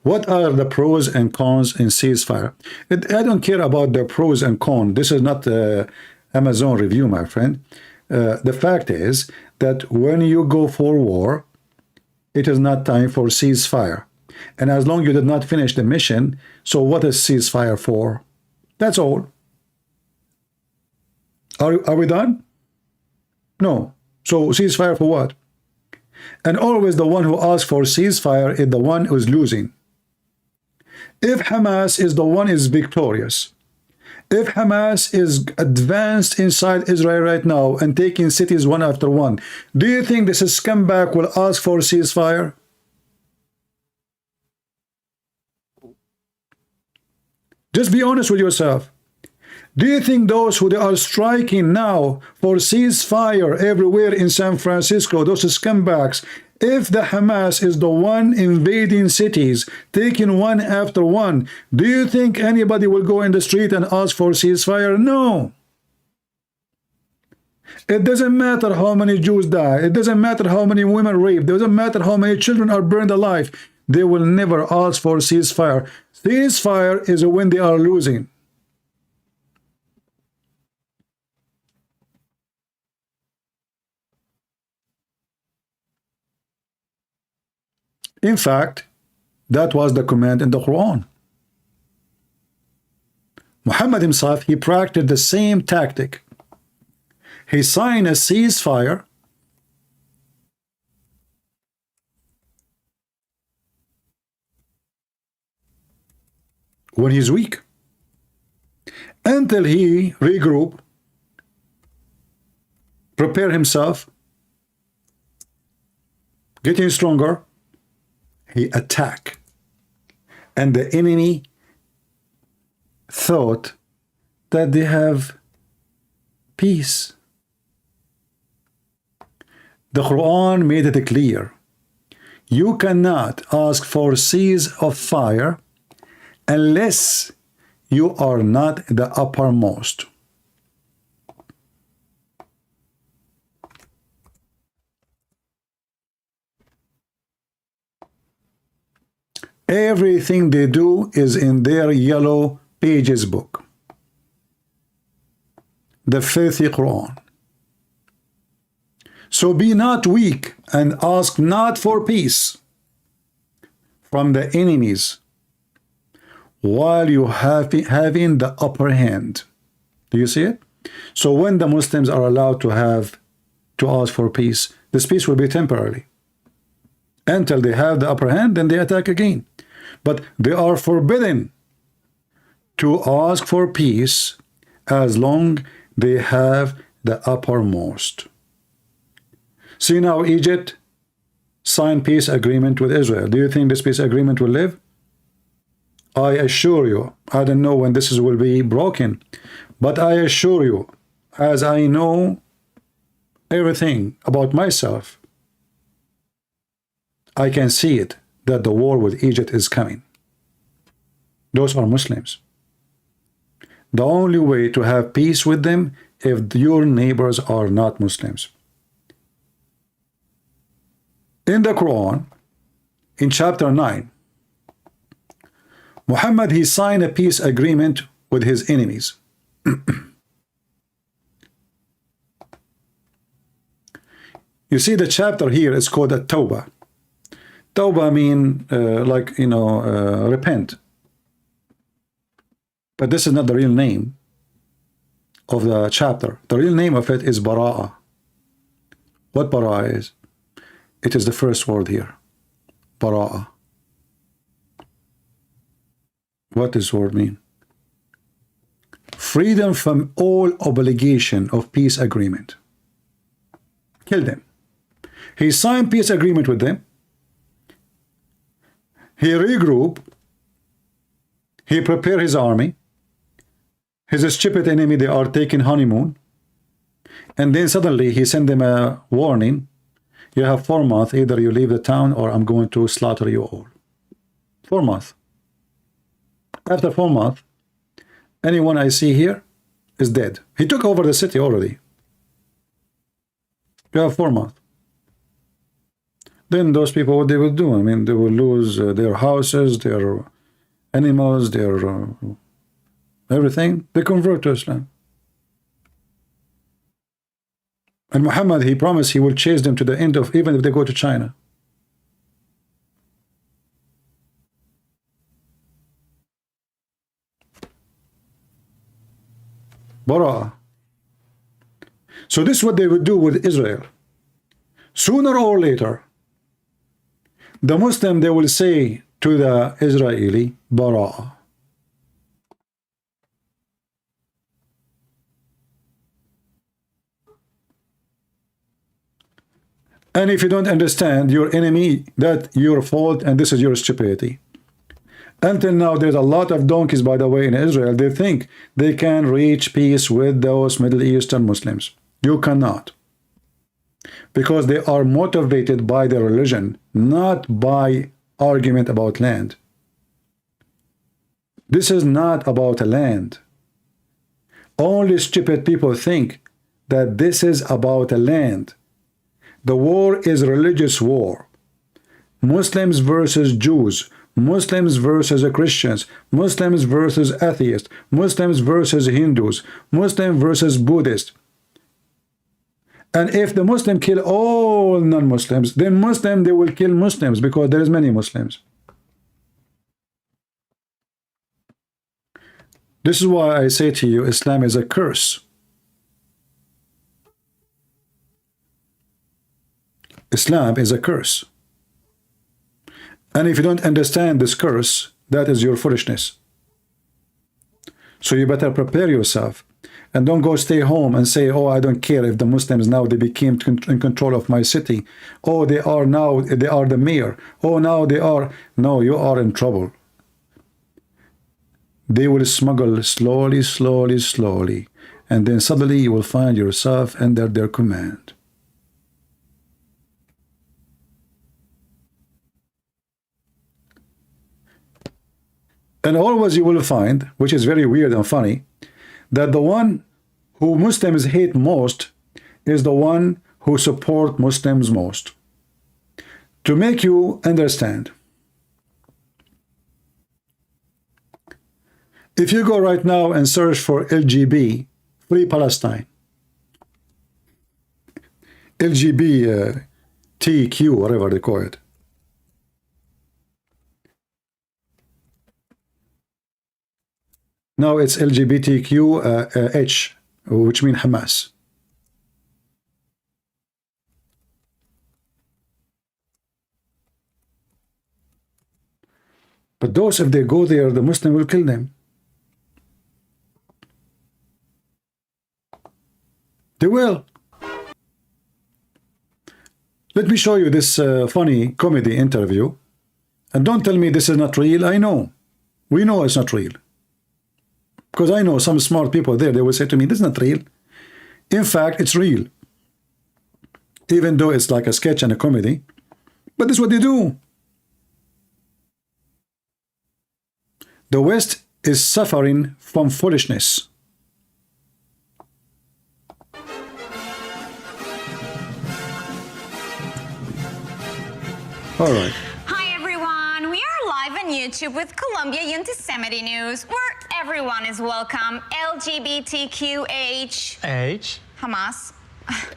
What are the pros and cons in ceasefire? I don't care about the pros and cons. This is not the Amazon review, my friend. The fact is that when you go for war, it is not time for ceasefire. And as long as you did not finish the mission, so what is ceasefire for? That's all. Are we done? No. So ceasefire for what? And always the one who asks for ceasefire is the one who is losing. If Hamas is the one who is victorious, if Hamas is advanced inside Israel right now and taking cities one after one, do you think this scumbag will ask for ceasefire? Just be honest with yourself. Do you think those who they are striking now for ceasefire everywhere in San Francisco, those scumbags, If the Hamas is the one invading cities, taking one after one, do you think anybody will go in the street and ask for ceasefire? No. It doesn't matter how many Jews die. It doesn't matter how many women raped. It doesn't matter how many children are burned alive. They will never ask for ceasefire. Ceasefire is when they are losing. In fact, that was the command in the Quran. Muhammad himself, he practiced the same tactic. He signed a ceasefire when he's weak, until he regroup, prepare himself, getting stronger, he attack. And the enemy thought that they have peace. The Quran made it clear. You cannot ask for cease of fire unless you are not the uppermost. Everything they do is in their yellow pages book. The filthy Quran. So be not weak and ask not for peace from the enemies while you having the upper hand. Do you see it? So when the Muslims are allowed to ask for peace, this peace will be temporary. Until they have the upper hand, then they attack again. But they are forbidden to ask for peace as long they have the uppermost. See now, Egypt signed peace agreement with Israel. Do you think this peace agreement will live? I assure you, I don't know when this will be broken, but I assure you, as I know everything about myself, I can see it, that the war with Egypt is coming. Those are Muslims. The only way to have peace with them if your neighbors are not Muslims. In the Quran, in chapter 9, Muhammad, he signed a peace agreement with his enemies. You see, the chapter here is called a Tawbah. Tawbah mean repent. But this is not the real name of the chapter. The real name of it is Bara'ah. What Bara'ah is? It is the first word here. Bara'ah. What does this word mean? Freedom from all obligation of peace agreement. Kill them. He signed peace agreement with them. He regrouped. He prepared his army. His stupid enemy, they are taking honeymoon. And then suddenly he sent them a warning. You have 4 months. Either you leave the town or I'm going to slaughter you all. 4 months. After 4 months, anyone I see here is dead. He took over the city already. You have 4 months. Then those people, what they will do? I mean, they will lose their houses, their animals, their everything. They convert to Islam. And Muhammad, he promised he will chase them to the end of, even if they go to China. Bara'ah. So this is what they would do with Israel. Sooner or later, the Muslim, they will say to the Israeli, Bara'ah. And if you don't understand your enemy, that's your fault and this is your stupidity. Until now, there's a lot of donkeys, by the way, in Israel. They think they can reach peace with those Middle Eastern Muslims. You cannot. because they are motivated by their religion, not by argument about land. This is not about a land. Only stupid people think that this is about a land. The war is religious war. Muslims versus Jews, Muslims versus Christians, Muslims versus atheists, Muslims versus Hindus, Muslim versus Buddhists. And if the Muslim kill all non-Muslims, then Muslim, they will kill Muslims because there is many Muslims. This is why I say to you, Islam is a curse. Islam is a curse. And if you don't understand this curse, that is your foolishness. So you better prepare yourself. And don't go stay home and say, oh, I don't care if the Muslims now they became in control of my city. Oh, they are now, they are the mayor. Oh, now they are. No, you are in trouble. They will smuggle slowly, slowly, slowly. And then suddenly you will find yourself under their command. And always you will find, which is very weird and funny, that the one who Muslims hate most is the one who support Muslims most. To make you understand, if you go right now and search for LGB, Free Palestine, LGBTQ, whatever they call it, now it's LGBTQH, which means Hamas. But those, if they go there, the Muslim will kill them. They will. Let me show you this funny comedy interview. And don't tell me this is not real. I know. We know it's not real. Because I know some smart people there, they will say to me, this is not real. In fact, it's real. Even though it's like a sketch and a comedy. But this is what they do. The West is suffering from foolishness. All right. YouTube with Colombia Anti-Semitic News, where everyone is welcome. LGBTQH. H? Hamas.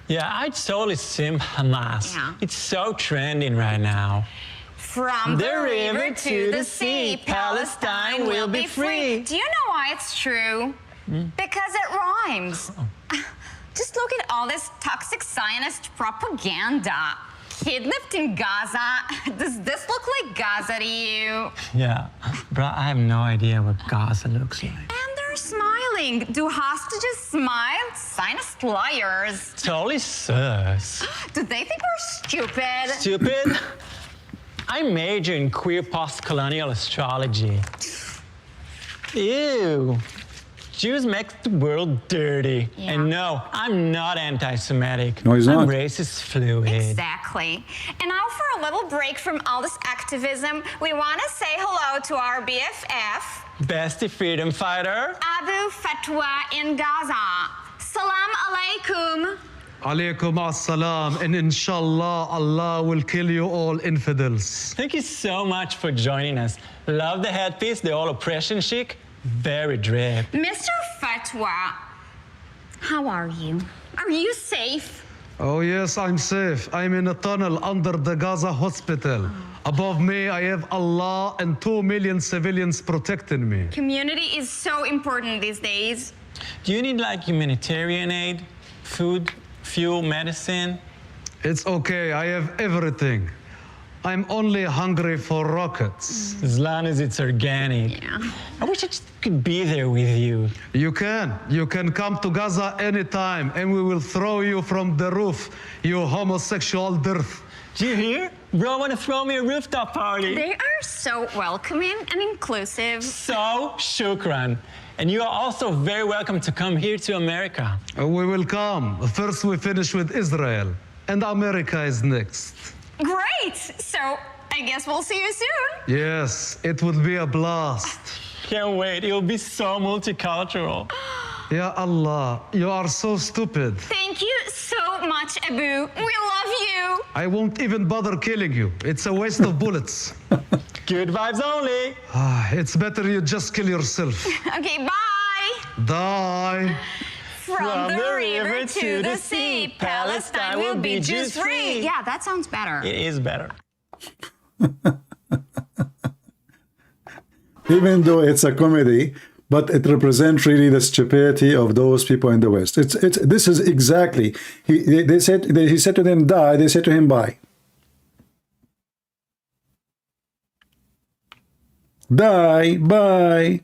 Yeah, I totally sim Hamas. Yeah. It's so trending right now. From the river to the sea, Palestine will be free. Do you know why it's true? Because it rhymes. Just look at all this toxic Zionist propaganda. Kidnapped in Gaza. Does this look like Gaza to you? Yeah, bro, I have no idea what Gaza looks like. And they're smiling. Do hostages smile? Zionist liars. Totally sus. Do they think we're stupid? Stupid? I major in queer post-colonial astrology. Ew. Jews make the world dirty. Yeah. And no, I'm not anti-Semitic. No, he's not. I'm racist fluid. Exactly. And now for a little break from all this activism, we want to say hello to our BFF. Bestie freedom fighter. Abu Fatwa in Gaza. Salam alaikum. Alaykum as-salam, and inshallah, Allah will kill you all infidels. Thank you so much for joining us. Love the headpiece, the all oppression chic. Very drip. Mr. Fatwa, how are you? Are you safe? Oh yes, I'm safe. I'm in a tunnel under the Gaza hospital. Above me, I have Allah and 2 million civilians protecting me. Community is so important these days. Do you need like humanitarian aid, food, fuel, medicine? It's okay, I have everything. I'm only hungry for rockets. As long as it's organic. Yeah. I wish I just could be there with you. You can come to Gaza anytime and we will throw you from the roof, you homosexual dirt. Do you hear? Bro, want to throw me a rooftop party. They are so welcoming and inclusive. So, shukran. And you are also very welcome to come here to America. We will come. First we finish with Israel. and America is next. Great! So I guess we'll see you soon. Yes, it would be a blast. Can't wait. It'll be so multicultural. Ya Allah, you are so stupid. Thank you so much, Abu. We love you. I won't even bother killing you. It's a waste of bullets. Good vibes only. It's better you just kill yourself. Okay, bye. Die. From the river to the sea, Palestine will be Jews free. Yeah, that sounds better. It is better. Even though it's a comedy, but it represents really the stupidity of those people in the West. This is exactly, he said to them die, they said to him bye. Die, bye.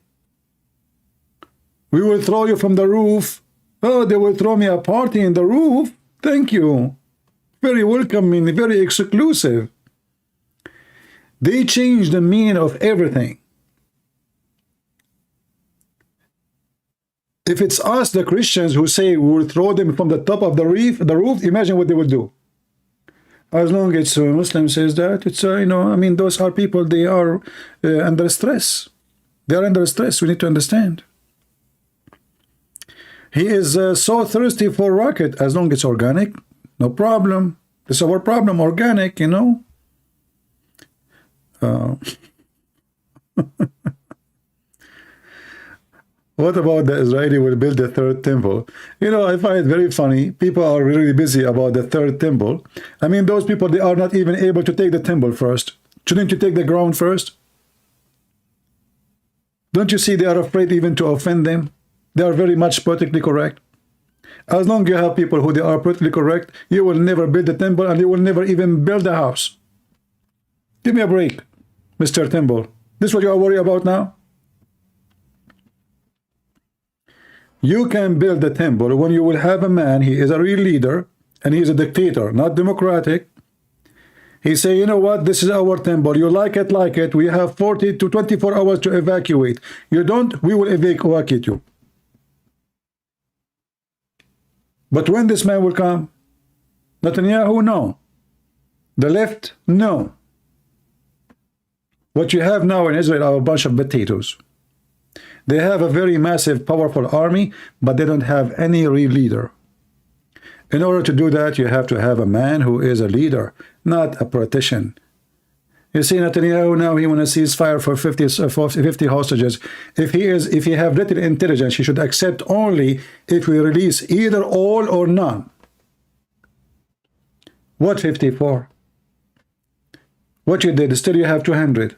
We will throw you from the roof. Oh, they will throw me a party in the roof. Thank you. Very welcoming, very exclusive. They changed the meaning of everything. If it's us, the Christians, who say we will throw them from the top of the roof, imagine what they will do. As long as a Muslim says that, it's you know, I mean, those are people. They are under stress. They are under stress. We need to understand. He is so thirsty for rocket. As long as it's organic, no problem. It's our problem. Organic, you know. What about the Israeli will build the third temple? You know, I find it very funny. People are really busy about the third temple. I mean, those people, they are not even able to take the temple first. Shouldn't you take the ground first? Don't you see they are afraid even to offend them? They are very much politically correct. As long as you have people who they are politically correct, you will never build the temple and you will never even build a house. Give me a break, Mr. Temple. This is what you are worried about now? You can build the temple when you will have a man, he is a real leader, and he is a dictator, not democratic. He say, you know what, this is our temple. You like it. We have 40 to 24 hours to evacuate. You don't, we will evacuate you. But when this man will come? Netanyahu, no. The left, no. What you have now in Israel are a bunch of potatoes. They have a very massive, powerful army, but they don't have any real leader. In order to do that, you have to have a man who is a leader, not a politician. You see, Netanyahu now, he wants to cease fire for 50 hostages. If he have little intelligence, he should accept only if we release either all or none. What 54? What you did, still you have 200.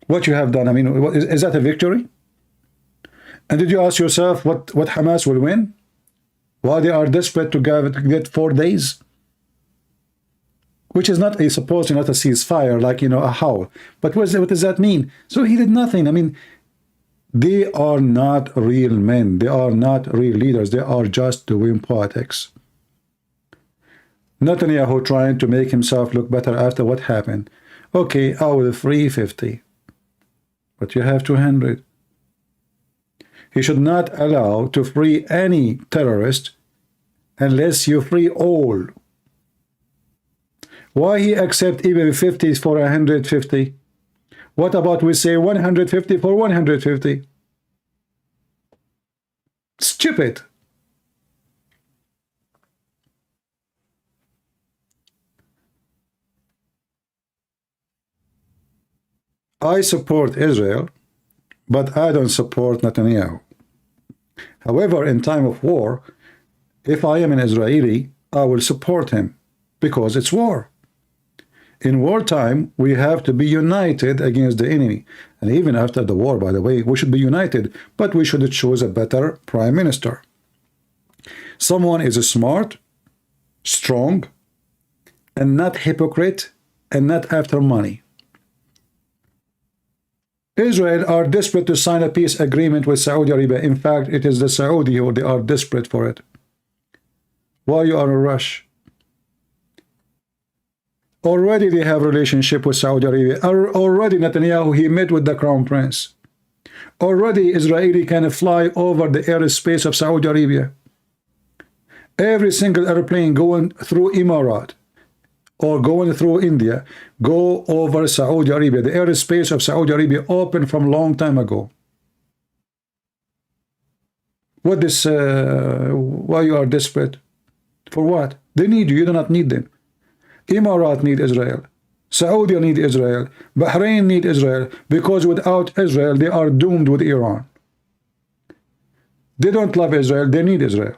What you have done, I mean, is that a victory? And did you ask yourself what Hamas will win? While they are desperate to get 4 days? Which is not supposedly not a ceasefire, like, you know, a howl. But what does that mean? So he did nothing. I mean, they are not real men. They are not real leaders. They are just doing politics. Netanyahu trying to make himself look better after what happened. Okay, I will free 50. But you have 200. He should not allow to free any terrorist unless you free all. Why he accept even 50 for 150? What about we say 150 for 150? Stupid. I support Israel, but I don't support Netanyahu. However, in time of war, if I am an Israeli, I will support him because it's war. In wartime, we have to be united against the enemy. And even after the war, by the way, we should be united, but we should choose a better prime minister. Someone is smart, strong, and not hypocrite, and not after money. Israel are desperate to sign a peace agreement with Saudi Arabia. In fact, it is the Saudi who they are desperate for it. Why you are in a rush? Already they have a relationship with Saudi Arabia. Already Netanyahu, he met with the crown prince. Already Israeli can fly over the airspace of Saudi Arabia. Every single airplane going through Emirat or going through India go over Saudi Arabia. The airspace of Saudi Arabia opened from long time ago. What this? Why you are desperate? For what? They need you. You do not need them. Emirat need Israel. Saudi need Israel. Bahrain need Israel, because without Israel they are doomed with Iran. They don't love Israel. They need Israel.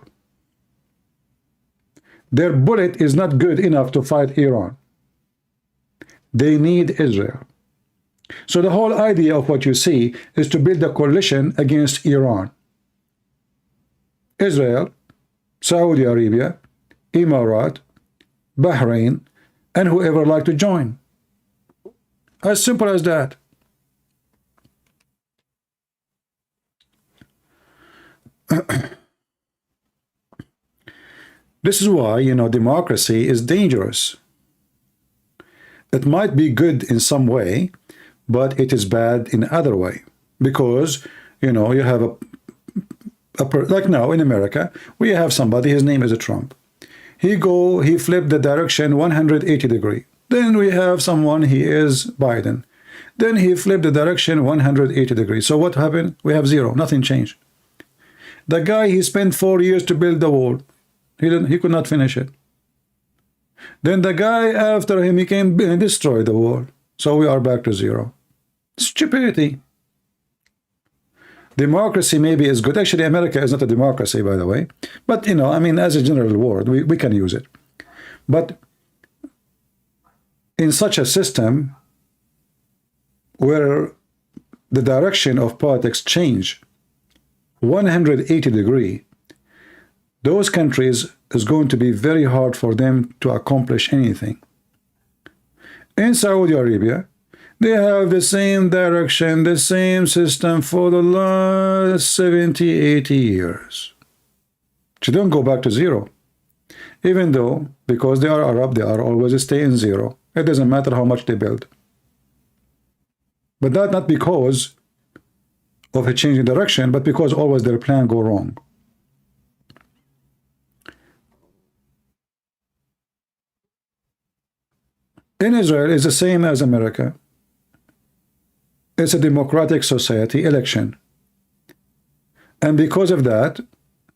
Their bullet is not good enough to fight Iran. They need Israel. So the whole idea of what you see is to build a coalition against Iran. Israel, Saudi Arabia, Emirat, Bahrain, and whoever like to join. As simple as that. This is why, you know, democracy is dangerous. It might be good in some way, but it is bad in other way. Because, you know, you have like now in America, we have somebody, his name is a Trump. He flipped the direction 180 degree. Then we have someone, he is Biden. Then he flipped the direction 180 degrees. So what happened? We have zero, nothing changed. The guy, he spent 4 years to build the wall. He could not finish it. Then the guy after him, he came and destroyed the wall. So we are back to zero. Stupidity. Democracy maybe is good. Actually, America is not a democracy, by the way. But, you know, I mean, as a general word, we can use it. But in such a system where the direction of politics change 180 degree, those countries is going to be very hard for them to accomplish anything. In Saudi Arabia, they have the same direction, the same system for the last 70, 80 years. So don't go back to zero. Even though, because they are Arab, they are always stay in zero. It doesn't matter how much they build. But that not because of a change in direction, but because always their plan go wrong. In Israel, it's the same as America. It's a democratic society election. And because of that,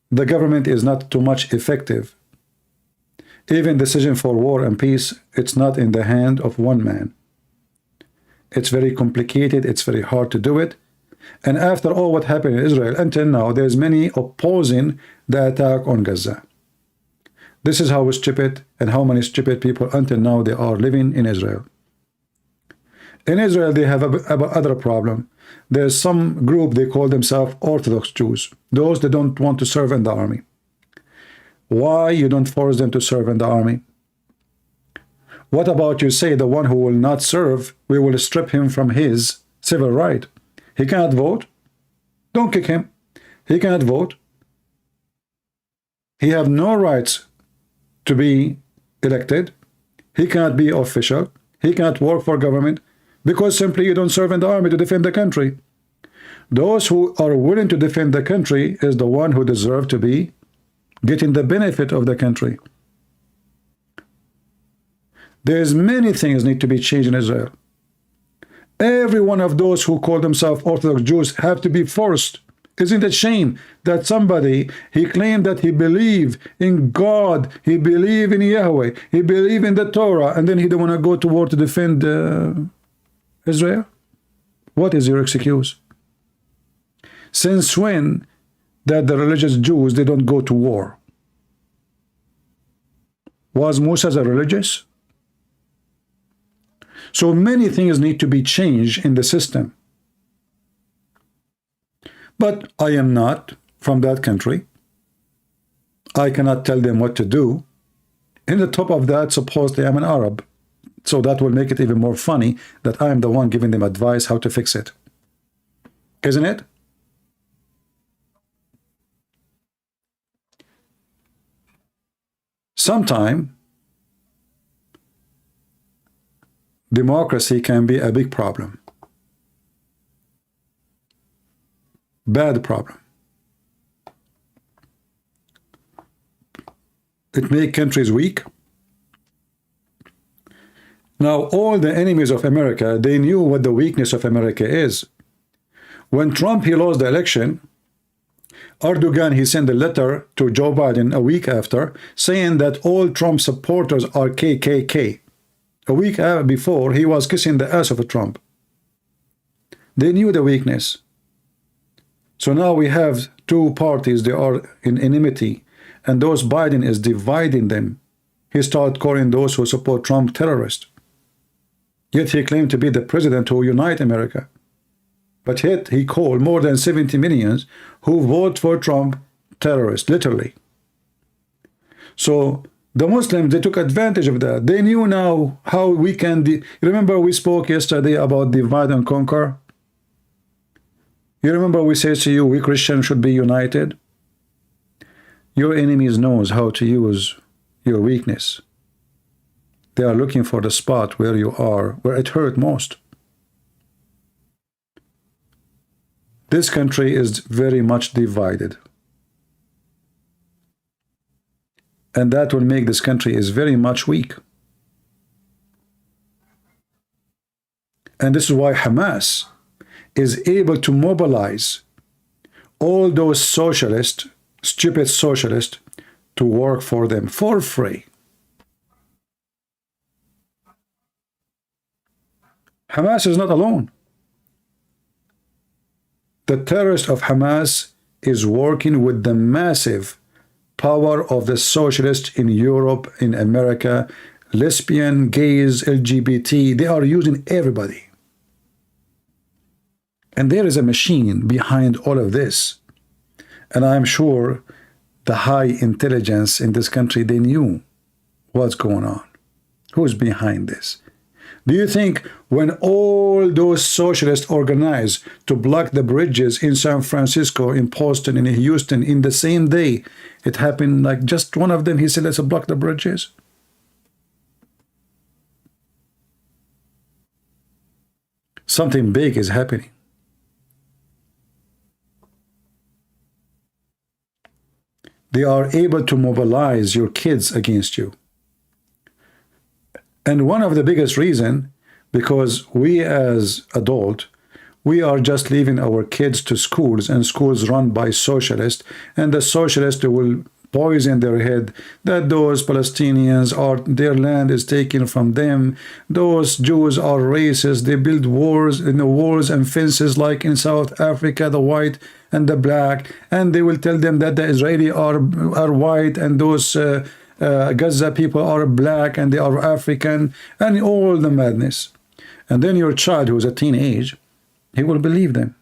the government is not too much effective. Even decision for war and peace, it's not in the hand of one man. It's very complicated, it's very hard to do it. And after all what happened in Israel, until now, there's many opposing the attack on Gaza. This is how stupid and how many stupid people until now they are living in Israel. In Israel, they have other problem. There's some group, they call themselves Orthodox Jews. Those that don't want to serve in the army. Why you don't force them to serve in the army? What about you say the one who will not serve, we will strip him from his civil right? He cannot vote? Don't kick him. He cannot vote. He have no rights to be elected. He cannot be official. He cannot work for government because simply you don't serve in the army to defend the country. Those who are willing to defend the country is the one who deserve to be getting the benefit of the country. There's many things need to be changed in Israel. Every one of those who call themselves Orthodox Jews have to be forced. Isn't it a shame that somebody, he claimed that he believed in God, he believed in Yahweh, he believed in the Torah, and then he don't want to go to war to defend Israel? What is your excuse? Since when that the religious Jews, they don't go to war? Was Musa a religious? So many things need to be changed in the system. But I am not from that country. I cannot tell them what to do. In the top of that, supposedly I'm an Arab. So that will make it even more funny that I am the one giving them advice how to fix it. Isn't it? Sometime democracy can be a big problem. Bad problem. It makes countries weak. Now, all the enemies of America, they knew what the weakness of America is. When Trump, he lost the election, Erdogan, he sent a letter to Joe Biden a week after saying that all Trump supporters are KKK. A week before, he was kissing the ass of Trump. They knew the weakness. So now we have two parties, they are in enmity, and those Biden is dividing them. He started calling those who support Trump terrorists. Yet he claimed to be the president who unite America. But yet he called more than 70 million who vote for Trump terrorists, literally. So the Muslims, they took advantage of that. They knew now how we can... Remember we spoke yesterday about divide and conquer? You remember we said to you, we Christians should be united? Your enemies knows how to use your weakness. They are looking for the spot where you are, where it hurt most. This country is very much divided. And that will make this country is very much weak. And this is why Hamas is able to mobilize all those socialists, stupid socialists, to work for them for free. Hamas is not alone. The terrorist of Hamas is working with the massive power of the socialists in Europe, in America, lesbian, gays, LGBT. They are using everybody. And there is a machine behind all of this. And I'm sure the high intelligence in this country, they knew what's going on. Who's behind this? Do you think when all those socialists organized to block the bridges in San Francisco, in Boston, in Houston, in the same day, it happened like just one of them, he said, let's block the bridges? Something big is happening. They are able to mobilize your kids against you. And one of the biggest reason, because we as adults, we are just leaving our kids to schools, and schools run by socialists, and the socialists will poison their head that those Palestinians are, their land is taken from them, those Jews are racist, they build wars in the walls and fences like in South Africa, the white and the black, and they will tell them that the Israeli are white and those Gaza people are black and they are African, and all the madness. And then your child who's a teenage, he will believe them.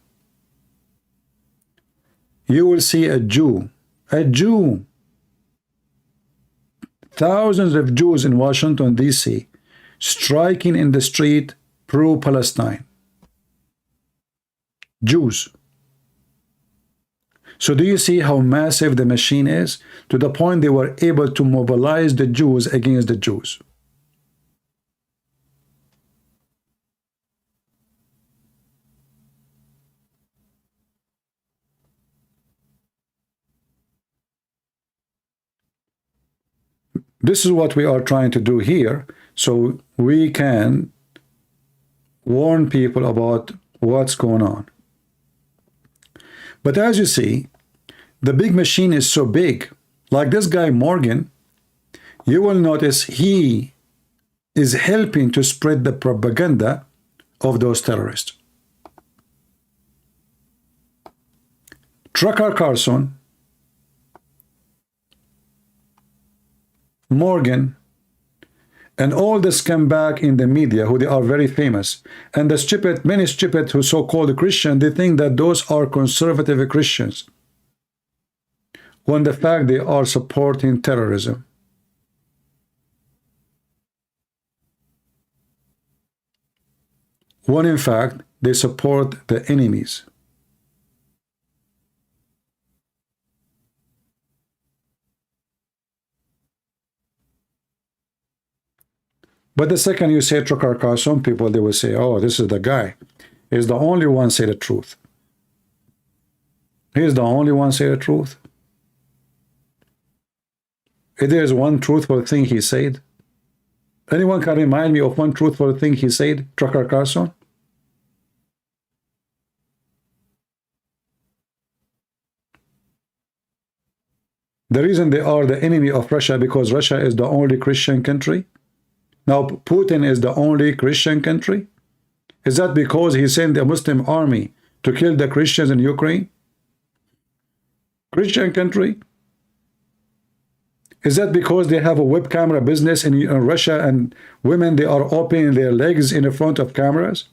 You will see a Jew, thousands of Jews in Washington, D.C., striking in the street pro-Palestine. Jews. So do you see how massive the machine is? To the point they were able to mobilize the Jews against the Jews. This is what we are trying to do here, so we can warn people about what's going on. But as you see, the big machine is so big. Like this guy Morgan, you will notice he is helping to spread the propaganda of those terrorists. Tucker Carlson, Morgan, and all the scumbag in the media who they are very famous, and the stupid, many stupid who so-called Christian, they think that those are conservative Christians, when the fact they are supporting terrorism. When in fact they support the enemies. But the second you say Tucker Carlson, people, they will say, oh, this is the guy. He's the only one say the truth. He's the only one say the truth. If there is one truthful thing he said, anyone can remind me of one truthful thing he said, Trucker Carson? The reason they are the enemy of Russia because Russia is the only Christian country. Now Putin is the only Christian country. Is that because he sent a Muslim army to kill the Christians in Ukraine? Christian country? Is that because they have a web camera business in Russia and women, they are opening their legs in front of cameras?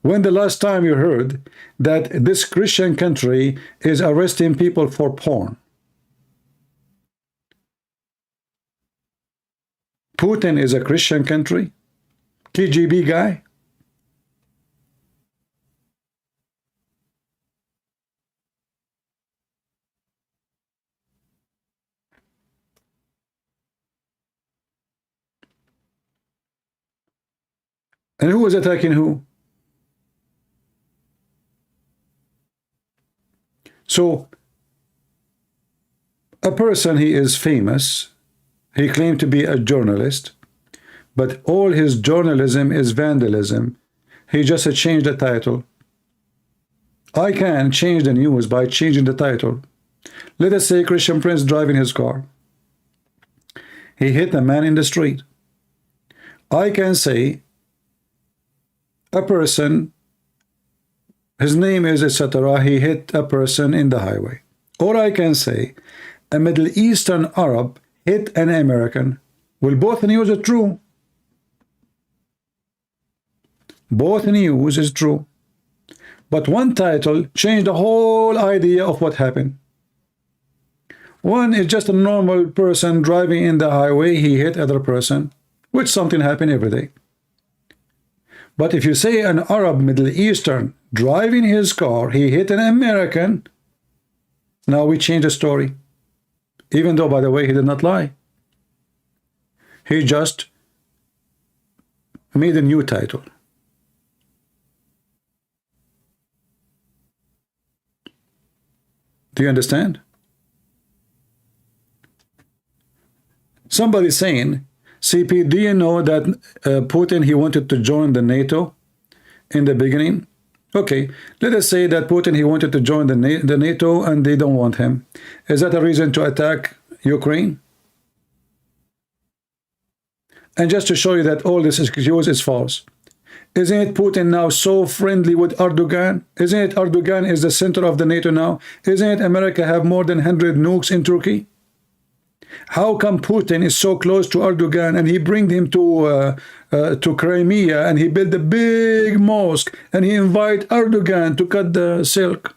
When the last time you heard that this Christian country is arresting people for porn? Putin is a Christian country? KGB guy? And who is attacking who? So, a person, he is famous. He claimed to be a journalist, but all his journalism is vandalism. He just changed the title. I can change the news by changing the title. Let us say Christian Prince driving his car. He hit a man in the street. I can say a person, his name is etc., he hit a person in the highway. Or I can say a Middle Eastern Arab hit an American. Well, both news are true. Both news is true. But one title changed the whole idea of what happened. One is just a normal person driving in the highway, he hit other person, which something happen every day. But if you say an Arab Middle Eastern driving his car, he hit an American, now we change the story. Even though, by the way, he did not lie. He just made a new title. Do you understand? Somebody saying, CP, do you know that Putin, he wanted to join the NATO in the beginning? Okay, let us say that Putin, he wanted to join the NATO and they don't want him. Is that a reason to attack Ukraine? And just to show you that all this excuse is false. Isn't it Putin now so friendly with Erdogan? Isn't it Erdogan is the center of the NATO now? Isn't it America have more than 100 nukes in Turkey? How come Putin is so close to Erdogan and he bring him to Crimea and he built a big mosque and he invite Erdogan to cut the silk?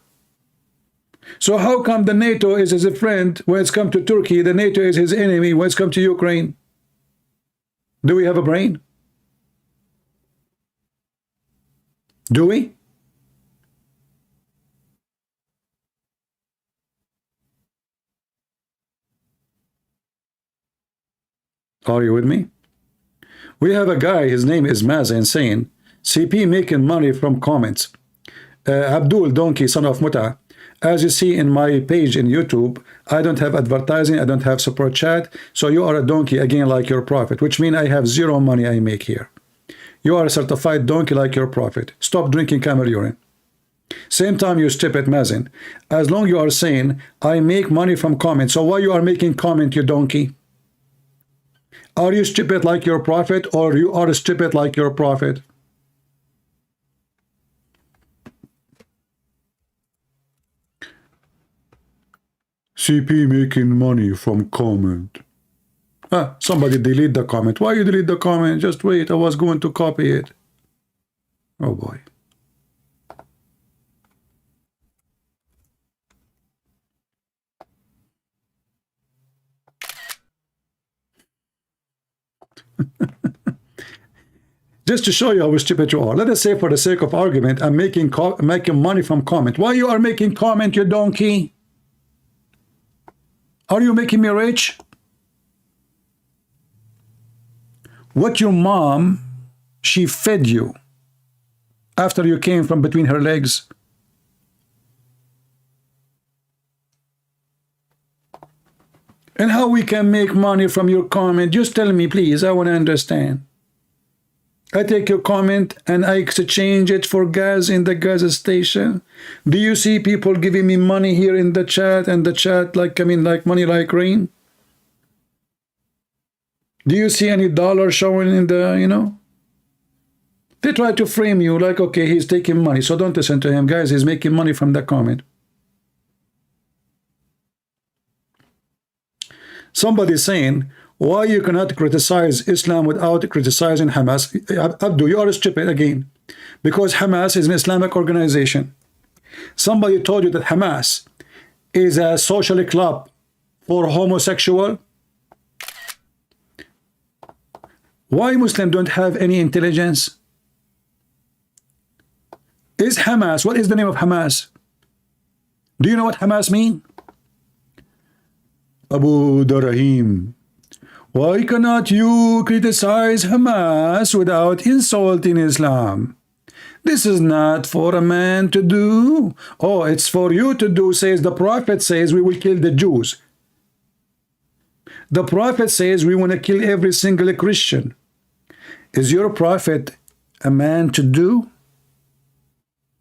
So how come the NATO is his friend when it's come to Turkey, the NATO is his enemy when it's come to Ukraine? Do we have a brain? Do we? Are you with me? We have a guy, his name is Mazen, saying, CP making money from comments. Abdul Donkey, son of Muta, as you see in my page in YouTube, I don't have advertising, I don't have support chat, so you are a donkey again like your prophet, which means I have zero money I make here. You are a certified donkey like your prophet. Stop drinking camel urine. Same time you stupid Mazen. As long you are saying, I make money from comments, so why you are making comment, you donkey? Are you stupid like your prophet, or you are stupid like your prophet? CP making money from comment. Somebody delete the comment. Why you delete the comment? Just wait, I was going to copy it. Oh boy. Just to show you how stupid you are, let us say for the sake of argument, I'm making money from comment. Why you are making comment, you donkey? Are you making me rich? What your mom, she fed you after you came from between her legs? And how we can make money from your comment? Just tell me, please. I want to understand. I take your comment and I exchange it for gas in the gas station. Do you see people giving me money here in the chat, and the chat like coming like money like rain? Do you see any dollar showing in the, you know? They try to frame you like, okay, he's taking money, so don't listen to him. Guys, he's making money from the comment. Somebody saying, why you cannot criticize Islam without criticizing Hamas? Abdu, you are stupid again. Because Hamas is an Islamic organization. Somebody told you that Hamas is a social club for homosexual. Why Muslims don't have any intelligence? Is Hamas, what is the name of Hamas? Do you know what Hamas mean? Abu Darahim, why cannot you criticize Hamas without insulting Islam? This is not for a man to do. Oh, it's for you to do, says the Prophet says we will kill the Jews. The Prophet says we want to kill every single Christian. Is your Prophet a man to do?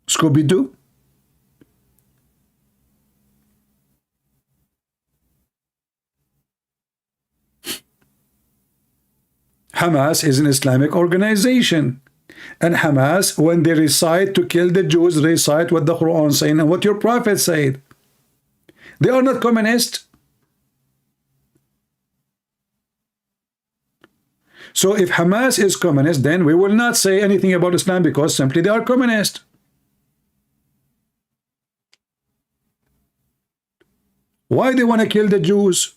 Scooby-Doo? Hamas is an Islamic organization. And Hamas, when they recite to kill the Jews, recite what the Quran saying and what your Prophet said. They are not communist. So if Hamas is communist, then we will not say anything about Islam because simply they are communist. Why they want to kill the Jews?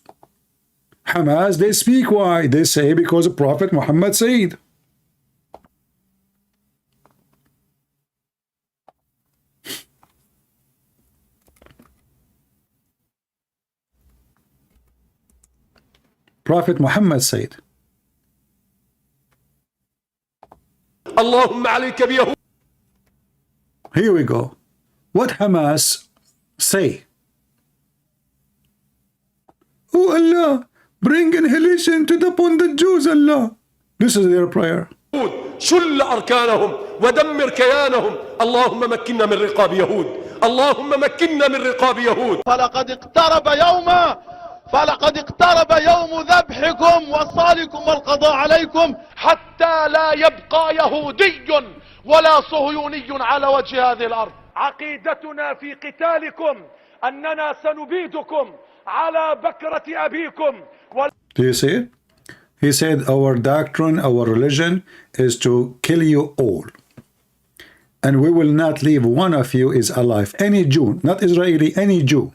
Hamas, they speak why. They say because Prophet Muhammad said. Prophet Muhammad said. Here we go. What Hamas say? Oh Allah, bring annihilation to upon the Jews, Allah. This is their prayer. شل أركانهم ودمر كيانهم اللهم مكنا من رقاب يهود اللهم مكنا من رقاب يهود فلقد اقترب يوم ذبحكم وصالكم والقضاء عليكم حتى لا يبقى يهودي ولا صهيوني على وجه هذه الأرض. عقيدتنا في قتالكم أننا سنبيدكم على بكرة أبيكم. Do you see it? He said our doctrine, our religion is to kill you all. And we will not leave one of you is alive. Any Jew, not Israeli, any Jew.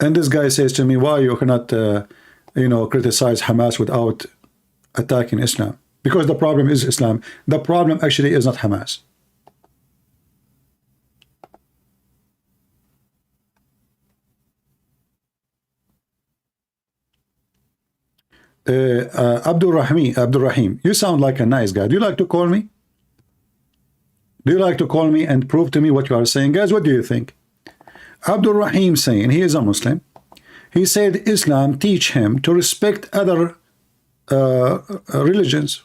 And this guy says to me, why you cannot, criticize Hamas without attacking Islam? Because the problem is Islam. The problem actually is not Hamas. Abdul Rahim, you sound like a nice guy. Do you like to call me? Do you like to call me and prove to me what you are saying? Guys, what do you think? Abdul Rahim saying, he is a Muslim. He said Islam teach him to respect other religions.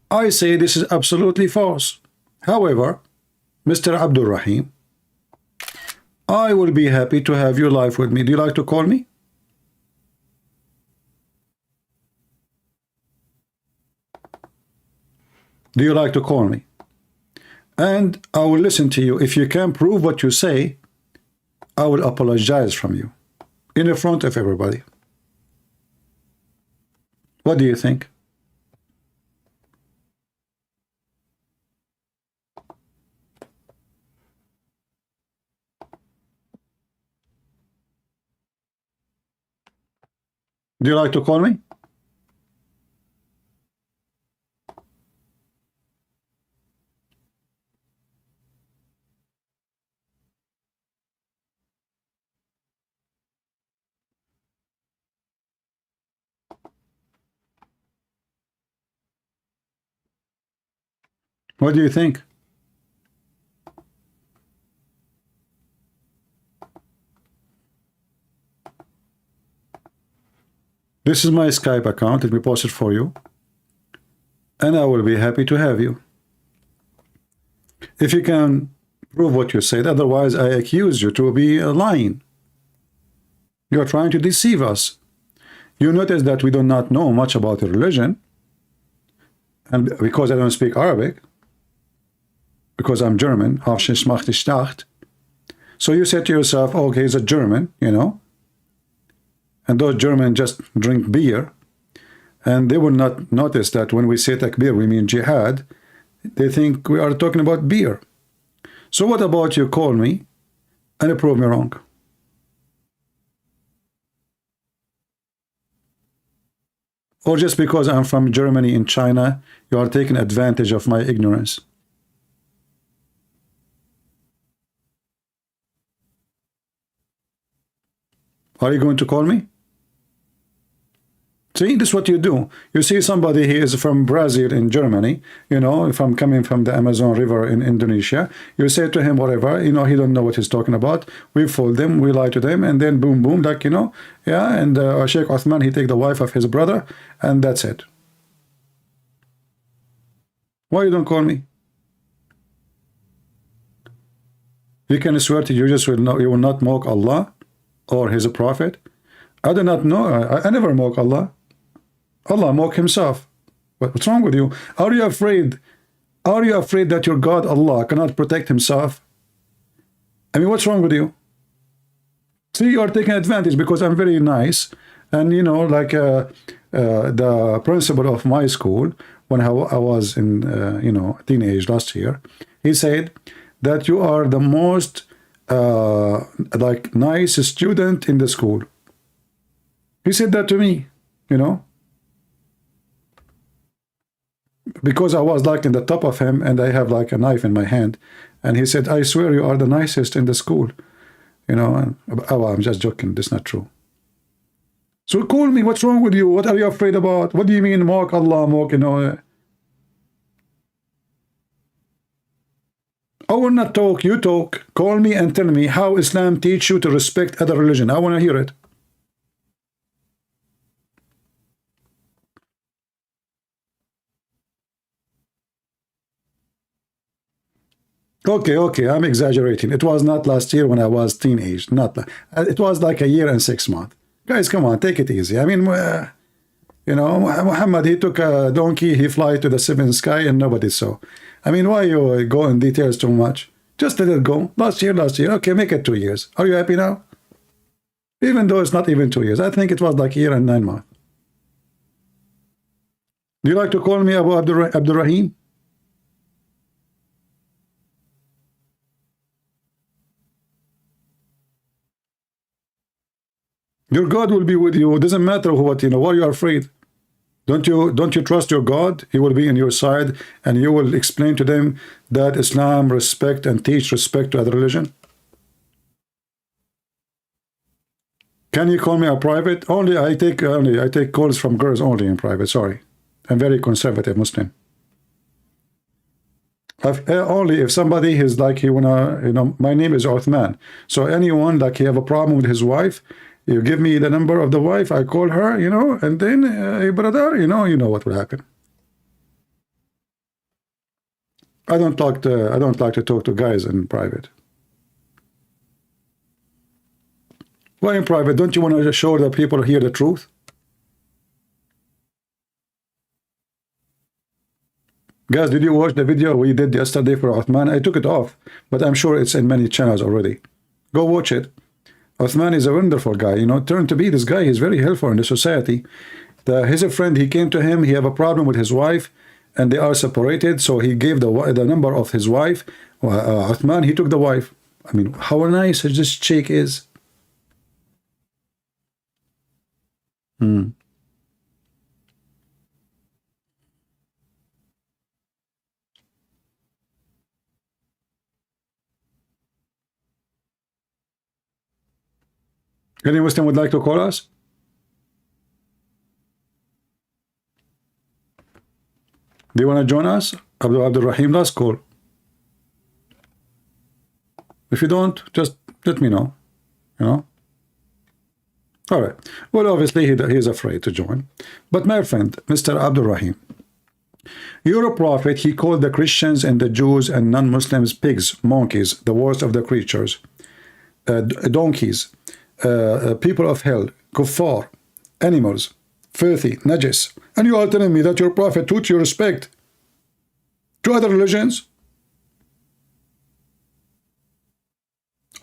I say this is absolutely false. However, Mr. Abdul Rahim, I will be happy to have your life with me. Do you like to call me? Do you like to call me? And I will listen to you. If you can prove what you say, I will apologize from you in the front of everybody. What do you think? Do you like to call me? What do you think? This is my Skype account. Let me post it for you. And I will be happy to have you. If you can prove what you said, otherwise I accuse you to be lying. You're trying to deceive us. You notice that we do not know much about the religion. And because I don't speak Arabic, because I'm German, so you said to yourself, oh, okay, he's a German, you know, and those Germans just drink beer, and they will not notice that when we say takbir, we mean jihad. They think we are talking about beer. So what about you call me and prove me wrong? Or just because I'm from Germany in China, you are taking advantage of my ignorance. Are you going to call me? See, this is what you do. You see somebody, he is from Brazil in Germany, you know, if I'm coming from the Amazon River in Indonesia, you say to him whatever, you know, he don't know what he's talking about. We fool them, we lie to them, and then boom, boom, like, you know, yeah, and Sheikh Uthman, he take the wife of his brother, and that's it. Why you don't call me? You can swear to you just will not, you will not mock Allah or his prophet. I do not know. I never mock Allah. Allah mock himself. What's wrong with you? Are you afraid? Are you afraid that your God Allah cannot protect himself? I mean, what's wrong with you? See, you are taking advantage because I'm very nice, and you know, like the principal of my school, when I was in you know, teenage last year, he said that you are the most like nice student in the school. He said that to me, you know, because I was like in the top of him and I have like a knife in my hand, and he said, I swear you are the nicest in the school, you know. And, oh, I'm just joking, that's not true. So call me, what's wrong with you? What are you afraid about? What do you mean mock Allah, mock, you know? I will not talk, you talk. Call me and tell me how Islam teach you to respect other religion. I want to hear it. Okay, I'm exaggerating. It was not last year when I was teenage. Not, it was like a year and 6 months. Guys, come on, take it easy. I mean, you know, Muhammad, he took a donkey, he fly to the seventh sky, and nobody saw. I mean, why you go in details too much? Just let it go. Last year. Okay, make it 2 years. Are you happy now? Even though it's not even 2 years. I think it was like a year and 9 months. Do you like to call me Abu Abdurrahim? Your God will be with you. It doesn't matter what, you know, why you are afraid. Don't you trust your God? He will be on your side, and you will explain to them that Islam respect and teach respect to other religion. Can you call me a private? I take calls from girls only in private. Sorry, I'm very conservative Muslim. Only if somebody is like, you wanna, you know, my name is Uthman. So anyone like he have a problem with his wife, you give me the number of the wife, I call her, you know, and then, hey brother, you know what will happen. I don't like to talk to guys in private. Why in private? Don't you want to show the people here the truth? Guys, did you watch the video we did yesterday for Uthman? I took it off, but I'm sure it's in many channels already. Go watch it. Uthman is a wonderful guy, you know, turned to be this guy. He's very helpful in the society. His friend, he came to him, he have a problem with his wife, and they are separated, so he gave the number of his wife. Uthman, he took the wife. I mean, how nice this chick is. Any Muslim would like to call us? Do you want to join us? Abdul Rahim, let's call. If you don't, just let me know. You know? All right. Well, obviously, he's afraid to join. But my friend, Mr. Abdul Rahim, you're a prophet. He called the Christians and the Jews and non-Muslims pigs, monkeys, the worst of the creatures, donkeys, people of hell, kuffar, animals, filthy, najis. And you are telling me that your prophet taught you respect to other religions?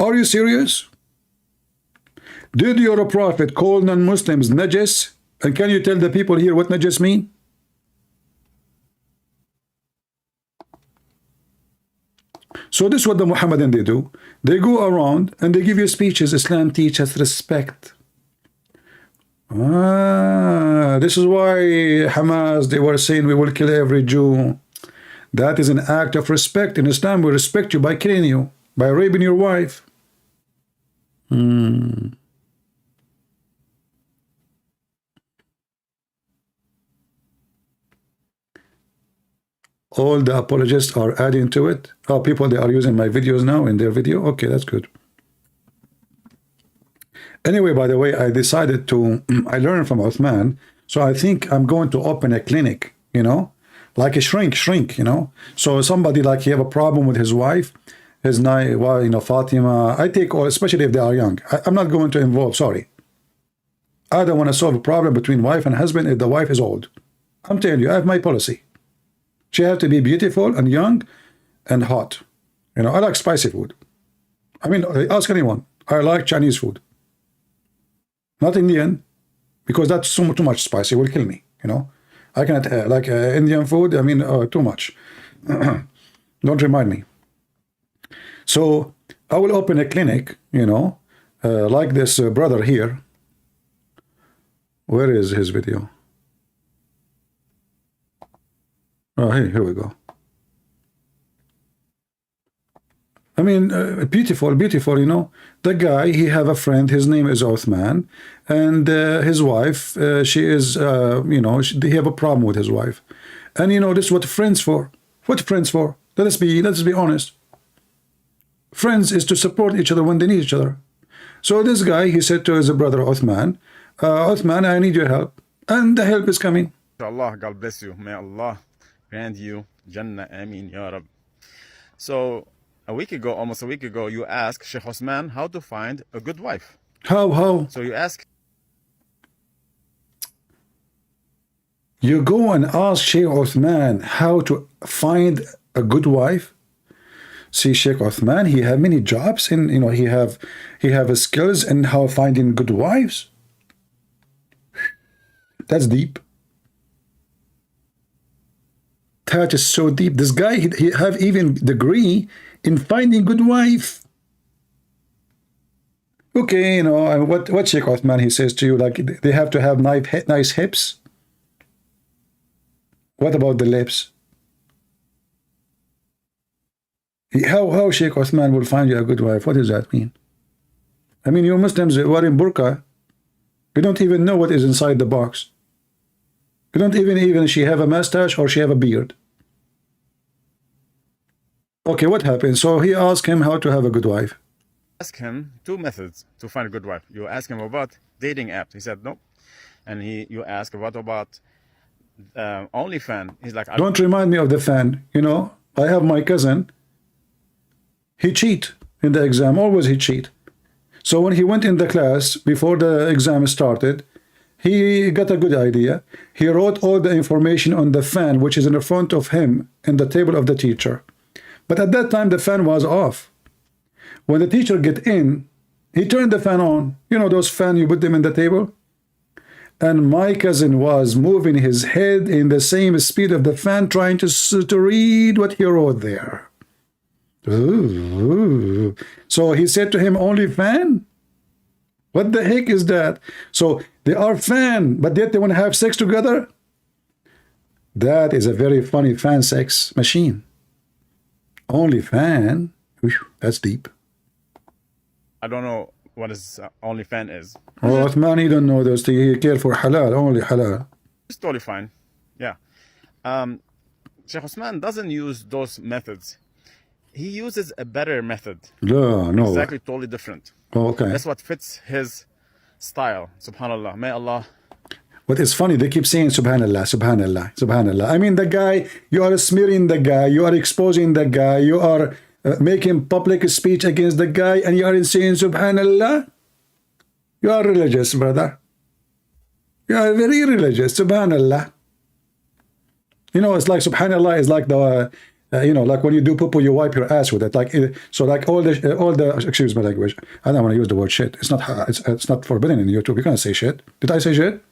Are you serious? Did your prophet call non-Muslims najis? And can you tell the people here what najis mean? So this is what the Muhammadan they do. They go around and they give you speeches. Islam teaches respect. This is why Hamas, they were saying we will kill every Jew. That is an act of respect. In Islam, we respect you by killing you, by raping your wife. All the apologists are adding to it. Oh, people, they are using my videos now in their video. Okay, that's good. Anyway, by the way, I decided to, I learned from Uthman, so I think I'm going to open a clinic, you know, like a shrink, you know. So somebody like he have a problem with his wife, his well, you know, Fatima, I take all, especially if they are young. I'm not going to involve, sorry. I don't want to solve a problem between wife and husband if the wife is old. I'm telling you, I have my policy. She has to be beautiful and young and hot. You know, I like spicy food. I mean, ask anyone. I like Chinese food. Not Indian, because that's too much spicy. It will kill me, you know. I cannot, like Indian food, I mean, too much. Don't remind me. So, I will open a clinic, you know, like this brother here. Where is his video? Oh, hey, here we go. I mean, beautiful, you know. The guy, he have a friend, his name is Uthman, and his wife, she is, you know, they have a problem with his wife. And, you know, this is what friends for. What friends for? Let us be honest. Friends is to support each other when they need each other. So this guy, he said to his brother Uthman, Uthman, I need your help. And the help is coming. Allah, God bless you. May Allah grant you Jannah, Ameen, Ya Rab. So, almost a week ago, you asked Sheikh Osman how to find a good wife. How? So you ask. You go and ask Sheikh Uthman how to find a good wife? See, Sheikh Uthman, he have many jobs, and you know he have skills in how finding good wives. That's deep. That is so deep. This guy, he have even degree in finding good wife. Okay, you know what Sheikh Uthman he says to you, like they have to have nice hips. What about the lips? How Sheikh Uthman will find you a good wife? What does that mean? I mean, you Muslims wearing burqa, you don't even know what is inside the box. You don't even she have a mustache or she have a beard. Okay, what happened? So he asked him how to have a good wife. Ask him 2 methods to find a good wife. You ask him about dating apps. He said no. And you ask what about OnlyFans. He's like, don't remind me of the fan. You know, I have my cousin. He cheat in the exam. Always he cheat. So when he went in the class before the exam started, he got a good idea. He wrote all the information on the fan, which is in the front of him in the table of the teacher. But at that time, the fan was off. When the teacher get in, he turned the fan on. You know those fans, you put them in the table? And my cousin was moving his head in the same speed of the fan, trying to read what he wrote there. Ooh. So he said to him, only fan? What the heck is that? So they are fan, but yet they want to have sex together? That is a very funny fan sex machine. Only fan? That's deep. I don't know what is OnlyFans is. Oh, Uthman, he don't know those things. He care for halal, only halal. It's totally fine. Yeah. Sheikh Osman doesn't use those methods. He uses a better method. No. Exactly, totally different. Oh, okay. That's what fits his style. Subhanallah. May Allah. But it's funny, they keep saying subhanallah, subhanallah, subhanallah. I mean, the guy, you are smearing the guy, you are exposing the guy, you are making public speech against the guy, and you are saying subhanallah. You are religious, brother. You are very religious, subhanallah. You know, it's like subhanallah is like the you know, like when you do poo-poo, you wipe your ass with it. Like so, like all the excuse my language. I don't want to use the word shit. It's not forbidden in YouTube. You can't say shit. Did I say shit?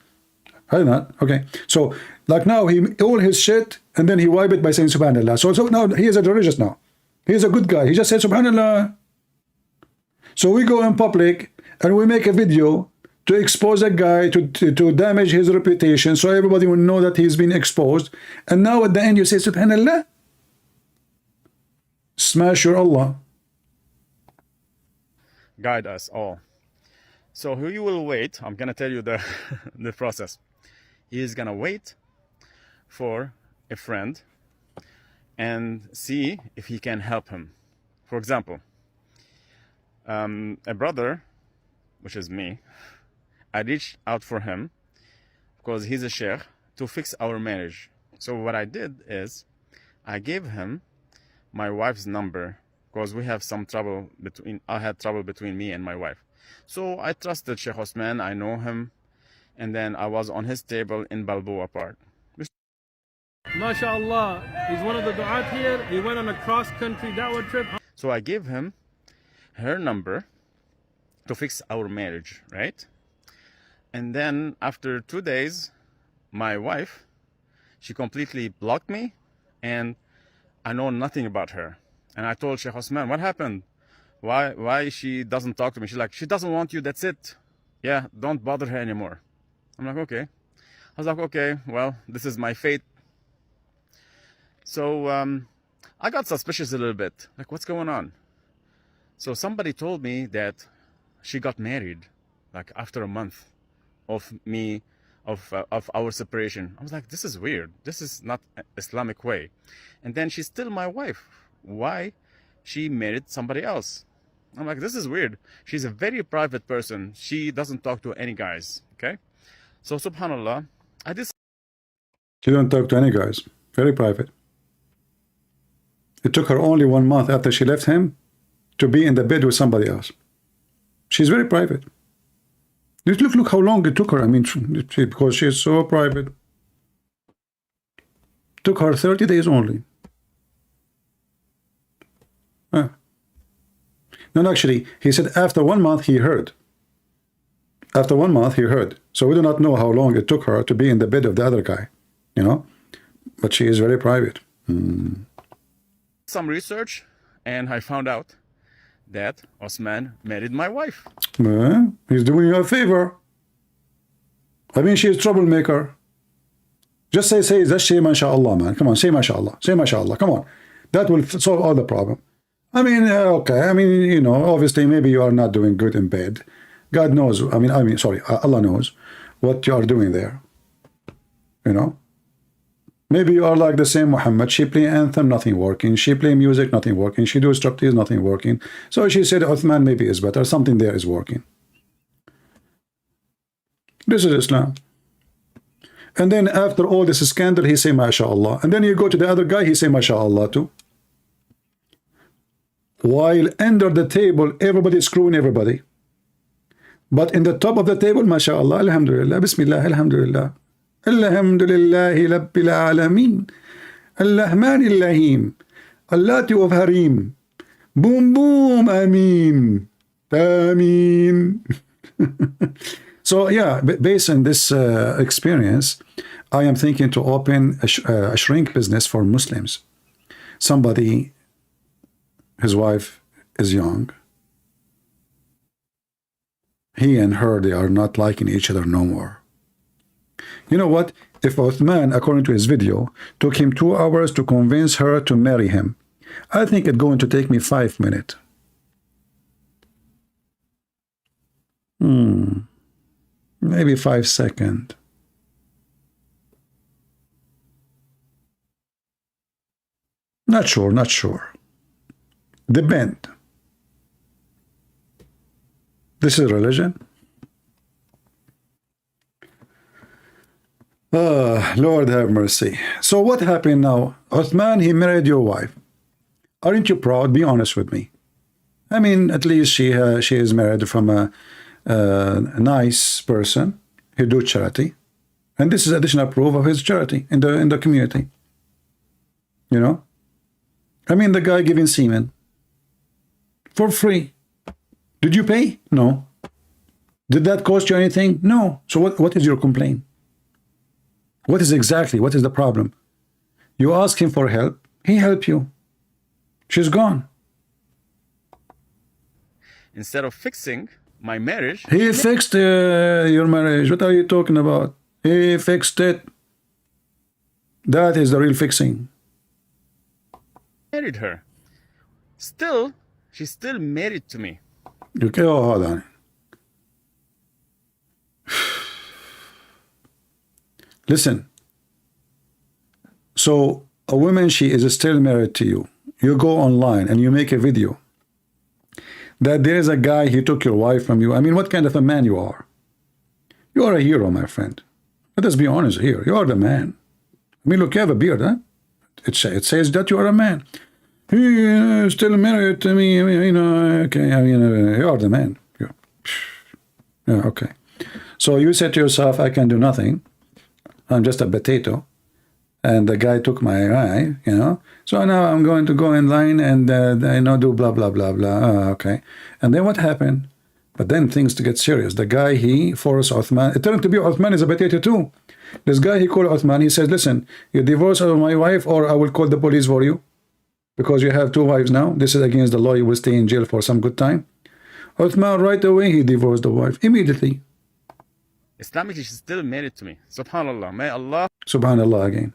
I did not. Okay. So like now he all his shit and then he wipe it by saying subhanallah. So now he is a religious now. He is a good guy. He just said subhanallah. So we go in public and we make a video to expose a guy, to damage his reputation, so everybody will know that he's been exposed. And now at the end you say subhanallah. Smash your Allah. Guide us all. So he will wait. I'm gonna tell you the the process. He is gonna wait for a friend and see if he can help him. For example, a brother, which is me, I reached out for him because he's a sheikh to fix our marriage. So what I did is I gave him my wife's number because we have some trouble I had trouble between me and my wife. So I trusted Sheikh Osman, I know him, and then I was on his table in Balboa Park. MashaAllah, he's one of the du'at here. He went on a cross-country da'wah trip. So I gave him her number to fix our marriage, right? And then after 2 days, my wife, she completely blocked me and I know nothing about her. And I told Sheikh Osman, what happened? Why she doesn't talk to me? She's like, she doesn't want you, that's it. Yeah, don't bother her anymore. I'm like, okay. I was like, okay, well, this is my fate. So I got suspicious a little bit. Like, what's going on? So somebody told me that she got married, like after a month of our separation. I was like, this is weird. This is not Islamic way. And then she's still my wife. Why she married somebody else? I'm like, this is weird. She's a very private person. She doesn't talk to any guys. Okay. So subhanallah, I just. She don't talk to any guys. Very private. It took her only 1 month after she left him to be in the bed with somebody else. She's very private. Look how long it took her. I mean, because she's so private. Took her 30 days only. No, actually, he said after 1 month he heard. After 1 month he heard. So we do not know how long it took her to be in the bed of the other guy, you know. But she is very private. Some research, and I found out that Osman married my wife. He's doing you a favor. I mean, she is a troublemaker. Just say mashallah, man. Come on, say mashallah. Say mashallah. Come on. That will solve all the problem. I mean, okay. I mean, you know, obviously, maybe you are not doing good in bed. God knows. Sorry, Allah knows what you are doing there. You know? Maybe you are like the same Muhammad. She play anthem, nothing working. She play music, nothing working. She do striptease, nothing working. So she said, Uthman maybe is better. Something there is working. This is Islam. And then after all this scandal, he say, MashaAllah. And then you go to the other guy, he say, MashaAllah too. While under the table, everybody is screwing everybody. But in the top of the table, MashaAllah, Alhamdulillah, Bismillah, Alhamdulillah. Alhamdulillahi Rabbil Alameen. Al-Rahmanir Rahim. Allati of Harim. Boom, boom, Ameen. Ameen. So, yeah, based on this experience, I am thinking to open a shrink business for Muslims. Somebody, his wife is young. He and her, they are not liking each other no more. You know what? If Uthman, according to his video, took him 2 hours to convince her to marry him, I think it's going to take me 5 minutes. Maybe 5 seconds. Not sure. Depend. This is religion. Lord have mercy. So what happened now? Uthman, he married your wife. Aren't you proud? Be honest with me. I mean, at least she is married from a nice person. He do charity, and this is additional proof of his charity in the community. You know, I mean, the guy giving semen for free. Did you pay? No. Did that cost you anything? No. So what is your complaint? What is the problem? You ask him for help, he helped you. She's gone. Instead of fixing my marriage, he fixed your marriage. What are you talking about? He fixed it. That is the real fixing. Married her. Still, she's still married to me. Okay, oh, hold on. Listen. So a woman, she is still married to you. You go online and you make a video that there is a guy, he took your wife from you. I mean, what kind of a man you are? You are a hero, my friend. Let us be honest here. You are the man. I mean, look, you have a beard, huh? It says that you are a man. He is still married to me. You know, okay. I mean, you are the man. Yeah, okay. So you said to yourself, I can do nothing. I'm just a potato. And the guy took my eye, you know. So now I'm going to go in line and, you know, do blah, blah, blah, blah. Okay. And then what happened? But then things to get serious. The guy, he forced Uthman. It turned to be Uthman is a potato too. This guy, he called Uthman. He says, listen, you divorce my wife or I will call the police for you. Because you have 2 wives now. This is against the law. You will stay in jail for some good time. Uthman, right away, he divorced the wife. Immediately. Islamically, she's still married to me. Subhanallah. May Allah. Subhanallah again.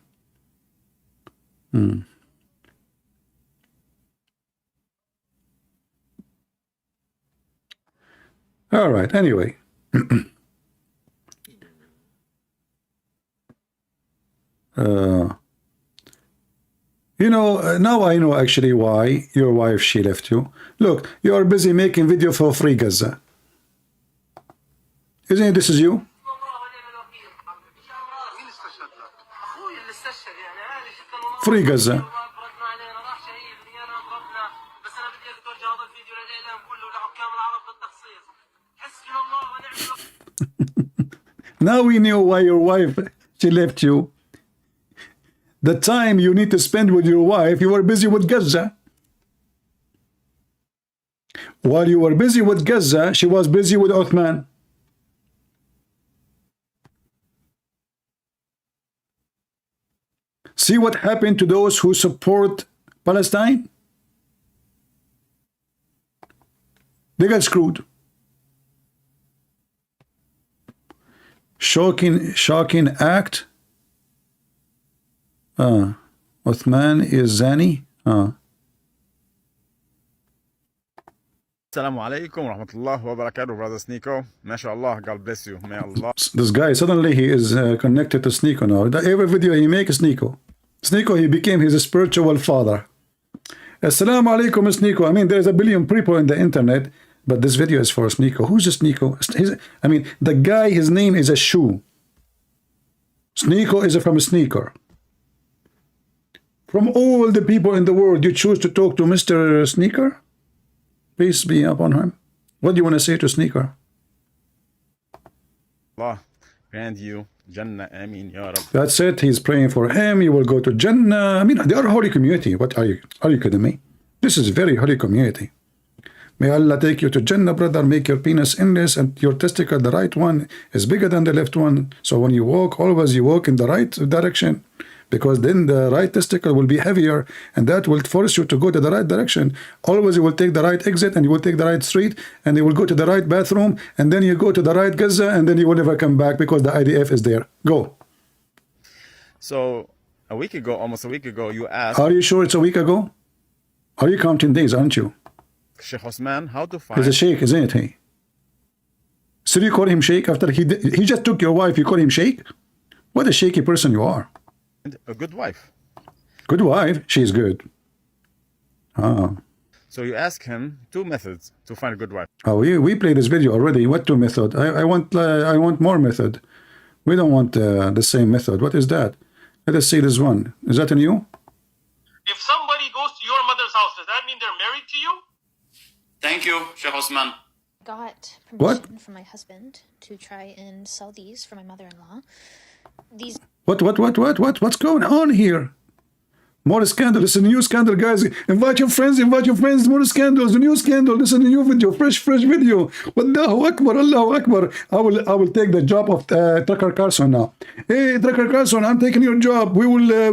All right, anyway. You know, now I know actually why your wife, she left you. Look, you are busy making video for Free Gaza. Isn't it this is you? Free Gaza. Now we knew why your wife, she left you. The time you need to spend with your wife, you were busy with Gaza. While you were busy with Gaza, she was busy with Uthman. See what happened to those who support Palestine? They got screwed. Shocking act. Uthman is Zani. Assalamu alaikum wa rahmatullahi wa barakatuh, brother Sneeko. MashaAllah, God bless you. May Allah. This guy, suddenly he is connected to Sneeko now. Every video he makes is Sneeko. Sneeko, he became his spiritual father. Assalamu alaikum, Sneeko. I mean, there's a billion people in the internet, but this video is for Sneeko. Who's this Sneeko? I mean, the guy, his name is a shoe. Sneeko is from a sneaker. From all the people in the world, you choose to talk to Mr. Sneaker? Peace be upon him. What do you want to say to Sneaker? Allah grant you Jannah, Ameen, Ya Rab. That's it. He's praying for him. You will go to Jannah. I mean, they are a holy community. What are you kidding me? This is a very holy community. May Allah take you to Jannah, brother. Make your penis endless and your testicle, the right one, is bigger than the left one. So when you walk, always you walk in the right direction. Because then the right testicle will be heavier and that will force you to go to the right direction. Always you will take the right exit and you will take the right street and you will go to the right bathroom and then you go to the right Gaza and then you will never come back because the IDF is there. Go. So almost a week ago, you asked. Are you sure it's a week ago? Are you counting days, aren't you? Sheikh Osman, how to find. He's a sheikh, isn't it? He. So you call him sheikh after he just took your wife, you call him sheikh? What a shaky person you are. A good wife. Good wife? She's good. So you ask him 2 methods to find a good wife. We played this video already. What 2 method? I want more method. We don't want the same method. What is that? Let us see this one. Is that a new? If somebody goes to your mother's house, does that mean they're married to you? Thank you, Sheikh Osman. Got permission from my husband to try and sell these for my mother-in-law. These. What? What's going on here? More scandal. It's a new scandal, guys. Invite your friends. More scandals. A new scandal. This is a new video. Fresh video. Allahu Akbar. Allahu Akbar. I will take the job of Tucker Carlson now. Hey, Tucker Carlson, I'm taking your job. We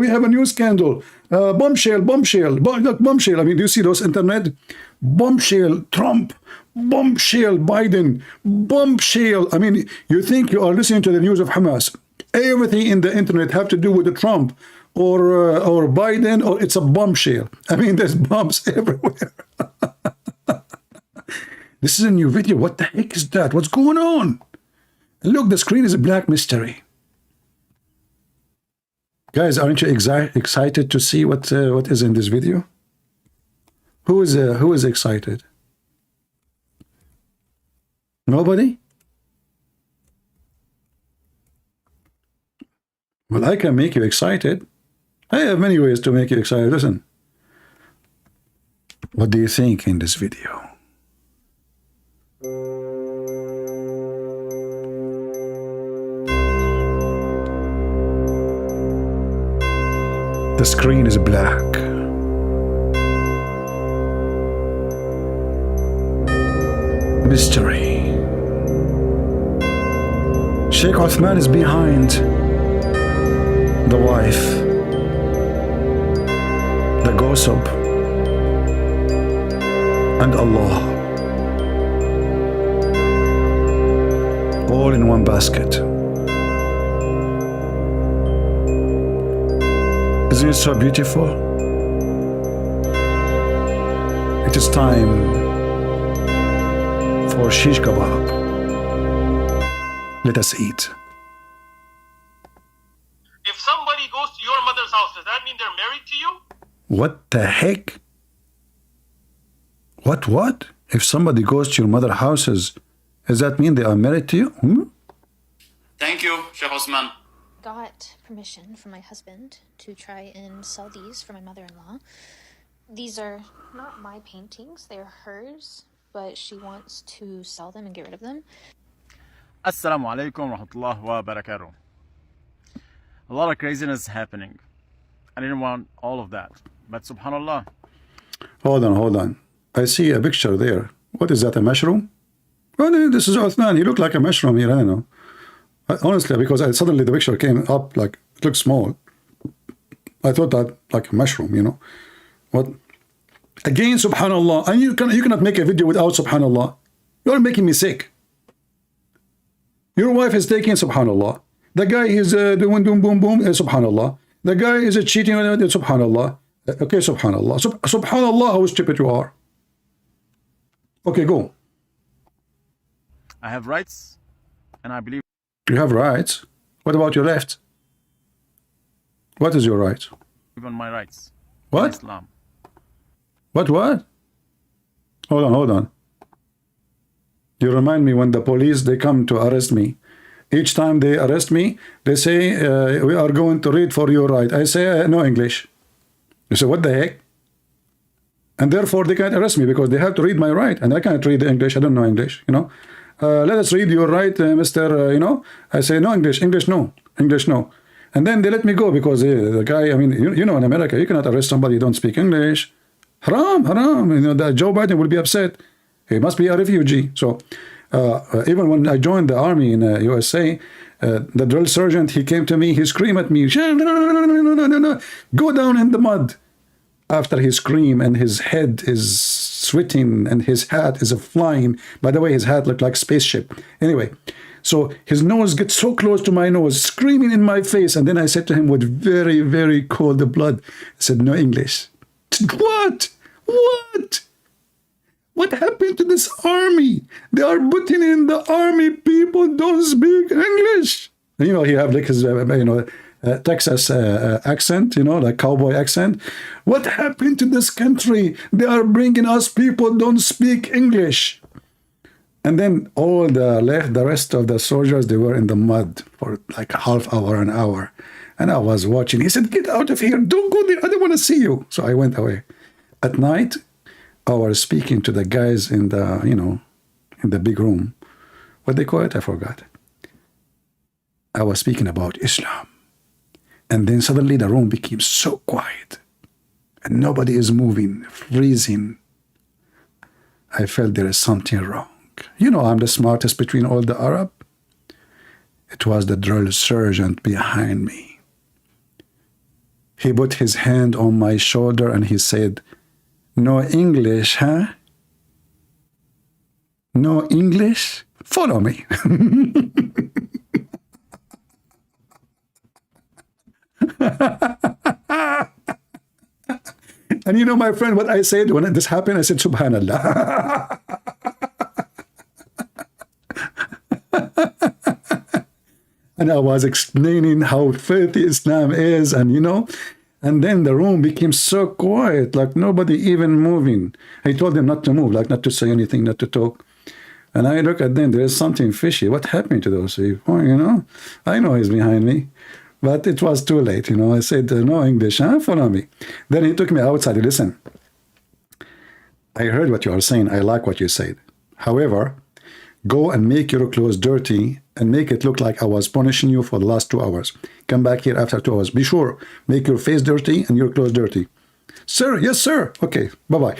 have a new scandal. Bombshell. Look, bombshell. I mean, do you see those internet? Bombshell. Trump. Bombshell. Biden. Bombshell. I mean, you think you are listening to the news of Hamas. Everything in the internet have to do with the Trump or Biden, or it's a bombshell. I mean, there's bombs everywhere. This is a new video. What the heck is that? What's going on? Look, the screen is a black mystery. Guys, aren't you excited to see what is in this video? Who is excited? Nobody? Well, I can make you excited. I have many ways to make you excited. Listen. What do you think in this video? The screen is black. Mystery. Sheikh Othman is behind the wife, the gossip, and Allah, all in one basket. Isn't it so beautiful? It is time for shish kebab. Let us eat. If somebody goes to your mother's house, does that mean they're married to you? What the heck? What? If somebody goes to your mother's houses, does that mean they are married to you? Thank you, Sheikh Osman. Got permission from my husband to try and sell these for my mother-in-law. These are not my paintings, they're hers, but she wants to sell them and get rid of them. Assalamu alaikum wa rahmatullahi wa barakatuh. A lot of craziness happening. I didn't want all of that, but subhanallah. Hold on. I see a picture there. What is that, a mushroom? Well, this is Othman. He looked like a mushroom here, I don't know. Honestly, because suddenly the picture came up like, it looks small. I thought that like a mushroom, you know. What? Again, subhanallah. And you cannot make a video without subhanallah. You're making me sick. Your wife is taking subhanallah. The guy is doing boom, subhanallah. The guy is cheating on it, subhanallah. Okay, subhanallah. Subhanallah, how stupid you are. Okay, go. I have rights, and I believe... You have rights? What about your left? What is your right? Even my rights. What? Islam. What? Hold on. You remind me when the police, they come to arrest me. Each time they arrest me, they say, we are going to read for your right. I say, no English. You say, what the heck? And therefore they can't arrest me because they have to read my right. And I can't read English. I don't know English, you know. Let us read your right, Mr. You know. I say, no English no. And then they let me go because the guy, I mean, you know, in America, you cannot arrest somebody who don't speak English. Haram. You know, that Joe Biden will be upset. He must be a refugee. So even when I joined the army in USA, the drill sergeant, he came to me, he screamed at me, no, go down in the mud. After he screamed and his head is sweating and his hat is flying. By the way, his hat looked like a spaceship. Anyway, so his nose gets so close to my nose, screaming in my face. And then I said to him with very, very cold blood, I said, no English. What? What happened to this army? They are putting in the army people don't speak English. You know, he have like his, Texas accent, you know, like cowboy accent. What happened to this country? They are bringing us people don't speak English. And then all the rest of the soldiers, they were in the mud for like a half hour, an hour. And I was watching. He said, get out of here. Don't go there. I don't want to see you. So I went away. At night, I was speaking to the guys in the, you know, in the big room. What they call it? I forgot. I was speaking about Islam. And then suddenly the room became so quiet. And nobody is moving, freezing. I felt there is something wrong. You know, I'm the smartest between all the Arab. It was the drill sergeant behind me. He put his hand on my shoulder and he said, no English, huh? No English? Follow me. And you know, my friend, what I said when this happened? I said, Subhanallah. And I was explaining how filthy Islam is, and you know, and then the room became so quiet, like nobody even moving. I told them not to move, like not to say anything, not to talk. And I look at them, there is something fishy. What happened to those people? You know, I know he's behind me, but it was too late. You know, I said, no English, huh? Follow me. Then he took me outside. Listen, I heard what you are saying. I like what you said. However, go and make your clothes dirty and make it look like I was punishing you for the last 2 hours. Come back here after 2 hours. Be sure, make your face dirty and your clothes dirty. Sir, yes, sir. Okay, bye-bye.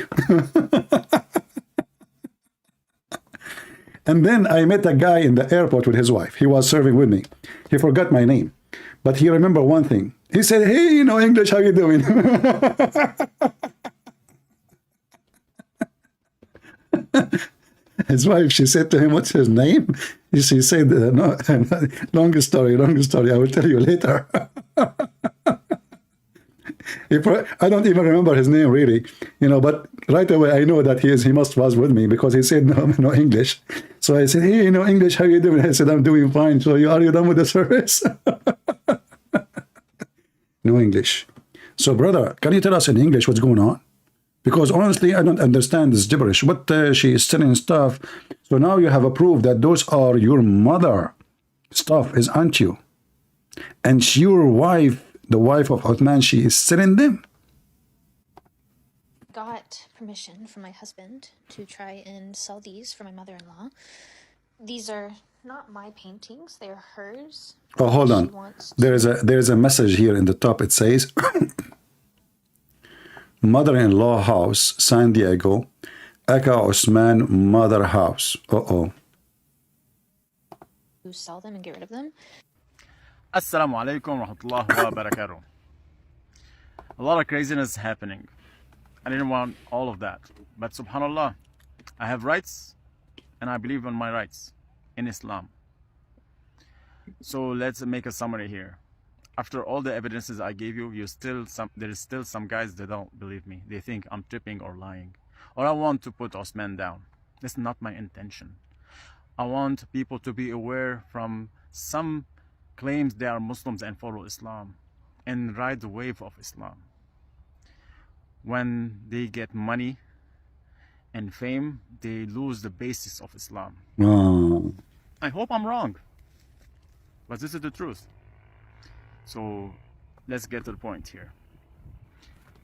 And then I met a guy in the airport with his wife. He was serving with me. He forgot my name, but he remembered one thing. He said, hey, you know English, how you doing? His wife, she said to him, what's his name? She said, no, long story, I will tell you later. I don't even remember his name really, you know, but right away I know that he was with me because he said no English. So I said, hey, you know English, how you doing? I said, I'm doing fine. So are you done with the service? No English. So brother, can you tell us in English what's going on? Because honestly, I don't understand this gibberish. What she is selling stuff. So now you have a proof that those are your mother stuff, is aren't you? And your wife, the wife of Uthman, she is selling them. Got permission from my husband to try and sell these for my mother-in-law. These are not my paintings; they are hers. Oh, hold on. There is a message here in the top. It says, "Mother-in-law house, San Diego, Aka Osman mother house." Uh-oh. To sell them and get rid of them. Assalamu alaikum wa rahmatullahi wa barakatuh. A lot of craziness happening. I didn't want all of that. But subhanallah, I have rights and I believe in my rights in Islam. So let's make a summary here. After all the evidences I gave you, there is still some guys that don't believe me. They think I'm tripping or lying. Or I want to put Osman down. That's not my intention. I want people to be aware from some claims they are Muslims and follow Islam and ride the wave of Islam. When they get money and fame, they lose the basis of Islam. Oh. I hope I'm wrong, but this is the truth. So let's get to the point here.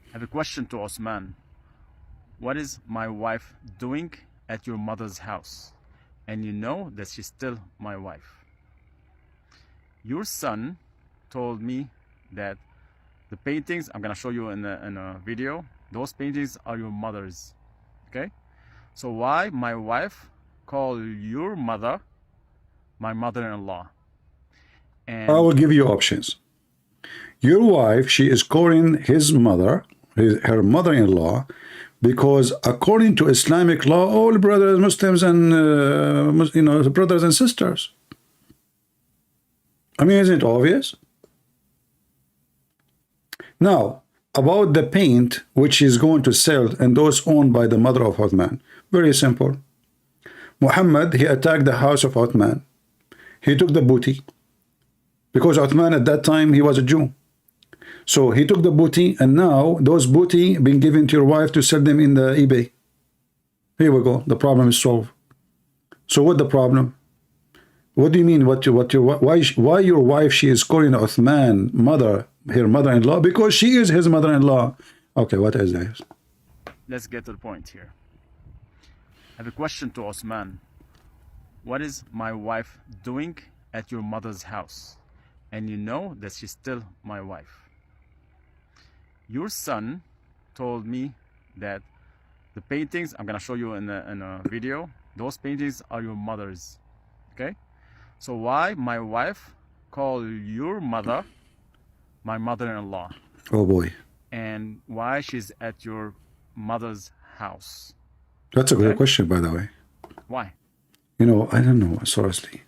I have a question to Osman. What is my wife doing at your mother's house? And you know that she's still my wife. Your son told me that the paintings, I'm gonna show you in a video, those paintings are your mother's, okay? So why my wife call your mother my mother-in-law? And I will give you options. Your wife, she is calling his mother, her mother-in-law, because according to Islamic law, all brothers, Muslims, and brothers and sisters. I mean, isn't it obvious? Now, about the paint which is going to sell and those owned by the mother of Uthman, very simple. Muhammad, he attacked the house of Uthman. He took the booty because Uthman at that time, he was a Jew. So he took the booty, and now those booty been given to your wife to sell them in the eBay. Here we go. The problem is solved. So what the problem? What do you mean? Why your wife? She is calling Uthman mother, her mother-in-law, because she is his mother-in-law. Okay, what is this? Let's get to the point here. I have a question to Osman. What is my wife doing at your mother's house? And you know that she's still my wife. Your son told me that the paintings, I'm gonna show you in a video, those paintings are your mother's, okay? So why my wife call your mother my mother-in-law? Oh boy. And why she's at your mother's house? That's a good question, by the way. Why? You know, I don't know, seriously.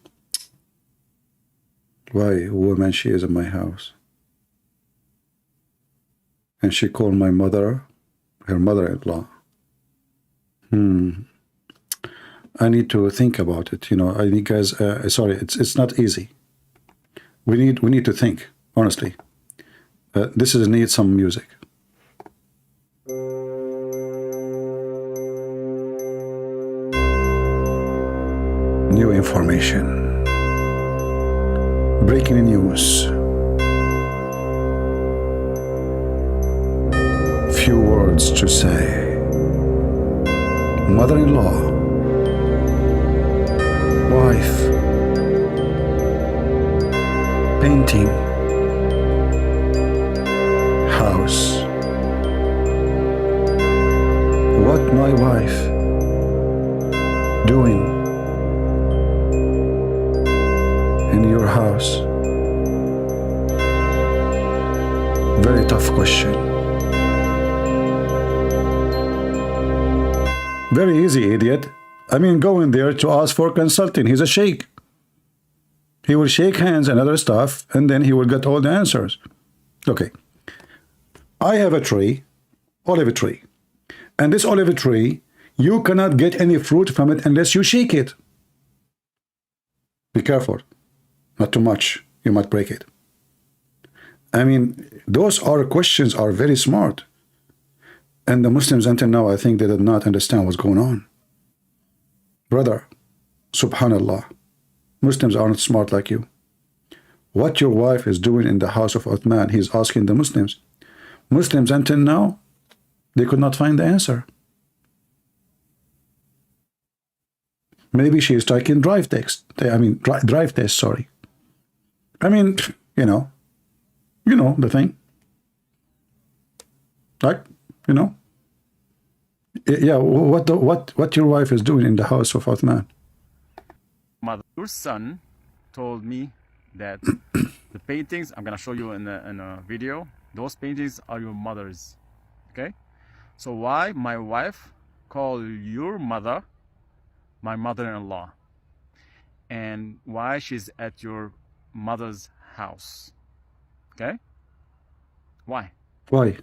Why a woman, she is in my house? And she called my mother, her mother-in-law. I need to think about it. You know, I think, guys, sorry, it's not easy. We need to think, honestly. This needs some music. New information. Breaking news. Few words to say. Mother-in-law. Wife. Painting. House. What my wife doing in your house? Very tough question. Very easy, idiot. I mean, go in there to ask for consulting. He's a sheikh. He will shake hands and other stuff, and then he will get all the answers. Okay. I have a tree, olive tree. And this olive tree, you cannot get any fruit from it unless you shake it. Be careful. Not too much. You might break it. I mean, those questions are very smart. And the Muslims until now, I think they did not understand what's going on. Brother, subhanallah, Muslims aren't smart like you. What your wife is doing in the house of Uthman, he's asking the Muslims. Muslims until now, they could not find the answer. Maybe she is taking drive test, sorry. I mean, you know the thing. Like, you know. Yeah, what your wife is doing in the house of Uthman? Your son told me that the paintings, I'm gonna show you in a video, those paintings are your mother's, okay? So why my wife call your mother my mother-in-law? And why she's at your mother's house, okay? Why? Why?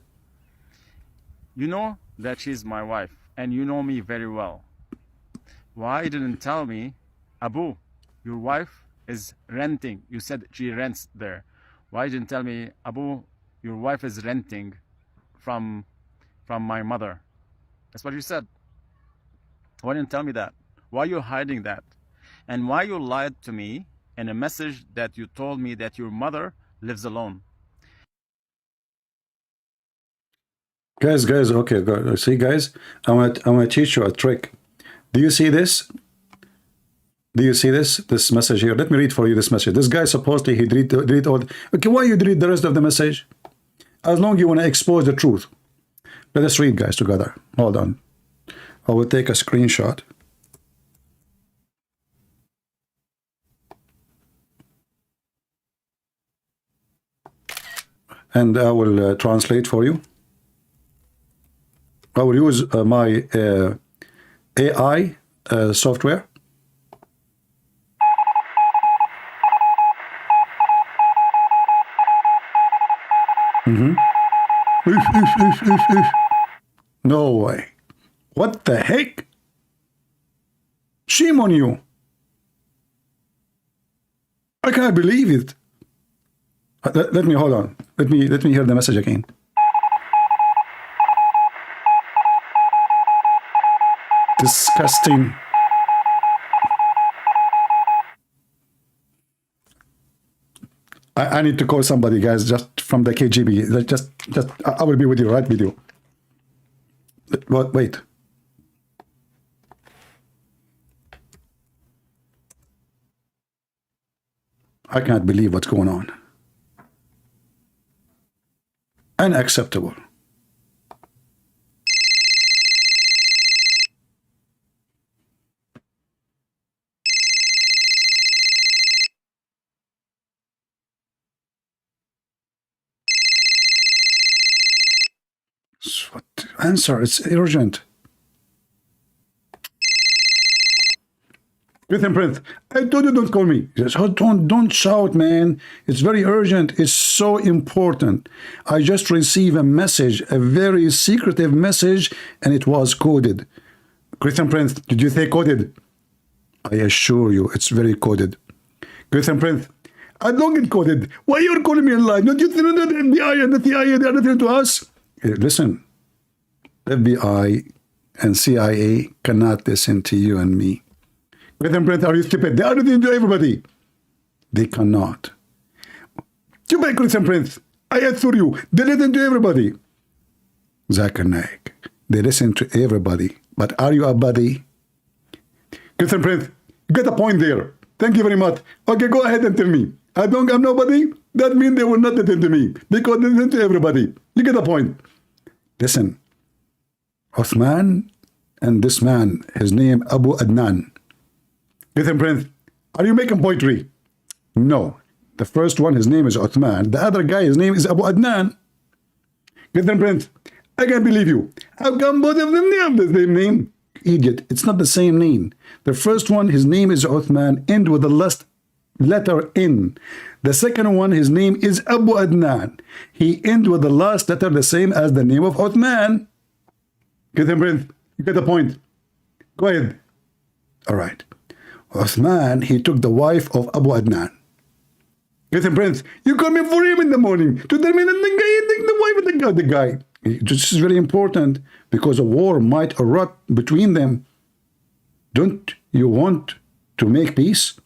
You know that she's my wife, and you know me very well. Why you didn't tell me, Abu, your wife is renting? You said she rents there. Why you didn't tell me, Abu, your wife is renting from my mother? That's what you said. Why didn't you tell me that? Why you hiding that? And why you lied to me in a message that you told me that your mother lives alone? Guys, okay, see, guys, I want to teach you a trick. Do you see this? Do you see this message here? Let me read for you this message. This guy supposedly he delete all. Okay, why you delete the rest of the message? As long as you want to expose the truth. Let us read, guys, together. Hold on. I will take a screenshot. And I will translate for you. I will use my AI software. No way. What the heck? Shame on you. I can't believe it. Let me hold on. Let me hear the message again. Disgusting. I need to call somebody, guys, just from the KGB. Just I will be with you, right? Video. What? Wait. I can't believe what's going on. Unacceptable. What? Answer, it's urgent. Listen, Prince, I told you don't call me. Just, don't shout, man. It's very urgent. It's so important. I just received a message, a very secretive message, and it was coded. Christian Prince, did you say coded? I assure you, it's very coded. Christian Prince, I don't get coded. Why are you calling me online? Don't you think that the FBI and the CIA, they are nothing to us? Hey, listen, FBI and CIA cannot listen to you and me. Christian Prince, are you stupid? They are listening to everybody. They cannot. Too bad, Christian Prince. I assure you, they listen to everybody. Zakir Naik, they listen to everybody. But are you a buddy? Christian Prince, you get a point there. Thank you very much. Okay, go ahead and tell me. I don't have nobody. That means they will not listen to me because they listen to everybody. You get a point. Listen, Uthman and this man, his name Abu Adnan. Listen, Prince, are you making poetry? No. The first one, his name is Uthman. The other guy, his name is Abu Adnan. Listen, Prince, I can't believe you. How come both of them have the same name? Idiot, it's not the same name. The first one, his name is Uthman, end with the last letter N. The second one, his name is Abu Adnan. He ends with the last letter the same as the name of Uthman. Listen, Prince, you get the point. Go ahead. All right. Uthman, he took the wife of Abu Adnan. Listen, Prince, you call me for him in the morning to tell me that the wife of the guy. This is very important because a war might erupt between them. Don't you want to make peace?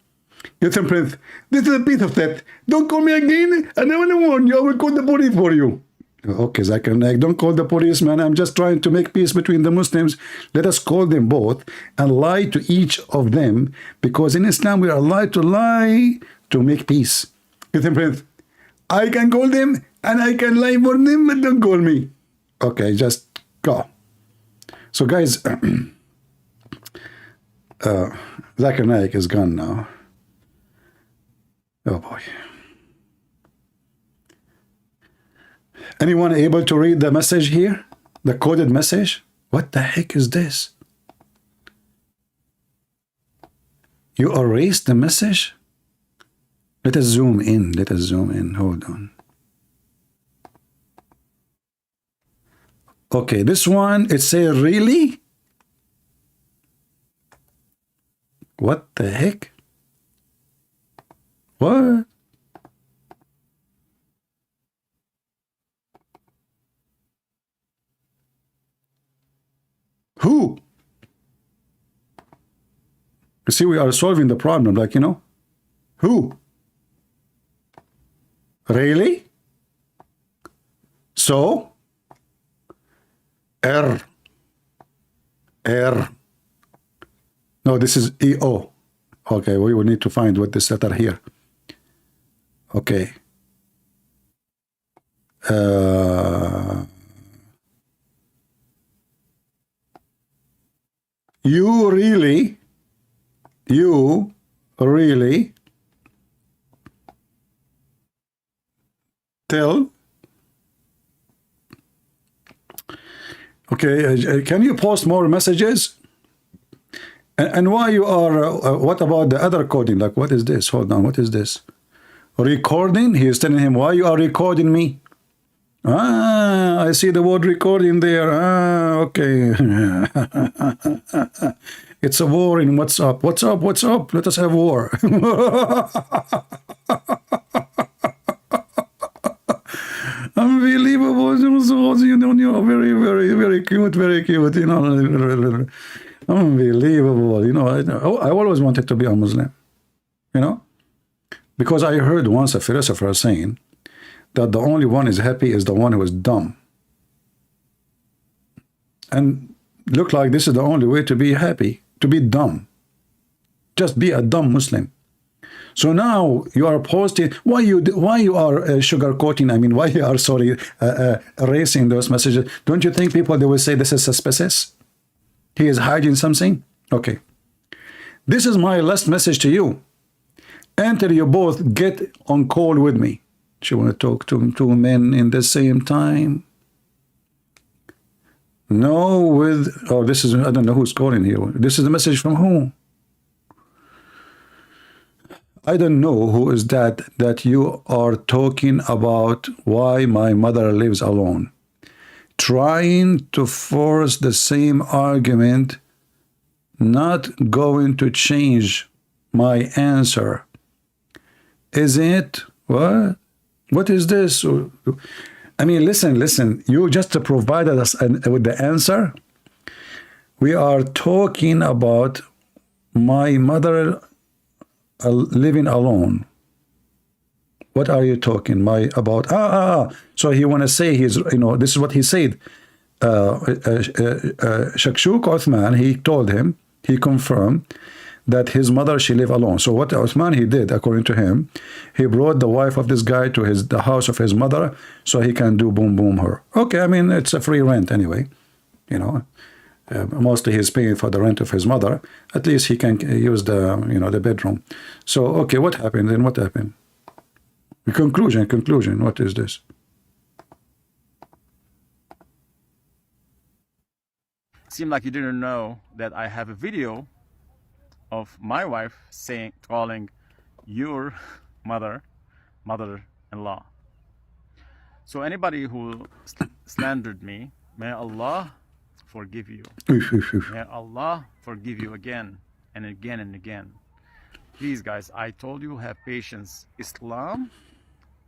Listen, Prince, this is a piece of theft. Don't call me again, and I will warn you. I will call the police for you. Okay, Zakir Naik, don't call the police, man. I'm just trying to make peace between the Muslims. Let us call them both and lie to each of them, because in Islam we are allowed to lie to make peace. Listen, Prince, I can call them and I can lie for them, but don't call me. Okay, just go. So, guys, Zakir Naik is gone now. Oh boy. Anyone able to read the message here? The coded message? What the heck is this? You erased the message? Let us zoom in. Let us zoom in. Hold on. Okay, this one, it says really? What the heck? What? Who? You see, we are solving the problem, like, you know. Who? Really? So? R. No, this is EO. Okay, we will need to find what this letter here. Okay. You really tell. Okay, can you post more messages? And why you are, what about the other coding? Like, what is this? Hold on, what is this? Recording? He is telling him, why you are recording me? Ah, I see the word recording there. Ah, okay. It's a war in WhatsApp. What's up? What's up? Let us have war. Unbelievable. Very, very, very cute, very cute. You know, unbelievable. You know, I always wanted to be a Muslim. You know, Because I heard once a philosopher saying that the only one is happy is the one who is dumb. And look like this is the only way to be happy, to be dumb. Just be a dumb Muslim. So now you are posting, why you are sugarcoating, I mean, why you are, sorry, erasing those messages? Don't you think people, they will say this is suspicious? He is hiding something? Okay. This is my last message to you. Until you both get on call with me. She want to talk to two men in the same time. No, with, oh, this is, I don't know who's calling here. This is the message from who? I don't know who is that you are talking about why my mother lives alone. Trying to force the same argument, not going to change my answer. Is it? What? What is this? I mean, listen, you just provided us with the answer. We are talking about my mother living alone. What are you talking about? So he want to say he's, you know, this is what he said. Shakshuk Uthman, he told him, he confirmed that his mother, she lived alone. So what Uthman he did, according to him, he brought the wife of this guy to the house of his mother so he can do boom boom her. Okay, I mean, it's a free rent anyway, you know. Mostly he's paying for the rent of his mother. At least he can use the, you know, the bedroom. So okay, what happened then? What happened? Conclusion. What is this? Seemed like you didn't know that I have a video of my wife calling your mother-in-law. So anybody who slandered me, may Allah forgive you. May Allah forgive you again and again and again. Please, guys, I told you, have patience. Islam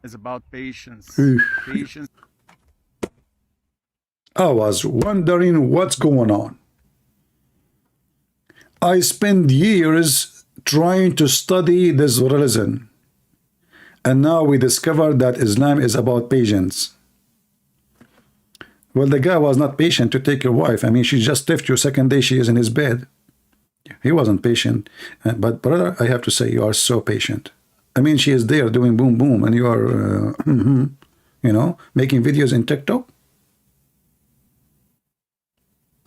is about patience. Patience. I was wondering what's going on. I spent years trying to study this religion, and now we discovered that Islam is about patience. Well, the guy was not patient to take your wife. I mean, she just left you, second day she is in his bed. He wasn't patient. But brother, I have to say, you are so patient. I mean, she is there doing boom boom, and you are, you know, making videos in TikTok.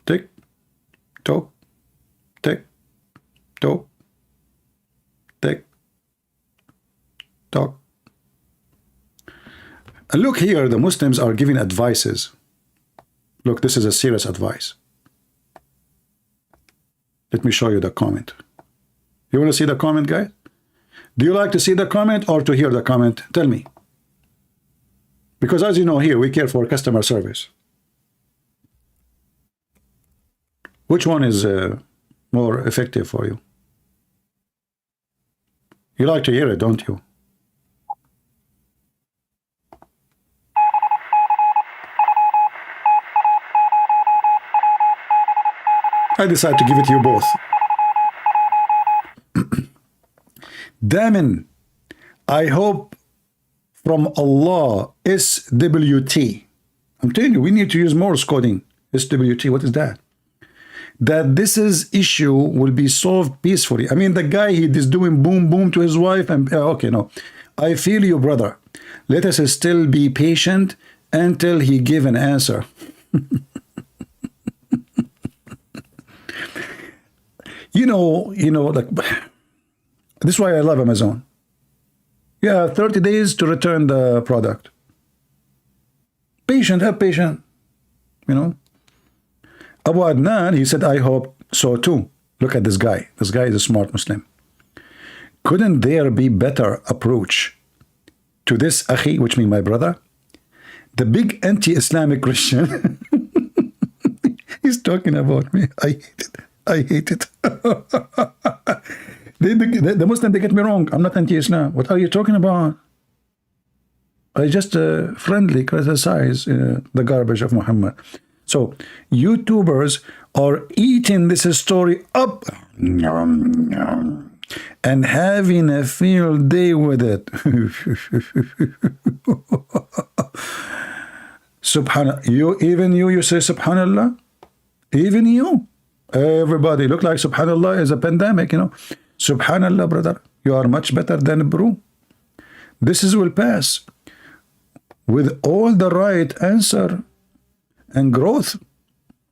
Tick, tock, tick, tock, tick, tock. And look here, the Muslims are giving advices. Look, this is a serious advice. Let me show you the comment. You want to see the comment, guys? Do you like to see the comment or to hear the comment? Tell me. Because as you know, here we care for customer service. Which one is more effective for you? You like to hear it, don't you? I decided to give it to you both. Daman, I hope from Allah, SWT. I'm telling you, we need to use Morse coding. SWT, what is that? That this issue will be solved peacefully. I mean, the guy, he is doing boom boom to his wife, and okay, no. I feel you, brother. Let us still be patient until he give an answer. You know, like, this is why I love Amazon. Yeah, 30 days to return the product. Patient, have patience, you know. Abu Adnan, he said, I hope so too. Look at this guy. This guy is a smart Muslim. Couldn't there be better approach to this akhi, which means my brother? The big anti-Islamic Christian. He's talking about me. I hate it. I hate it. The Muslim, they get me wrong. I'm not anti-Islam. What are you talking about? I just friendly criticize the garbage of Muhammad. So YouTubers are eating this story up, and having a field day with it. Subhanallah. You say Subhanallah? Even you? Everybody look like Subhanallah is a pandemic, you know. Subhanallah, brother. You are much better than bro. This will pass with all the right answer and growth.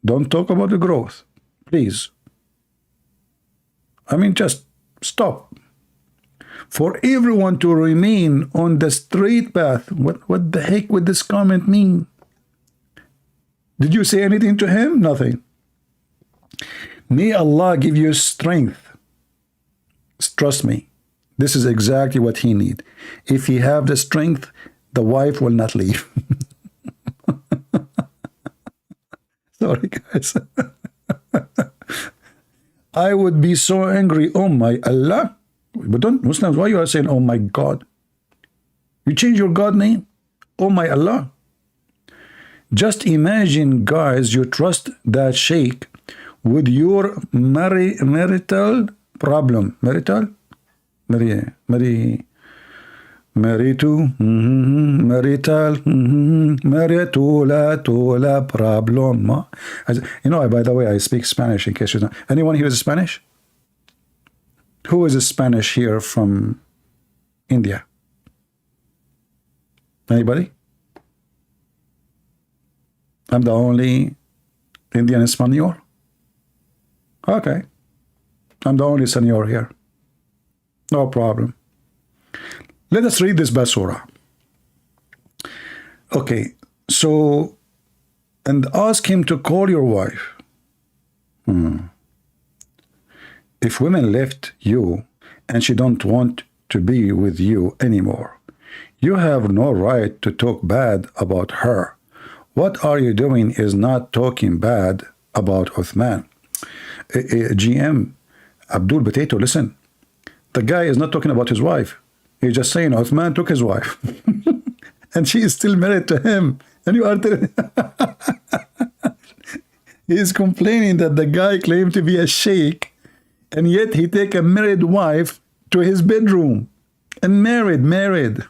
Don't talk about the growth, please. I mean, just stop. For everyone to remain on the straight path. What the heck would this comment mean? Did you say anything to him? Nothing. May Allah give you strength. Trust me. This is exactly what he needs. If he have the strength, the wife will not leave. Sorry, guys. I would be so angry. Oh my Allah. But don't, Muslims, why you are saying, oh my God? You change your God name? Oh my Allah. Just imagine, guys, you trust that sheikh with your marital problem. Marital? Marital problem. You know, by the way, I speak Spanish in case you don't. Anyone here is Spanish? Who is a Spanish here from India? Anybody? I'm the only Indian Espanol? Okay. I'm the only senor here. No problem. Let us read this basura. Okay, so, and ask him to call your wife. If women left you and she don't want to be with you anymore, you have no right to talk bad about her. What are you doing is not talking bad about Uthman. GM, Abdul Potato, listen. The guy is not talking about his wife. He's just saying Uthman took his wife. And she is still married to him. And you are telling he is complaining that the guy claimed to be a sheikh, and yet he take a married wife to his bedroom. And married.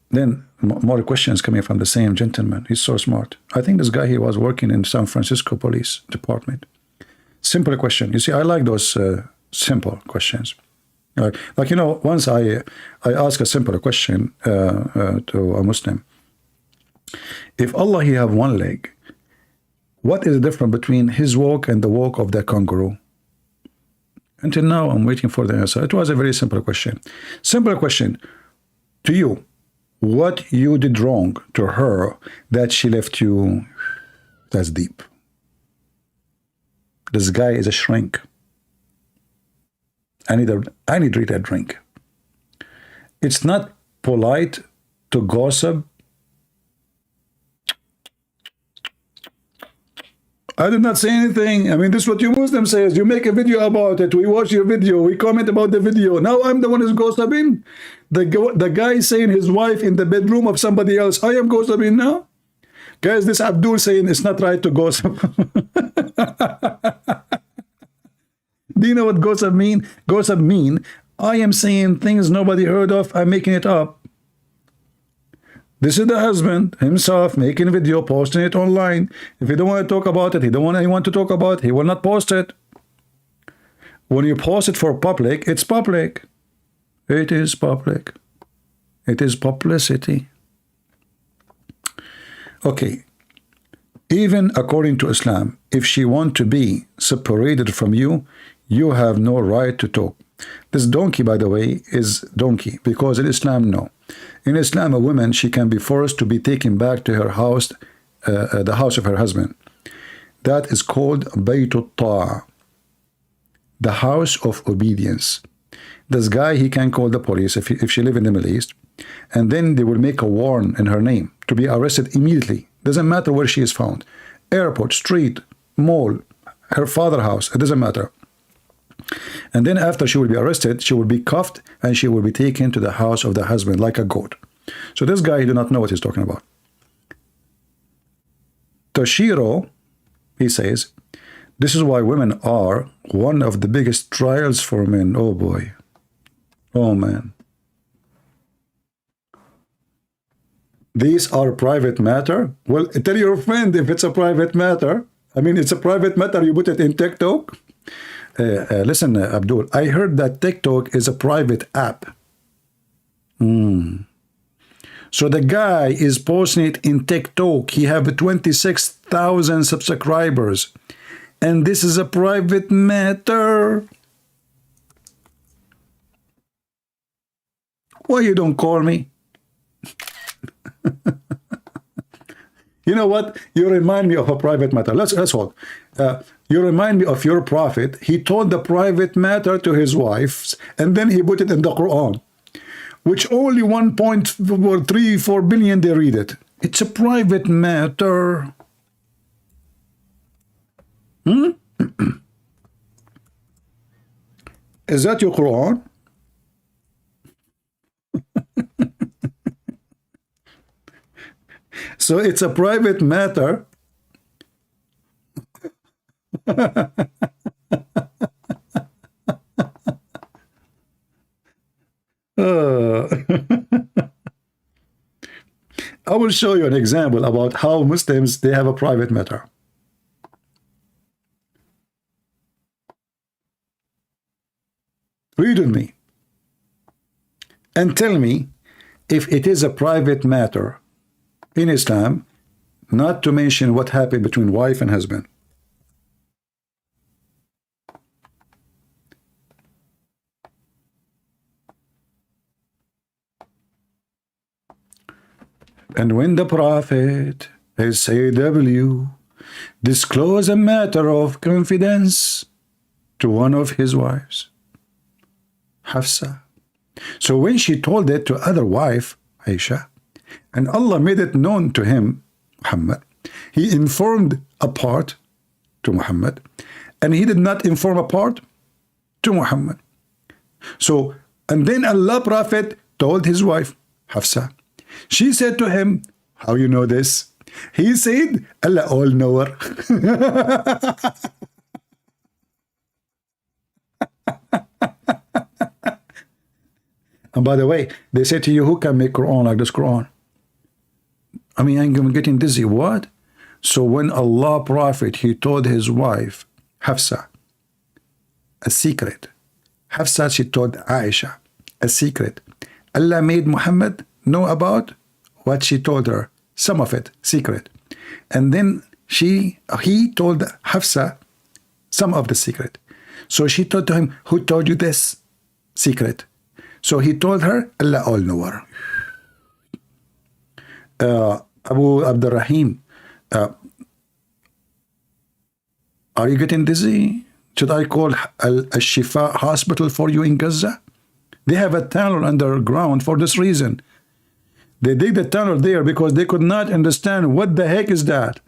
Then more questions coming from the same gentleman. He's so smart. I think this guy, he was working in San Francisco Police Department. Simple question. You see, I like those simple questions. Like, you know, once I ask a simple question to a Muslim. If Allah, he have one leg, what is the difference between his walk and the walk of the kangaroo? Until now, I'm waiting for the answer. It was a very simple question. Simple question to you. What you did wrong to her that she left you? That's deep. This guy is a shrink. I need to read a drink. It's not polite to gossip. I did not say anything. I mean, this is what you Muslim says. You make a video about it. We watch your video. We comment about the video. Now I'm the one who's gossiping. The guy saying his wife in the bedroom of somebody else. I am gossiping now. Guys, this Abdul saying it's not right to gossip. Do you know what gossip mean? Gossip mean I am saying things nobody heard of. I'm making it up. This is the husband himself making a video, posting it online. If he don't want to talk about it, he don't want anyone to talk about it, he will not post it. When you post it for public, it's public. It is public. It is publicity. Okay. Even according to Islam, if she want to be separated from you, you have no right to talk. This donkey, by the way, is donkey, because in Islam, no. In Islam, a woman, she can be forced to be taken back to her house, the house of her husband. That is called Baytut Ta'a, the house of obedience. This guy, he can call the police if she live in the Middle East, and then they will make a warrant in her name to be arrested immediately. Doesn't matter where she is found. Airport, street, mall, her father's house, it doesn't matter. And then after she will be arrested, she will be cuffed and she will be taken to the house of the husband like a goat. So this guy, he do not know what he's talking about. Toshiro, he says, This is why women are one of the biggest trials for men. Oh boy. Oh man. These are private matter. Well, tell your friend if it's a private matter. I mean, it's a private matter. You put it in TikTok. Listen, Abdul, I heard that TikTok is a private app. So the guy is posting it in TikTok. He have 26,000 subscribers. And this is a private matter. Why you don't call me? You know what? You remind me of a private matter. Let's hold. You remind me of your prophet. He told the private matter to his wives, and then he put it in the Quran, which only 1.34 billion they read it. It's a private matter. Is that your Quran? So it's a private matter. I will show you an example about how Muslims, they have a private matter. Read with me and tell me if it is a private matter in Islam, not to mention what happened between wife and husband. And when the Prophet, SAW, disclosed a matter of confidence to one of his wives, Hafsa. So when she told it to other wife, Aisha, and Allah made it known to him, Muhammad, he informed a part to Muhammad, and he did not inform a part to Muhammad. So, and then Allah Prophet told his wife, Hafsa. She said to him, how you know this? He said, Allah all-knower. And by the way, they say to you, who can make Quran like this Quran? I mean, I'm getting dizzy. What? So when Allah Prophet, he told his wife, Hafsa, a secret. Hafsa, she told Aisha, a secret. Allah made Muhammad know about what she told her. Some of it, secret. And then he told Hafsa some of the secret. So she told to him, who told you this secret? So he told her, Allah all-knower. Abu Abdurrahim, are you getting dizzy? Should I call Al-Shifa hospital for you in Gaza? They have a tunnel underground for this reason. They dig the tunnel there because they could not understand what the heck is that.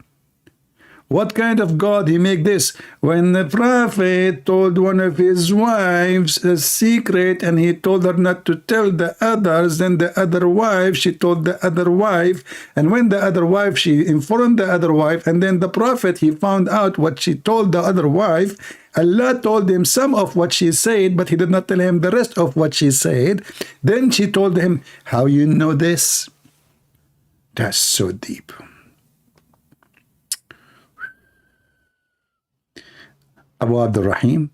What kind of God he make this? When the Prophet told one of his wives a secret and he told her not to tell the others, then the other wife, she told the other wife, and when the other wife, she informed the other wife, and then the Prophet, he found out what she told the other wife. Allah told him some of what she said, but he did not tell him the rest of what she said. Then she told him, how you know this? That's so deep. Abu Abdurrahim,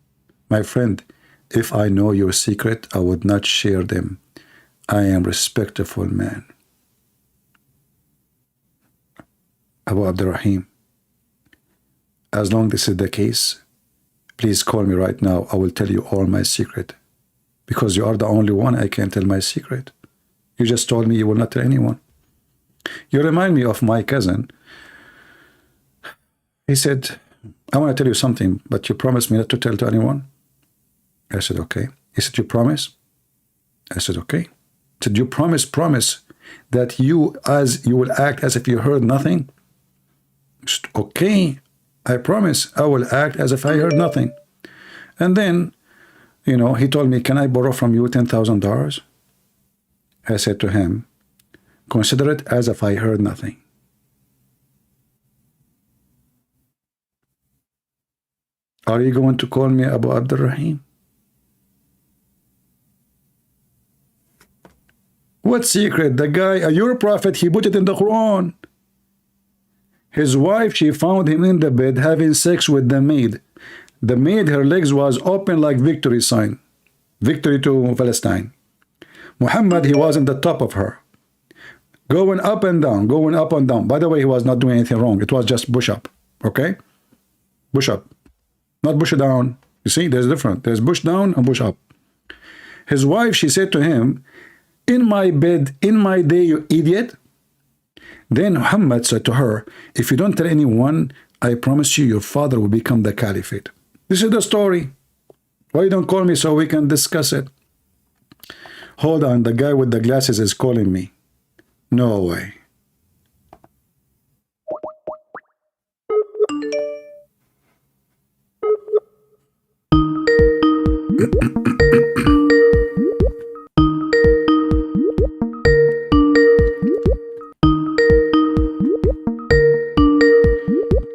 my friend, if I know your secret, I would not share them. I am a respectful man. Abu Abdurrahim, as long as this is the case, please call me right now. I will tell you all my secret. Because you are the only one I can tell my secret. You just told me you will not tell anyone. You remind me of my cousin. He said, I want to tell you something, but you promised me not to tell to anyone. I said, okay. He said, you promise? I said, okay. He said, you promise that you will act as if you heard nothing? I said, okay, I promise I will act as if I heard nothing. And then, you know, he told me, can I borrow from you $10,000? I said to him, consider it as if I heard nothing. Are you going to call me Abu Abdul Rahim? What secret? The guy, your prophet, he put it in the Quran. His wife, she found him in the bed having sex with the maid. The maid, her legs was open like victory sign. Victory to Palestine. Muhammad, he was in the top of her. Going up and down, going up and down. By the way, he was not doing anything wrong. It was just push up. Okay? Push up. Not push down. You see, there's different. There's push down and push up. His wife, she said to him, in my bed, in my day, you idiot. Then Muhammad said to her, if you don't tell anyone, I promise you your father will become the caliphate. This is the story. Why you don't call me so we can discuss it? Hold on, the guy with the glasses is calling me. No way.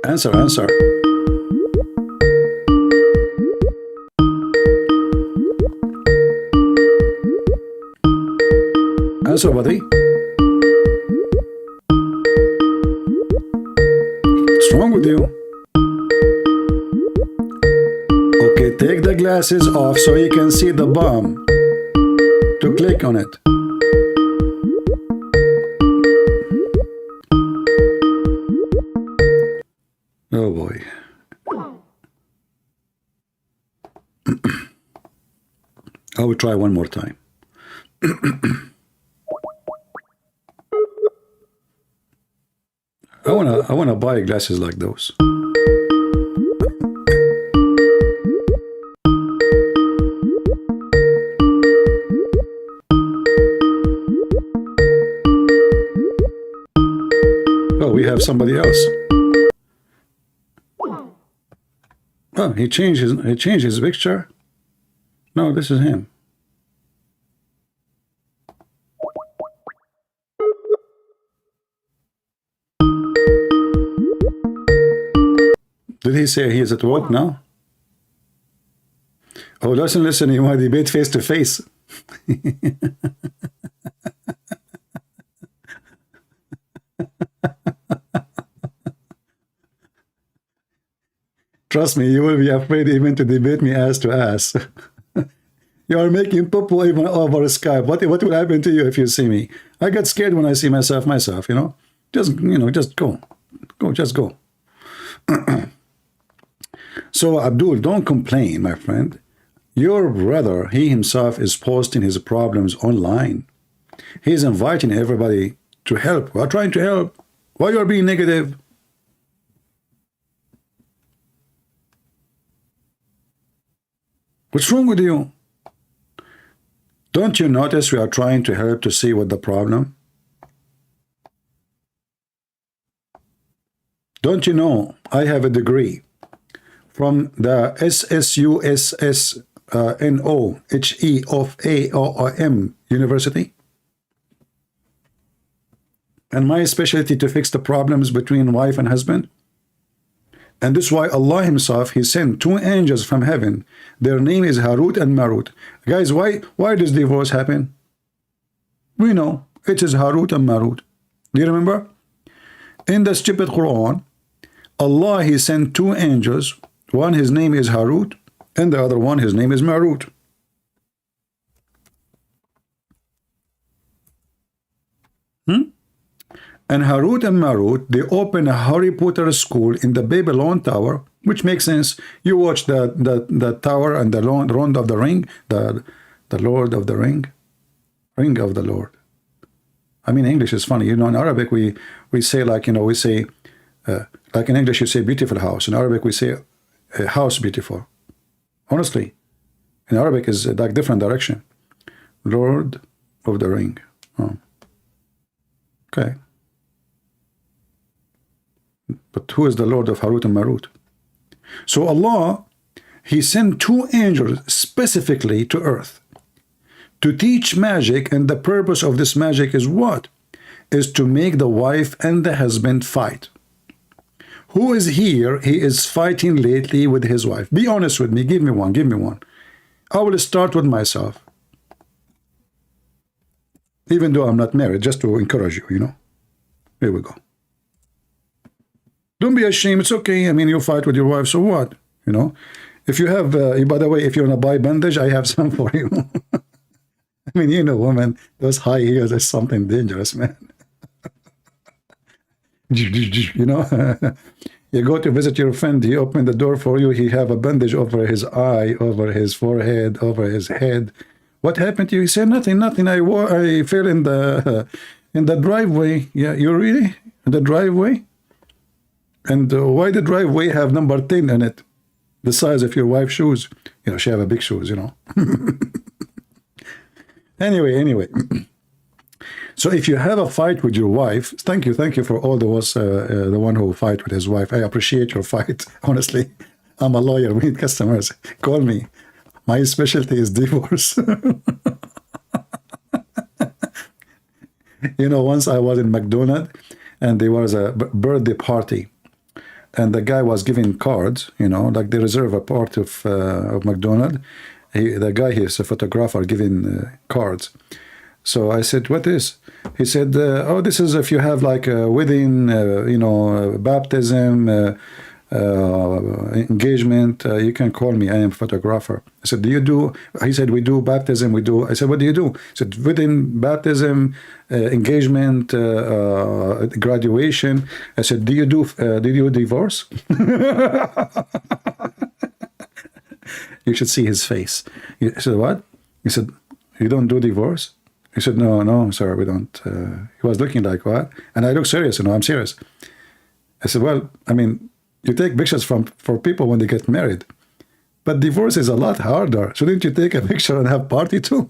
Answer, answer. Answer, buddy. What's wrong with you? Okay, take the glasses off so you can see the bomb. To click on it. Oh boy. I will try one more time. I wanna buy glasses like those. Oh, we have somebody else. Oh, he changed his picture. No, this is him. Did he say he is at work now? Oh, listen, you want to debate face to face. Trust me, you will be afraid even to debate me ass to ass. You are making poo-poo even over Skype. What will happen to you if you see me? I get scared when I see myself, you know. Just go. Just go. So, Abdul, don't complain, my friend. Your brother, he himself is posting his problems online. He's inviting everybody to help. We're trying to help. Why you are being negative? What's wrong with you? Don't you notice we are trying to help to see what the problem? Don't you know I have a degree from the SSUSSNOHEOFAOM University? And my specialty to fix the problems between wife and husband? And this is why Allah himself, he sent 2 angels from heaven. Their name is Harut and Marut. Guys, why does divorce happen? We know it is Harut and Marut. Do you remember? In the stupid Quran, Allah, he sent 2 angels. One, his name is Harut, and the other one, his name is Marut. And Harut and Marut, they opened a Harry Potter school in the Babylon Tower, which makes sense. You watch the tower and the Lord of the Ring, the Lord of the Ring, Ring of the Lord. I mean, English is funny. You know, in Arabic, we say like, you know, we say, like in English, you say beautiful house. In Arabic, we say house beautiful. Honestly, in Arabic is like different direction. Lord of the Ring. Oh. Okay. But who is the Lord of Harut and Marut? So Allah, he sent 2 angels specifically to earth to teach magic, and the purpose of this magic is what? Is to make the wife and the husband fight. Who is here? He is fighting lately with his wife. Be honest with me. Give me one. Give me one. I will start with myself. Even though I'm not married, just to encourage you, you know. Here we go. Don't be ashamed. It's okay. I mean, you fight with your wife, so what? You know. If you have, by the way, if you want to buy bandage, I have some for you. I mean, you know, women, those high heels is something dangerous, man. You know, you go to visit your friend, he opened the door for you, he have a bandage over his eye, over his forehead, over his head. What happened to you? He said, nothing. I fell in the driveway. Yeah, you really? In the driveway? And why the driveway have number 10 in it? The size of your wife's shoes. You know, she have a big shoes, you know. Anyway. So if you have a fight with your wife, thank you for all those, the one who fight with his wife. I appreciate your fight, honestly. I'm a lawyer. We need customers. Call me. My specialty is divorce. You know, once I was in McDonald's, and there was a birthday party, and the guy was giving cards, you know, like they reserve a part of McDonald's. The guy, he's a photographer, giving cards. So I said, what is? He said, oh, this is if you have like a wedding, you know, baptism, engagement, you can call me. I am a photographer. I said, do you do? He said, we do baptism. We do. I said, what do you do? He said, wedding, baptism, engagement, graduation. I said, do you do divorce? You should see his face. He said, what? He said, you don't do divorce? He said, no, sir, we don't. He was looking like, what? And I look serious, you know, I'm serious. I said, well, I mean, you take pictures for people when they get married. But divorce is a lot harder. Shouldn't you take a picture and have party too?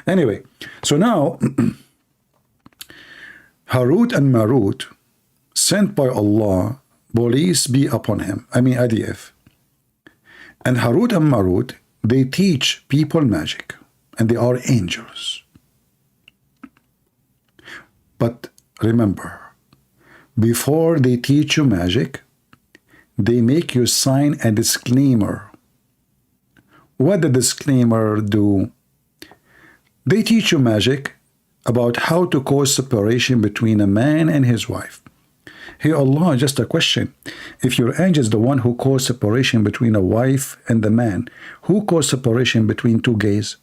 Anyway, so now, Harut and Marut, sent by Allah, police be upon him. I mean, IDF. And Harut and Marut, they teach people magic. And they are angels. But remember, before they teach you magic, they make you sign a disclaimer. What the disclaimer do? They teach you magic about how to cause separation between a man and his wife. Hey Allah, just a question. If your angel is the one who caused separation between a wife and the man, who caused separation between two gays?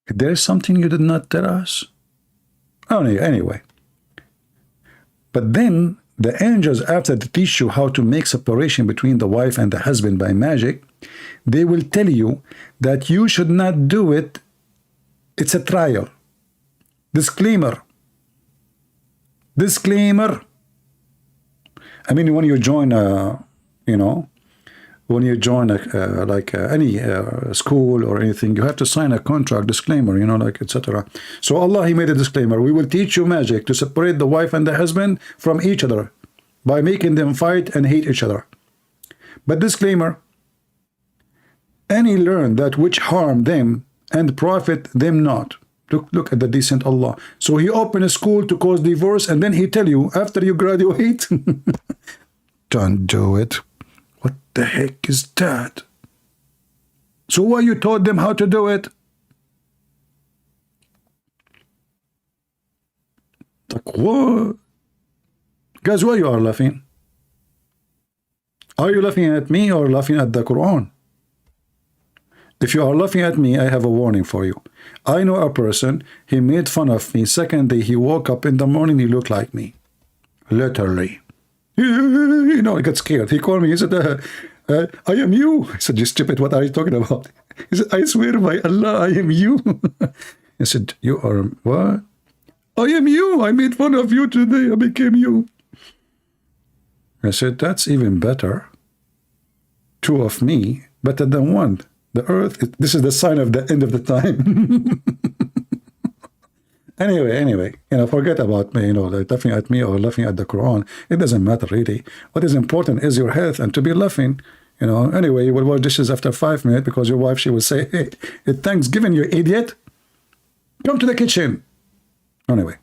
There's something you did not tell us? Oh, anyway. But then the angels, after they teach you how to make separation between the wife and the husband by magic, they will tell you that you should not do it. It's a trial. Disclaimer. I mean, when you join you know, when you join any school or anything, you have to sign a contract disclaimer, you know, like etc. So Allah, he made a disclaimer. We will teach you magic to separate the wife and the husband from each other by making them fight and hate each other. But disclaimer, any learn that which harm them and profit them not. Look at the decent Allah. So he opened a school to cause divorce, and then he tell you after you graduate, don't do it. What the heck is that? So why you taught them how to do it? Like what? Guys, why you are laughing? Are you laughing at me or laughing at the Quran? If you are laughing at me, I have a warning for you. I know a person, he made fun of me. Second day, he woke up in the morning, he looked like me. Literally. You know, I got scared. He called me, he said, I am you. I said, you stupid, what are you talking about? He said, I swear by Allah, I am you. I said, you are what? I am you. I made fun of you today. I became you. I said, that's even better. Two of me, better than one. The earth, this is the sign of the end of the time. Anyway, you know, forget about me, you know, like laughing at me or laughing at the Quran. It doesn't matter really. What is important is your health and to be laughing, you know. Anyway, you will wash dishes after 5 minutes because your wife, she will say, hey, it's Thanksgiving, you idiot. Come to the kitchen. Anyway.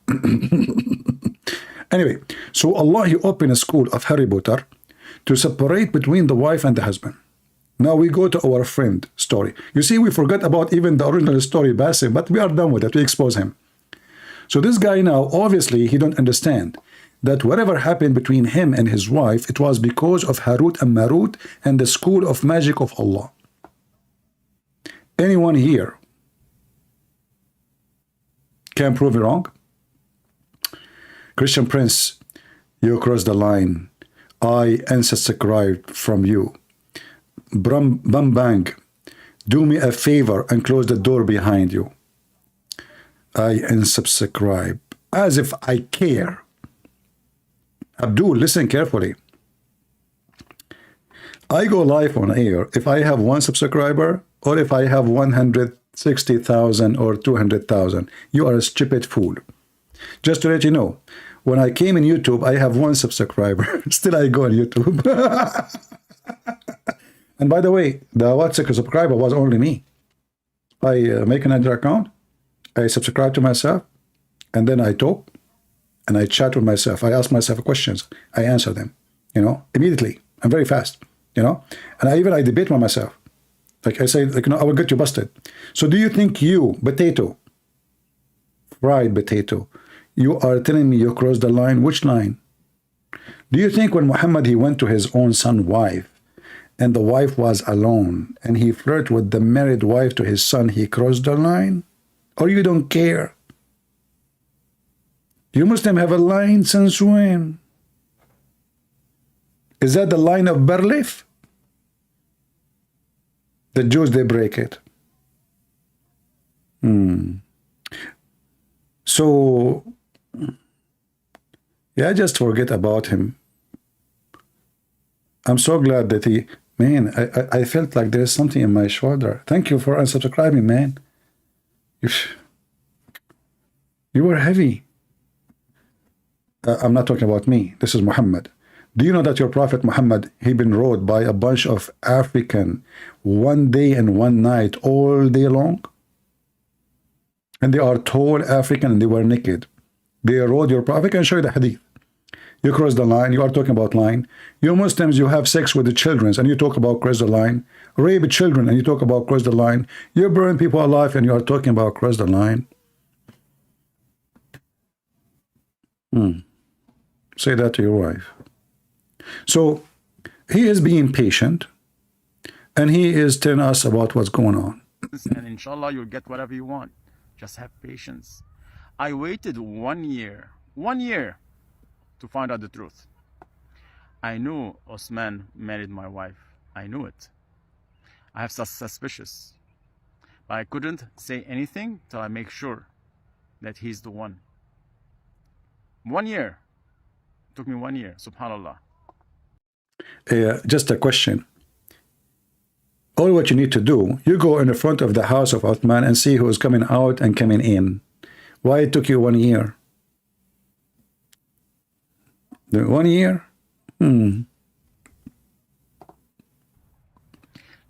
Anyway, so Allah, He opened a school of Harry Potter to separate between the wife and the husband. Now we go to our friend story. You see, we forgot about even the original story, Bassem, but we are done with it. We expose him. So this guy now, obviously, he don't understand that whatever happened between him and his wife, it was because of Harut and Marut and the school of magic of Allah. Anyone here can prove it wrong? Christian Prince, you crossed the line. I unsubscribed from you. Bang, do me a favor and close the door behind you. I unsubscribe. As if I care. Abdul, listen carefully. I go live on air if I have 1 subscriber or if I have 160,000 or 200,000. You are a stupid fool. Just to let you know, when I came in YouTube, I have 1 subscriber. Still, I go on YouTube. And by the way, the WhatsApp subscriber was only me. I make another account. I subscribe to myself. And then I talk. And I chat with myself. I ask myself questions. I answer them, immediately. I'm very fast, And I debate with myself. Like I say, I will get you busted. So do you think you, potato, fried potato, you are telling me you crossed the line? Which line? Do you think when Muhammad, he went to his own son's wife, and the wife was alone, and he flirted with the married wife to his son, he crossed the line? Or you don't care? You Muslims have a line since when? Is that the line of Berlif? The Jews, they break it. So, yeah, just forget about him. I'm so glad that he, man, I felt like there's something in my shoulder. Thank you for unsubscribing, man. You were heavy. I'm not talking about me. This is Muhammad. Do you know that your Prophet Muhammad, he been rode by a bunch of African 1 day and 1 night all day long? And they are tall African and they were naked. They rode your Prophet. I can show you the hadith. You cross the line. You are talking about line. You Muslims, you have sex with the children and you talk about cross the line. Rape children and you talk about cross the line. You burn people alive and you are talking about cross the line. Say that to your wife. So he is being patient and he is telling us about what's going on. And inshallah, you'll get whatever you want. Just have patience. I waited 1 year to find out the truth. I knew Osman married my wife. I knew it. I have suspicious. But I couldn't say anything till I make sure that he's the one. 1 year. It took me 1 year, subhanallah. Just a question. All what you need to do, you go in the front of the house of Uthman and see who is coming out and coming in. Why it took you 1 year? 1 year?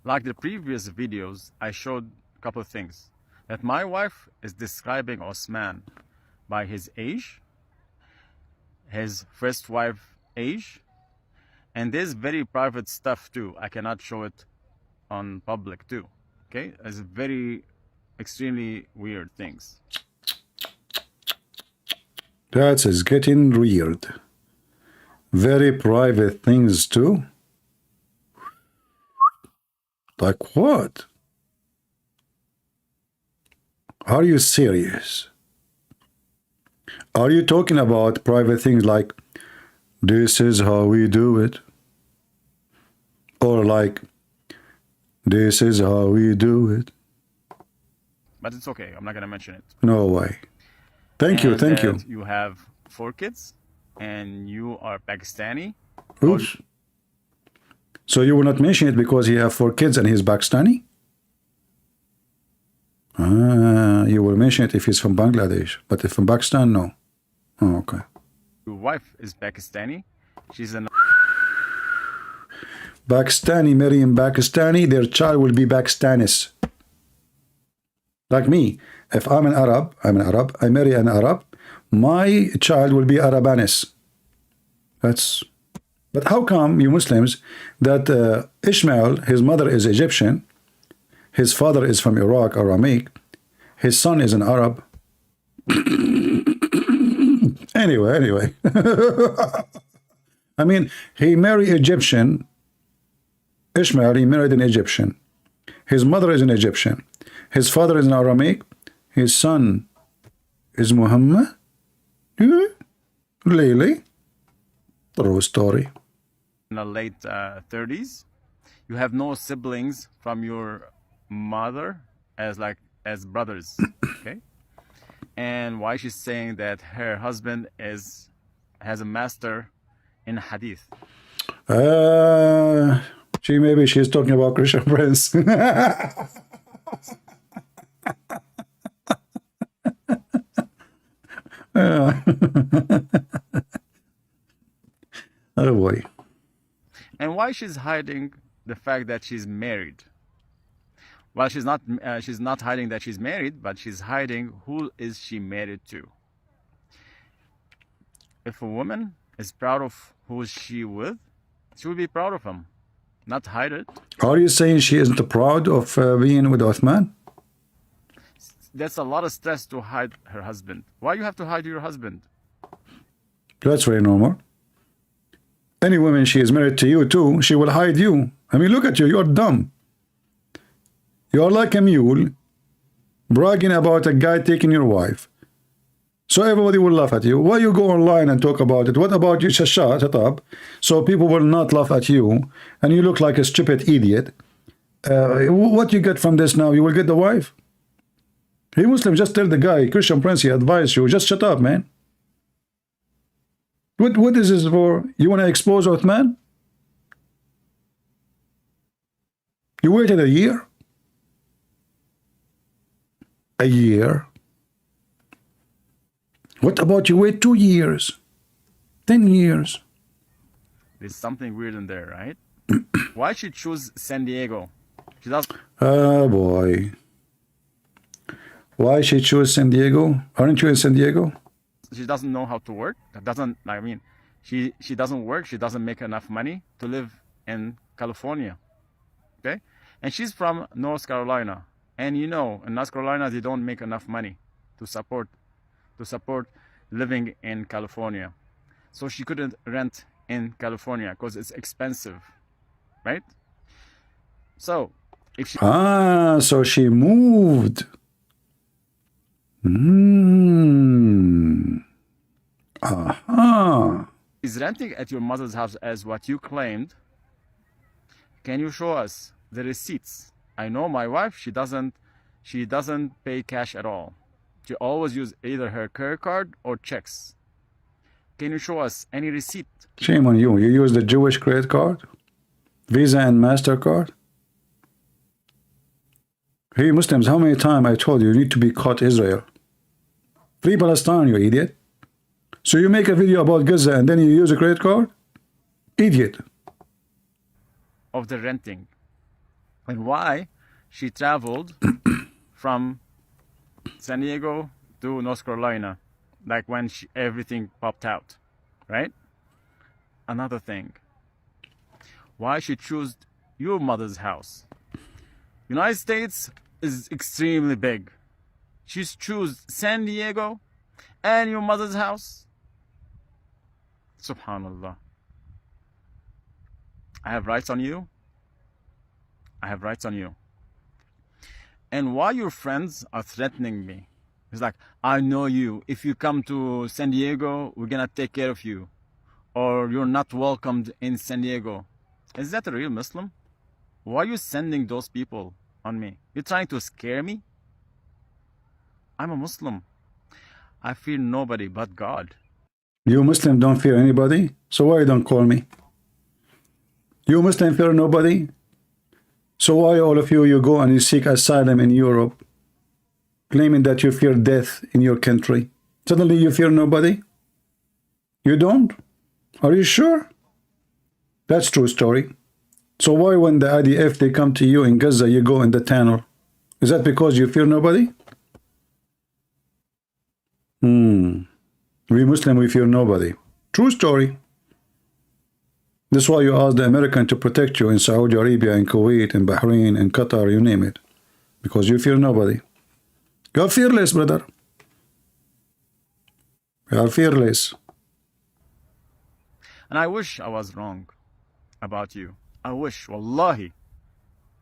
Like the previous videos, I showed a couple of things. That my wife is describing Osman by his age, his first wife age, and there's very private stuff too. I cannot show it on public too. Okay, it's very extremely weird things. That is getting weird. Very private things too. Like what? Are you serious? Are you talking about private things like this is how we do it? Or like this is how we do it? But it's okay. I'm not gonna mention it. No way. Thank you. You have 4 kids, and you are Pakistani. Oops. So you will not mention it because he have 4 kids and he's Pakistani? You will mention it if he's from Bangladesh, but if from Pakistan, no. Oh, okay. Your wife is Pakistani. She's an Pakistani marrying Pakistani, their child will be Pakistanis. Like me, if I'm an Arab, I marry an Arab, my child will be Arabanis. That's. But how come you Muslims that Ishmael, his mother is Egyptian, his father is from Iraq, Aramaic, his son is an Arab. Anyway. I mean, he married Egyptian. Ishmael, he married an Egyptian. His mother is an Egyptian. His father is an Aramaic. His son is Muhammad. Really? True story. In the late 30s, you have no siblings from your mother as brothers, okay? And why she's saying that her husband has a master in hadith? Maybe she's talking about Christian Prince. Oh boy. And why she's hiding the fact that she's married? Well, she's not hiding that she's married, but she's hiding who is she married to. If a woman is proud of who she with, she will be proud of him, not hide it. Are you saying she isn't proud of being with Uthman? That's a lot of stress to hide her husband. Why you have to hide your husband? That's very normal. Any woman she is married to you too, she will hide you. I mean, look at you, you're dumb. You're like a mule bragging about a guy taking your wife. So everybody will laugh at you. Why you go online and talk about it? What about you? Shut up. So people will not laugh at you and you look like a stupid idiot. What you get from this now? You will get the wife? Hey Muslim, just tell the guy, Christian Prince, he advised you, just shut up, man. What is this for? You want to expose Uthman? You waited a year? A year? What about you wait 2 years? 10 years? There's something weird in there, right? Why she choose San Diego? She does. Oh boy. Why she choose San Diego? Aren't you in San Diego? She doesn't know how to work. She doesn't work. She doesn't make enough money to live in California. Okay? And she's from North Carolina. And you know, in North Carolina, they don't make enough money to support living in California. So she couldn't rent in California because it's expensive, right? So if she so she moved. is renting at your mother's house as what you claimed, can you show us the receipts? I know my wife, she doesn't pay cash at all. She always use either her credit card or checks. Can you show us any receipt? Shame on you. You use the Jewish credit card? Visa and MasterCard? Hey Muslims, how many times I told you you need to be caught Israel? Free Palestine, you idiot. So you make a video about Gaza and then you use a credit card? Idiot. Of the renting. And why she traveled from San Diego to North Carolina, like when everything popped out, right? Another thing. Why she chose your mother's house? United States is extremely big. She's choose San Diego and your mother's house. Subhanallah. I have rights on you. I have rights on you. And why your friends are threatening me? It's like, I know you. If you come to San Diego, we're gonna take care of you. Or you're not welcomed in San Diego. Is that a real Muslim? Why are you sending those people on me? You're trying to scare me? I'm a Muslim. I fear nobody but God. You Muslim don't fear anybody? So why you don't call me? You Muslim fear nobody? So why all of you go and you seek asylum in Europe, claiming that you fear death in your country? Suddenly you fear nobody? You don't? Are you sure? That's true story. So why when the IDF, they come to you in Gaza, you go in the tunnel? Is that because you fear nobody? We Muslim, we fear nobody. True story. That's why you ask the American to protect you in Saudi Arabia, in Kuwait, in Bahrain, in Qatar, you name it. Because you fear nobody. You are fearless, brother. You are fearless. And I wish I was wrong about you. I wish, wallahi,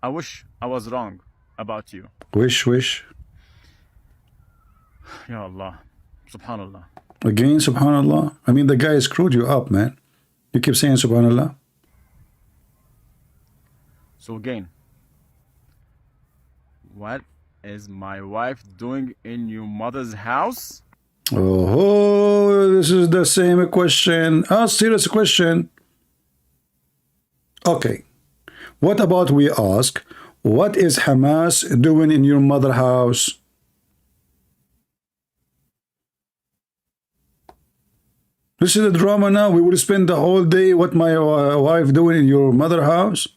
I wish I was wrong about you. Wish. Ya Allah, subhanallah. Again, subhanallah. I mean, the guy screwed you up, man. You keep saying subhanallah. So again, what is my wife doing in your mother's house? Oh, this is the same question. A serious question. Okay. What about we ask, what is Hamas doing in your mother's house? This is the drama now. We will spend the whole day what my wife doing in your mother's house.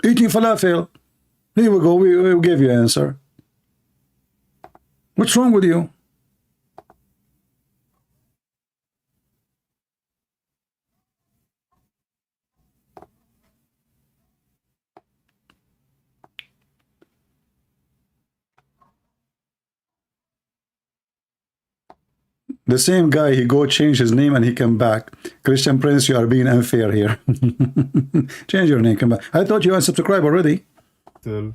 Eating falafel. Here we go. We will give you an answer. What's wrong with you? The same guy, he go change his name and he come back. Christian Prince, you are being unfair here. Change your name, come back. I thought you unsubscribed already. The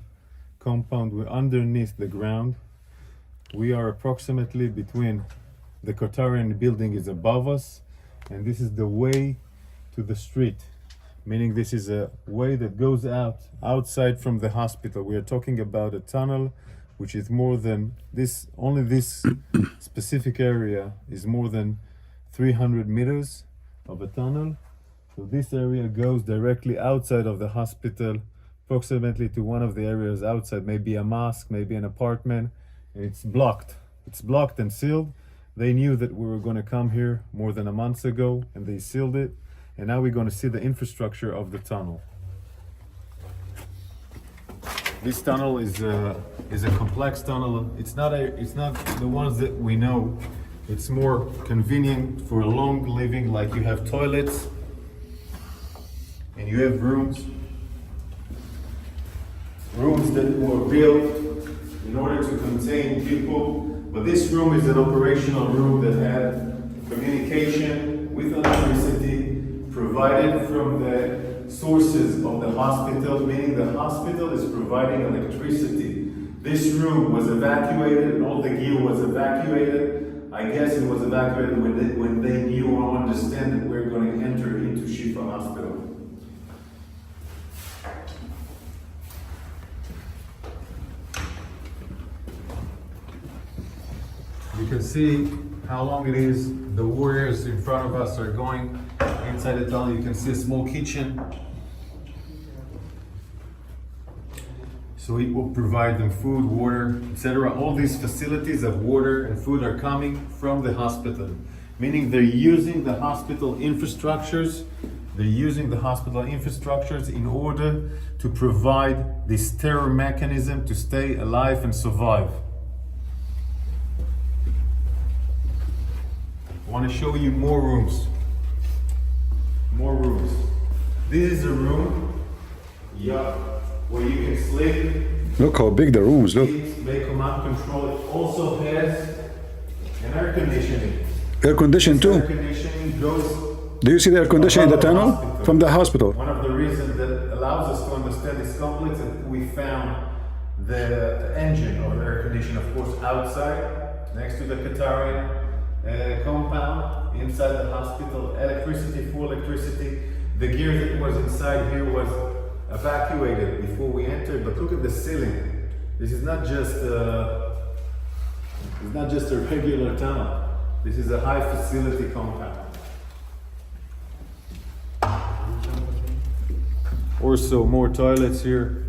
compound, we're underneath the ground. We are approximately between the Qatarian building is above us, and this is the way to the street, meaning this is a way that goes outside from the hospital. We are talking about a tunnel which is more than this, only this specific area is more than 300 meters of a tunnel. So this area goes directly outside of the hospital, approximately to one of the areas outside, maybe a mosque, maybe an apartment. It's blocked. It's blocked and sealed. They knew that we were going to come here more than a month ago, and they sealed it. And now we're going to see the infrastructure of the tunnel. This tunnel is a complex tunnel. It's not the ones that we know. It's more convenient for a long living, like you have toilets and you have rooms that were built in order to contain people. But this room is an operational room that had communication with electricity provided from the sources of the hospital, meaning the hospital is providing electricity. This room was evacuated and all the gear was evacuated. I guess it was evacuated when they knew or understand that we're going to enter into Shifa Hospital. You can see how long it is. The warriors in front of us are going inside the tunnel. You can see a small kitchen. So it will provide them food, water, etc. All these facilities of water and food are coming from the hospital, meaning they're using the hospital infrastructures. They're using the hospital infrastructures in order to provide this terror mechanism to stay alive and survive. I want to show you more rooms. More rooms. This is a room, where you can sleep. Look how big the rooms look. They command control. It also has an air conditioning. Air conditioning too. Air conditioning goes. Do you see the air conditioning in the tunnel? From the hospital. One of the reasons that allows us to understand this complex is that we found the engine of the air conditioning, of course, outside, next to the Qatarian compound, inside the hospital. Electricity, full electricity. The gear that was inside here was evacuated before we entered, but look at the ceiling. This is not just a regular tunnel. This is a high facility compound. Also more toilets here.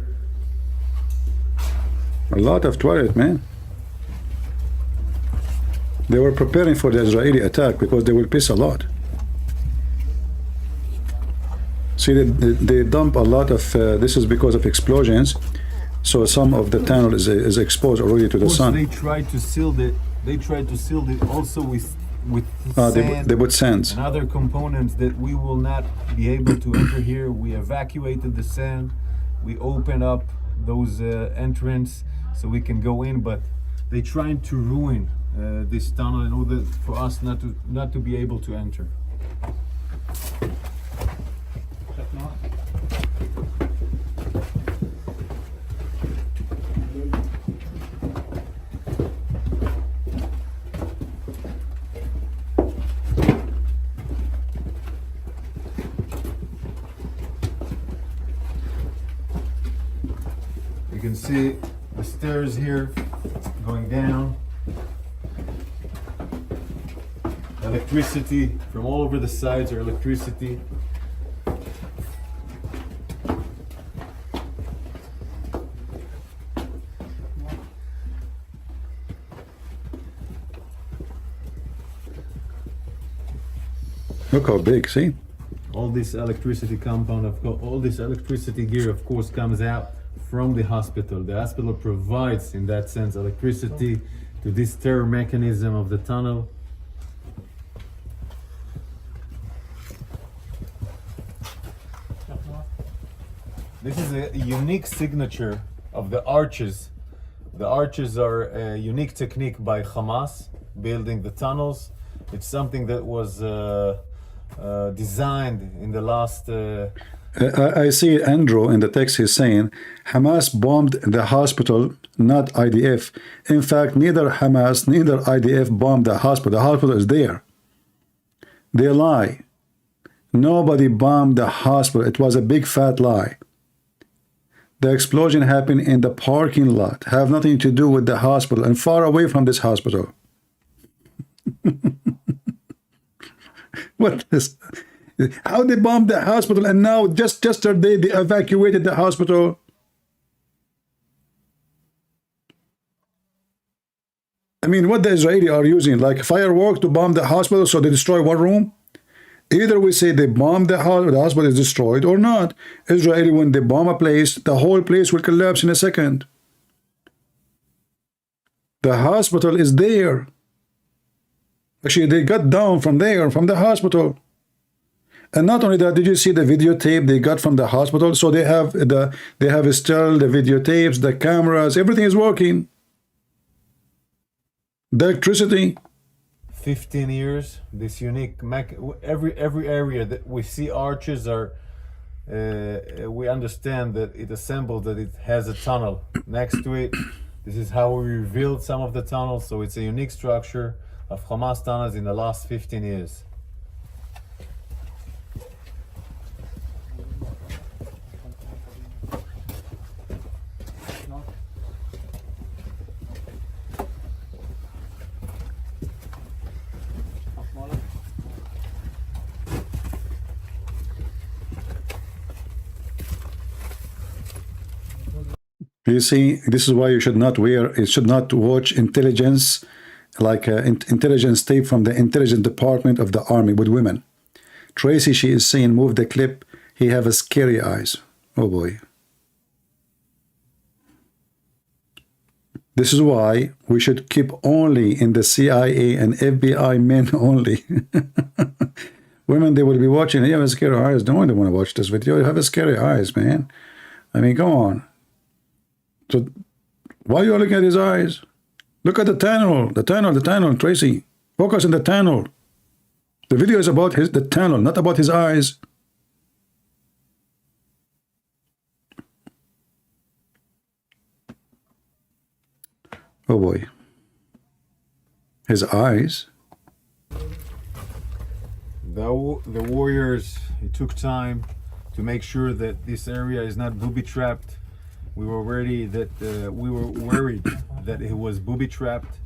A lot of toilet, man. They were preparing for the Israeli attack because they will piss a lot. See, they dump a lot of, this is because of explosions. So some of the tunnel is exposed already to the sun. They tried to seal it. They tried to seal it also with sand they put sands and other components that we will not be able to enter here. We evacuated the sand. We open up those entrance so we can go in, but they trying to ruin this tunnel in order for us not to be able to enter. You can see the stairs here going down. Electricity from all over the sides are electricity. Look how big, see? All this electricity compound, all this electricity gear, of course, comes out from the hospital. The hospital provides, in that sense, electricity to this terror mechanism of the tunnel. This is a unique signature of the arches. The arches are a unique technique by Hamas, building the tunnels. It's something that was designed in the last... I see Andrew in the text, he's saying Hamas bombed the hospital, not IDF. In fact, neither Hamas, neither IDF bombed the hospital. The hospital is there. They lie. Nobody bombed the hospital. It was a big fat lie. The explosion happened in the parking lot, have nothing to do with the hospital and far away from this hospital. What is... How they bombed the hospital and now just yesterday they evacuated the hospital? I mean, what the Israeli are using, like fireworks to bomb the hospital so they destroy one room? Either we say they bombed the hospital is destroyed or not. Israeli, when they bomb a place, the whole place will collapse in a second. The hospital is there. Actually, they got down from there, from the hospital. And not only that, did you see the videotape they got from the hospital? So they have still the videotapes, the cameras, everything is working. The electricity. 15 years. This unique every area that we see arches are. We understand that it assembled that it has a tunnel next to it. This is how we revealed some of the tunnels. So it's a unique structure of Hamas tunnels in the last 15 years. You see, this is why you should not watch intelligence, like intelligence tape from the intelligence department of the army with women. Tracy, she is saying, move the clip. He have a scary eyes. Oh boy. This is why we should keep only in the CIA and FBI men only. Women, they will be watching. You have a scary eyes. No one want to watch this video. You have a scary eyes, man. I mean, go on. So why are you looking at his eyes? Look at the tunnel, Tracy. Focus on the tunnel. The video is about the tunnel, not about his eyes. Oh boy. His eyes. The warriors, it took time to make sure that this area is not booby-trapped. We were worried that it was booby-trapped.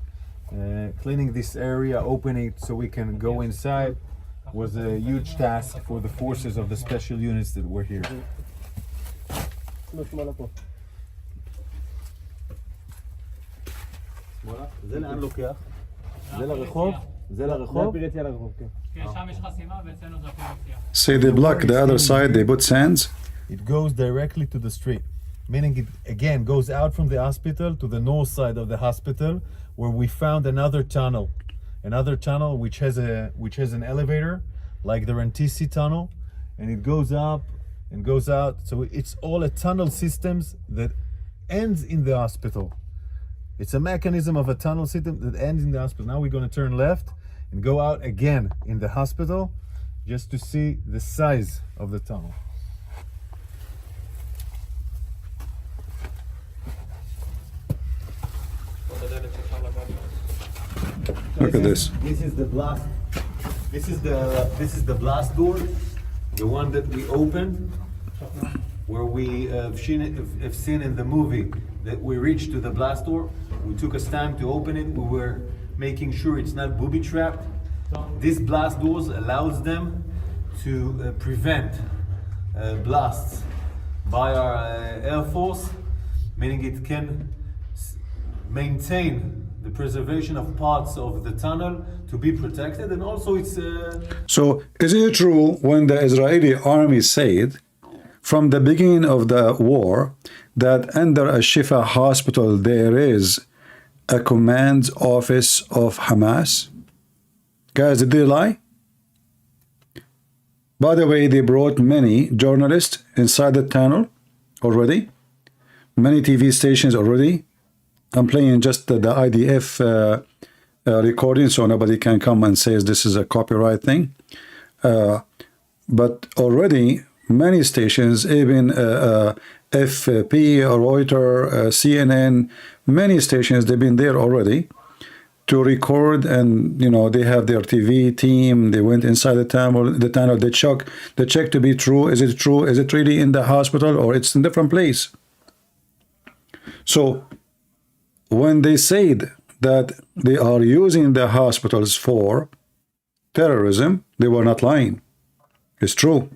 Cleaning this area, opening it so we can go inside, was a huge task for the forces of the special units that were here. Say they block the other side, they put sands. It goes directly to the street, meaning it again goes out from the hospital to the north side of the hospital, where we found another tunnel which has an elevator like the Rantisi tunnel, and it goes up and goes out. So it's all a tunnel systems that ends in the hospital. It's a mechanism of a tunnel system that ends in the hospital. Now we're going to turn left and go out again in the hospital just to see the size of the tunnel. Look at this. This is the blast. This is the blast door, the one that we opened, where we have seen in the movie that we reached to the blast door. We took us time to open it. We were making sure it's not booby trapped. These blast doors allows them to prevent blasts by our Air Force, meaning it can maintain the preservation of parts of the tunnel to be protected, and also it's So is it true when the Israeli army said from the beginning of the war that under a Shifa hospital there is a command office of Hamas? Guys, did they lie? By the way, they brought many journalists inside the tunnel already, many TV stations already. I'm playing just the IDF recording, so nobody can come and say this is a copyright thing. But already many stations, even FP, Reuters, CNN, many stations, they've been there already to record, and you know they have their TV team. They went inside the tunnel. They check to be true. Is it true? Is it really in the hospital or it's in a different place? So when they said that they are using the hospitals for terrorism, they were not lying. It's true.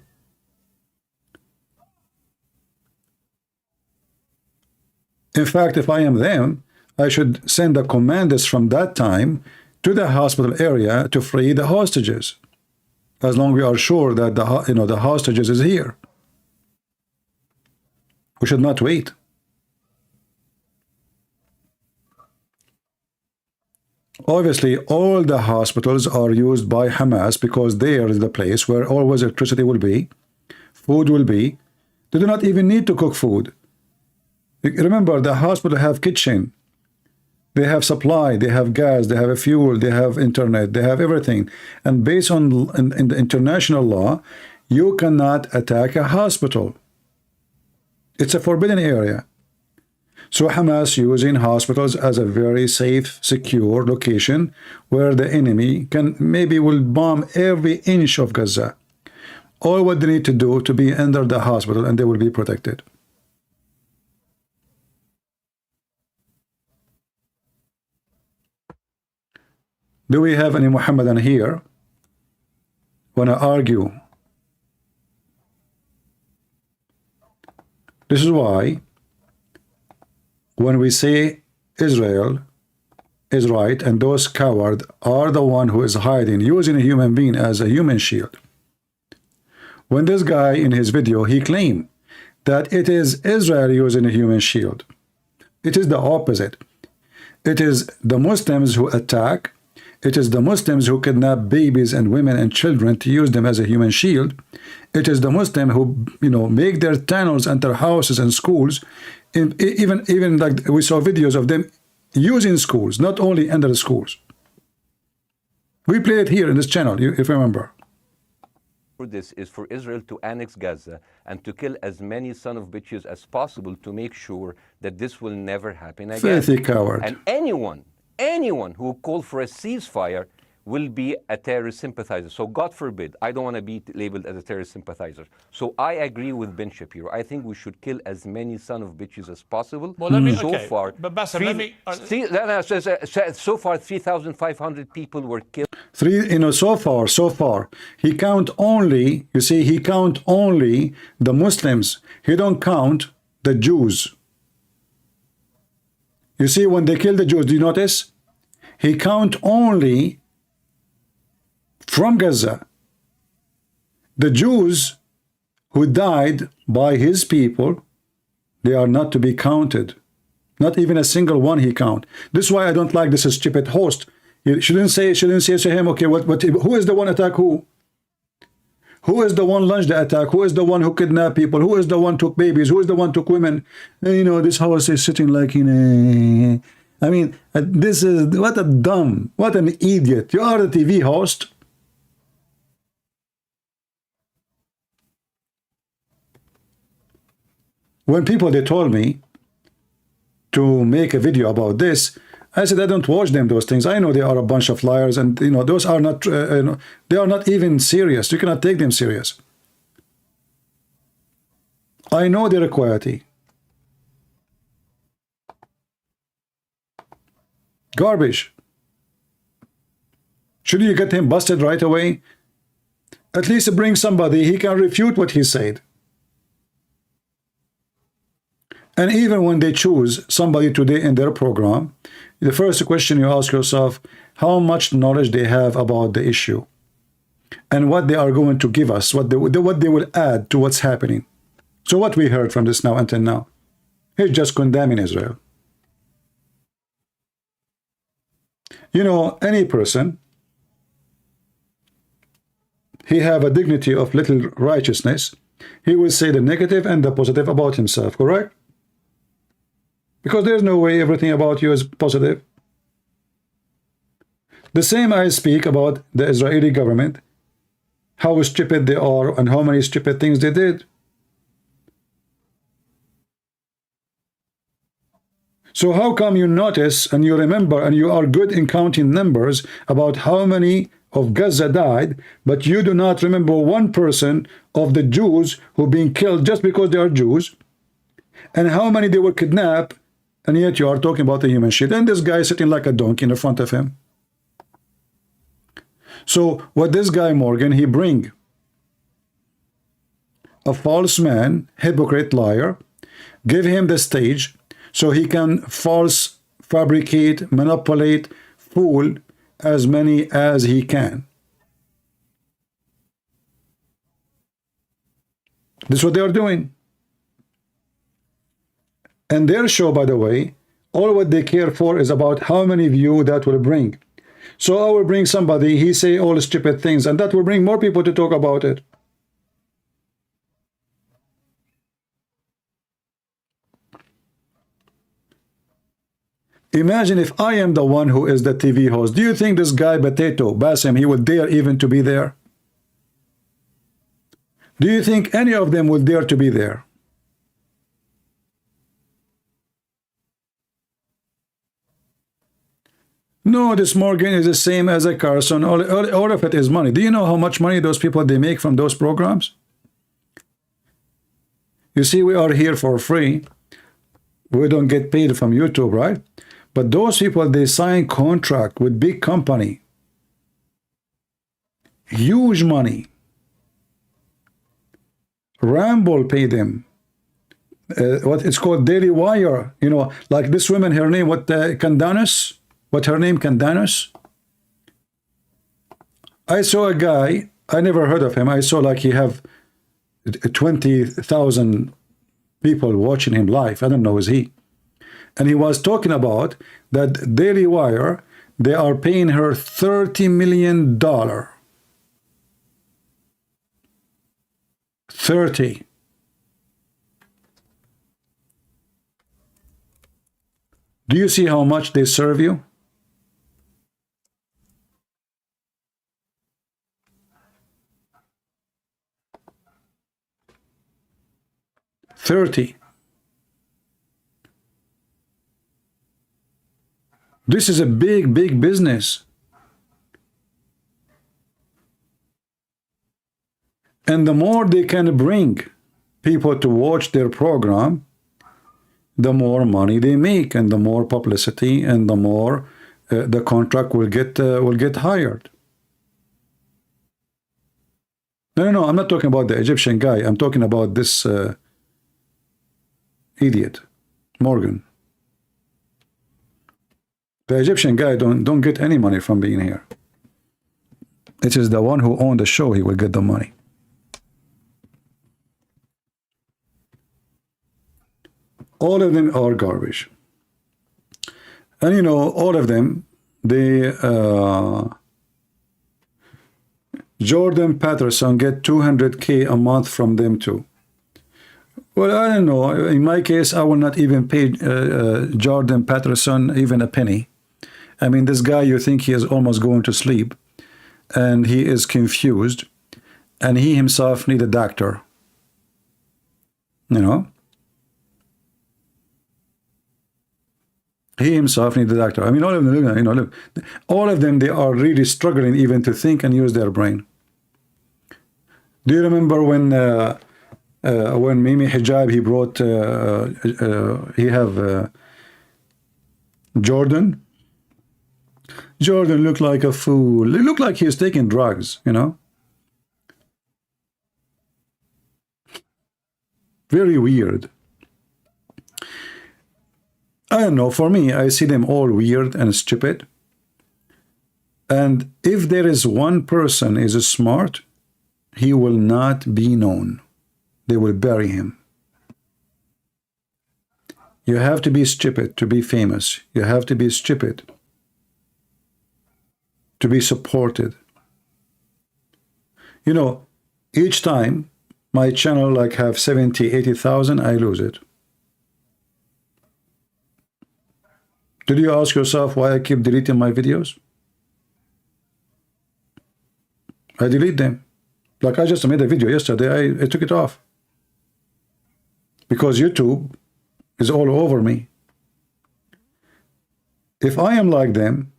In fact, if I am them, I should send the commanders from that time to the hospital area to free the hostages, as long as we are sure that the hostages is here. We should not wait. Obviously, all the hospitals are used by Hamas because there is the place where always electricity will be, food will be. They do not even need to cook food. Remember, the hospital have kitchen. They have supply, they have gas, they have fuel, they have internet, they have everything. And based on in the international law, you cannot attack a hospital. It's a forbidden area. So Hamas using hospitals as a very safe, secure location where the enemy can maybe will bomb every inch of Gaza. All what they need to do to be under the hospital, and they will be protected. Do we have any Muhammadan here want to argue? This is why when we say Israel is right and those cowards are the one who is hiding, using a human being as a human shield. When this guy in his video, he claimed that it is Israel using a human shield. It is the opposite. It is the Muslims who attack. It is the Muslims who kidnap babies and women and children to use them as a human shield. It is the Muslims who, make their tunnels under houses and schools. Even like we saw videos of them using schools, not only under the schools. We play it here in this channel, if you remember. For this is for Israel to annex Gaza and to kill as many son of bitches as possible to make sure that this will never happen again. Filthy coward. And anyone who called for a ceasefire will be a terrorist sympathizer. So God forbid, I don't want to be labeled as a terrorist sympathizer. So I agree with Ben Shapiro. I think we should kill as many son of bitches as possible. Well, let me, so okay. far, but Bassem, let me... so far, 3,500 people were killed. So far, he count only, you see, he count only the Muslims. He don't count the Jews. You see, when they kill the Jews, do you notice? He count only from Gaza. The Jews who died by his people, They are not to be counted. Not even a single one he count. This is why I don't like this stupid host. You shouldn't say to him, okay, who is the one attack who? Who is the one launched the attack? Who is the one who kidnapped people? Who is the one took babies? Who is the one took women? And, you know, this host is sitting like in a... I mean, this is... What an idiot. You are the TV host. When people, they told me to make a video about this, I said, I don't watch them, those things. I know they are a bunch of liars, and you know, those are not, they are not even serious. You cannot take them serious. I know their quality. Garbage. Should you get him busted right away? At least bring somebody, he can refute what he said. And even when they choose somebody today in their program, the first question you ask yourself, how much knowledge they have about the issue and what they are going to give us, what they will add to what's happening. So what we heard from this now until now, he's just condemning Israel. You know, any person, he have a dignity of little righteousness. He will say the negative and the positive about himself, correct? Because there's no way everything about you is positive. The same I speak about the Israeli government, how stupid they are and how many stupid things they did. So how come you notice and you remember and you are good in counting numbers about how many of Gaza died, but you do not remember one person of the Jews who been killed just because they are Jews, and how many they were kidnapped, and yet you are talking about the human shit, and this guy is sitting like a donkey in the front of him. So what this guy Morgan, he bring a false man, hypocrite, liar, give him the stage so he can false fabricate, manipulate, fool as many as he can. This is what they are doing. And their show, by the way, all what they care for is about how many views that will bring. So I will bring somebody, he say all stupid things, and that will bring more people to talk about it. Imagine if I am the one who is the TV host. Do you think this guy, Bassem, he would dare even to be there? Do you think any of them would dare to be there? No, this Morgan is the same as a Carson. All of it is money. Do you know how much money those people, they make from those programs? You see, we are here for free. We don't get paid from YouTube, right? But those people, they sign contract with big company. Huge money. Ramble pay them. What it's called Daily Wire. You know, like this woman, her name, Candace? What her name, Candace? I saw a guy, I never heard of him. I saw like he have 20,000 people watching him live. I don't know, is he? And he was talking about that Daily Wire, they are paying her $30 million. 30. Do you see how much they serve you? $30. This is a big, big business. And the more they can bring people to watch their program, the more money they make, and the more publicity, and the more the contract will get hired. No, I'm not talking about the Egyptian guy. I'm talking about this idiot, Morgan. The Egyptian guy don't get any money from being here. It is the one who owned the show, he will get the money. All of them are garbage. And you know, all of them, they Jordan Peterson get 200K a month from them too. Well, I don't know. In my case, I will not even pay Jordan Peterson even a penny. I mean, this guy, you think he is almost going to sleep, and he is confused, and he himself need a doctor. You know? He himself needs a doctor. I mean, all of them, you know, look, all of them, they are really struggling even to think and use their brain. Do you remember when Mimi Hijab, he brought, he have Jordan? Jordan looked like a fool. It looked like he was taking drugs, you know? Very weird. I don't know, for me, I see them all weird and stupid. And if there is one person is smart, he will not be known. They will bury him. You have to be stupid to be famous. You have to be stupid to be supported. You know, each time my channel like have 70, 80,000, I lose it. Did you ask yourself why I keep deleting my videos? I delete them. Like I just made a video yesterday, I took it off. Because YouTube is all over me. If I am like them,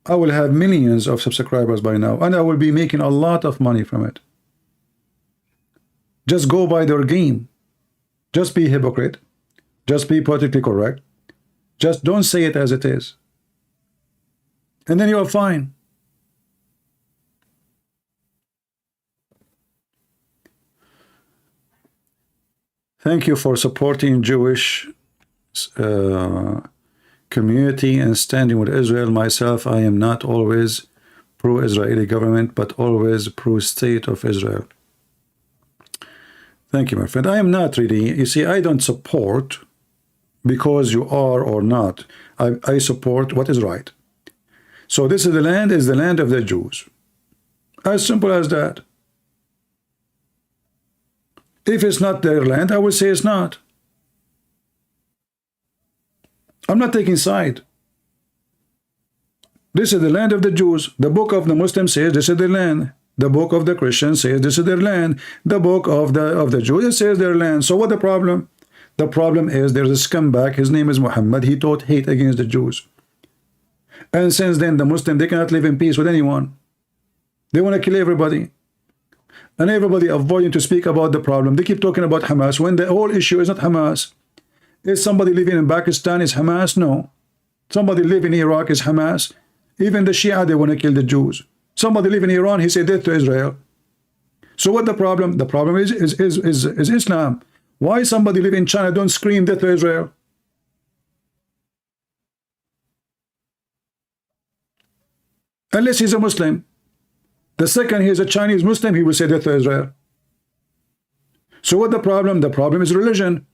I will have millions of subscribers by now, and I will be making a lot of money from it. Just go by their game. Just be hypocrite. Just be politically correct. Just don't say it as it is. And then you're fine. Thank you for supporting Jewish community and standing with Israel. Myself, I am not always pro-Israeli government, but always pro-state of Israel. Thank you, my friend. I am not really, you see, I don't support because you are or not. I support what is right. So this is the land of the Jews. As simple as that. If it's not their land, I will say it's not. I'm not taking side. This is the land of the Jews. The book of the Muslims says this is their land. The book of the Christians says this is their land. The book of the Jews, it says their land. So what the problem? The problem is there's a scumbag. His name is Muhammad. He taught hate against the Jews. And since then, the Muslims, they cannot live in peace with anyone. They want to kill everybody. And everybody avoiding to speak about the problem. They keep talking about Hamas when the whole issue is not Hamas. Is somebody living in Pakistan is Hamas? No. Somebody living in Iraq is Hamas. Even the Shia, they want to kill the Jews. Somebody living in Iran, he said death to Israel. So what the problem? The problem is Islam. Why somebody living in China don't scream death to Israel? Unless he's a Muslim. The second he is a Chinese Muslim, he will say death to Israel. So what the problem? The problem is religion.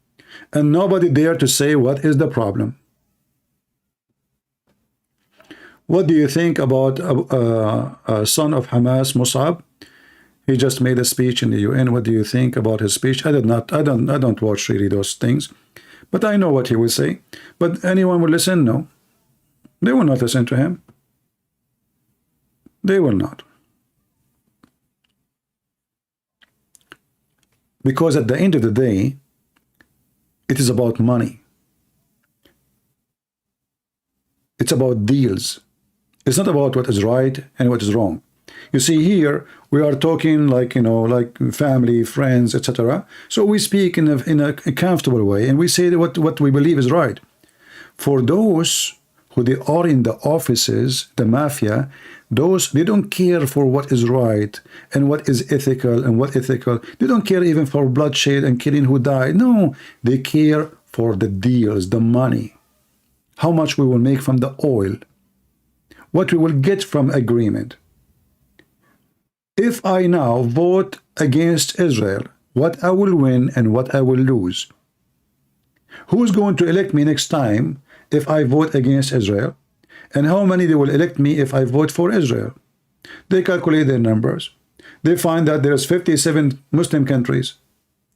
And nobody dare to say what is the problem. What do you think about son of Hamas, Musab? He just made a speech in the UN. What do you think about his speech? I don't watch really those things, but I know what he will say. But anyone will listen? No. They will not listen to him. They will not. Because at the end of the day, it is about money. It's about deals. It's not about what is right and what is wrong. You see, here we are talking like, you know, like family, friends, etc. So we speak in a comfortable way, and we say what we believe is right. For those who they are in the offices, the mafia, those, they don't care for what is right and what is ethical and what ethical. They don't care even for bloodshed and killing who died. No, they care for the deals, the money, how much we will make from the oil, what we will get from agreement. If I now vote against Israel, what I will win and what I will lose. Who's going to elect me next time if I vote against Israel? And how many they will elect me if I vote for Israel? They calculate their numbers. They find that there's 57 Muslim countries,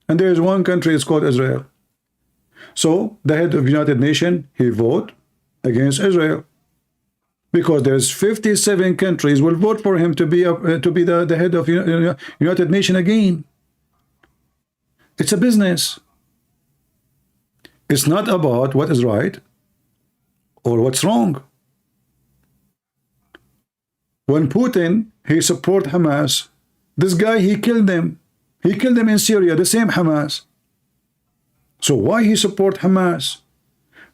and there is one country, it's called Israel. So the head of the United Nations, he vote against Israel, because there's 57 countries will vote for him to be the head of United Nations again. It's a business. It's not about what is right or what's wrong. When Putin, he support Hamas, this guy, he killed them. He killed them in Syria, the same Hamas. So why he support Hamas?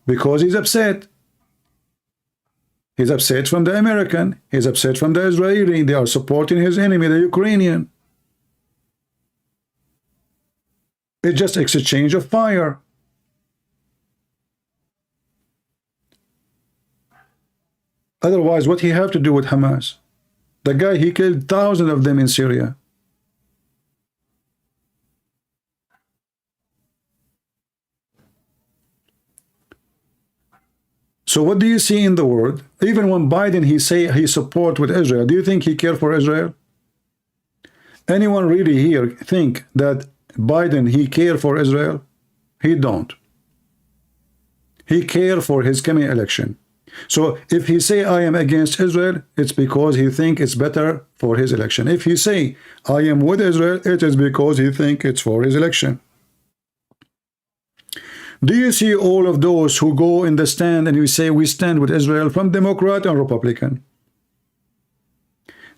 Because he's upset. He's upset from the American. He's upset from the Israeli. They are supporting his enemy, the Ukrainian. It's just exchange of fire. Otherwise, what he have to do with Hamas? The guy, he killed thousands of them in Syria. So what do you see in the world? Even when Biden, he say he support with Israel, do you think he care for Israel? Anyone really here think that Biden, he care for Israel? He don't. He care for his coming election. So if he say I am against Israel, it's because he think it's better for his election. If he say I am with Israel, it is because he think it's for his election. Do you see all of those who go in the stand and we say we stand with Israel, from Democrat and Republican?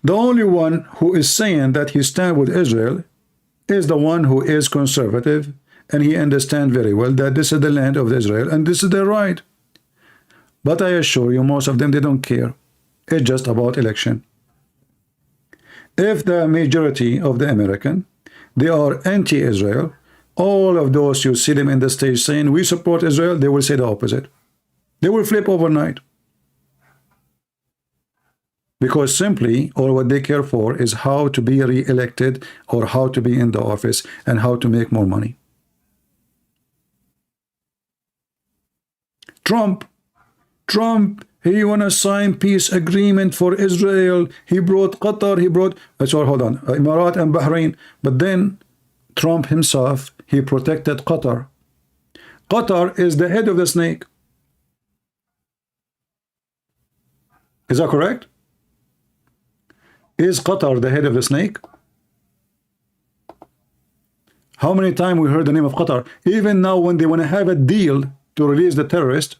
The only one who is saying that he stand with Israel is the one who is conservative, and he understand very well that this is the land of Israel and this is their right. But I assure you, most of them, they don't care. It's just about election. If the majority of the American, they are anti-Israel, all of those you see them in the stage saying we support Israel, they will say the opposite. They will flip overnight. Because simply all what they care for is how to be re-elected or how to be in the office and how to make more money. Trump, he want to sign peace agreement for Israel. He brought Qatar, he brought, hold on, Emirat and Bahrain. But then Trump himself, he protected Qatar. Qatar is the head of the snake. Is that correct? Is Qatar the head of the snake? How many times we heard the name of Qatar? Even now when they want to have a deal to release the terrorists,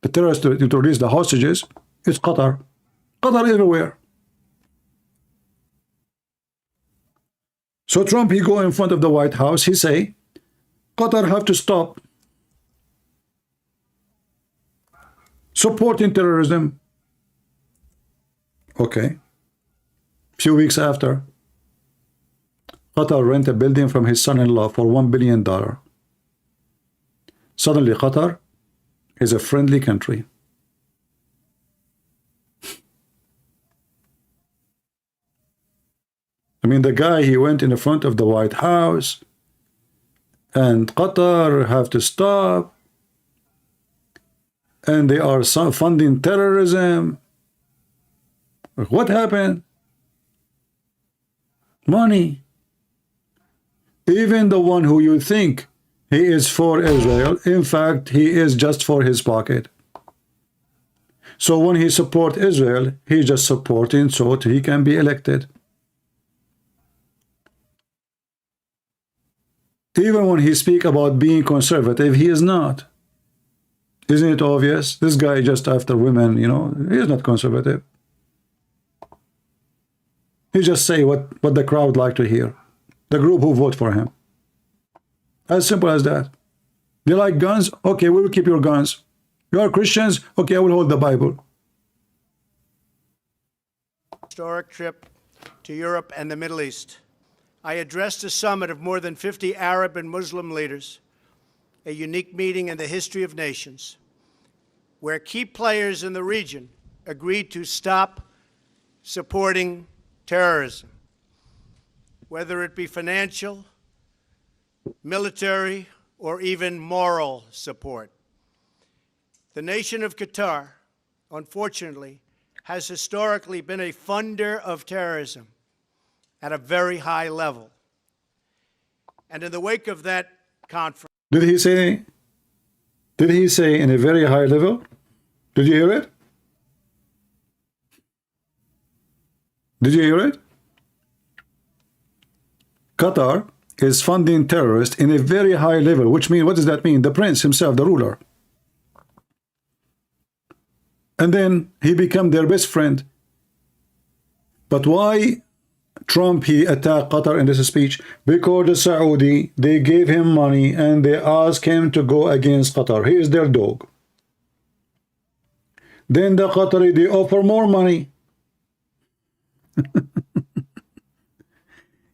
to release the hostages, it's Qatar. Qatar everywhere. So Trump, he go in front of the White House, he say, Qatar have to stop supporting terrorism. Okay. Few weeks after, Qatar rent a building from his son-in-law for $1 billion. Suddenly Qatar is a friendly country. I mean, the guy, he went in the front of the White House and Qatar have to stop and they are funding terrorism. What happened? Money. Even the one who you think he is for Israel, in fact, he is just for his pocket. So when he support Israel, he just supporting so that he can be elected. Even when he speak about being conservative, he is not. Isn't it obvious? This guy just after women, you know, he is not conservative. He just say what the crowd like to hear. The group who vote for him. As simple as that. They like guns? Okay, we will keep your guns. You are Christians? Okay, I will hold the Bible. Historic trip to Europe and the Middle East. I addressed a summit of more than 50 Arab and Muslim leaders, a unique meeting in the history of nations, where key players in the region agreed to stop supporting terrorism, whether it be financial, military, or even moral support. The nation of Qatar, unfortunately, has historically been a funder of terrorism at a very high level. And in the wake of that conference... Did he say in a very high level? Did you hear it? Did you hear it? Qatar is funding terrorists in a very high level, which means, what does that mean? The prince himself, the ruler. And then he became their best friend. But why Trump, he attacked Qatar in this speech? Because the Saudi, they gave him money and they asked him to go against Qatar. He is their dog. Then the Qatari, they offer more money.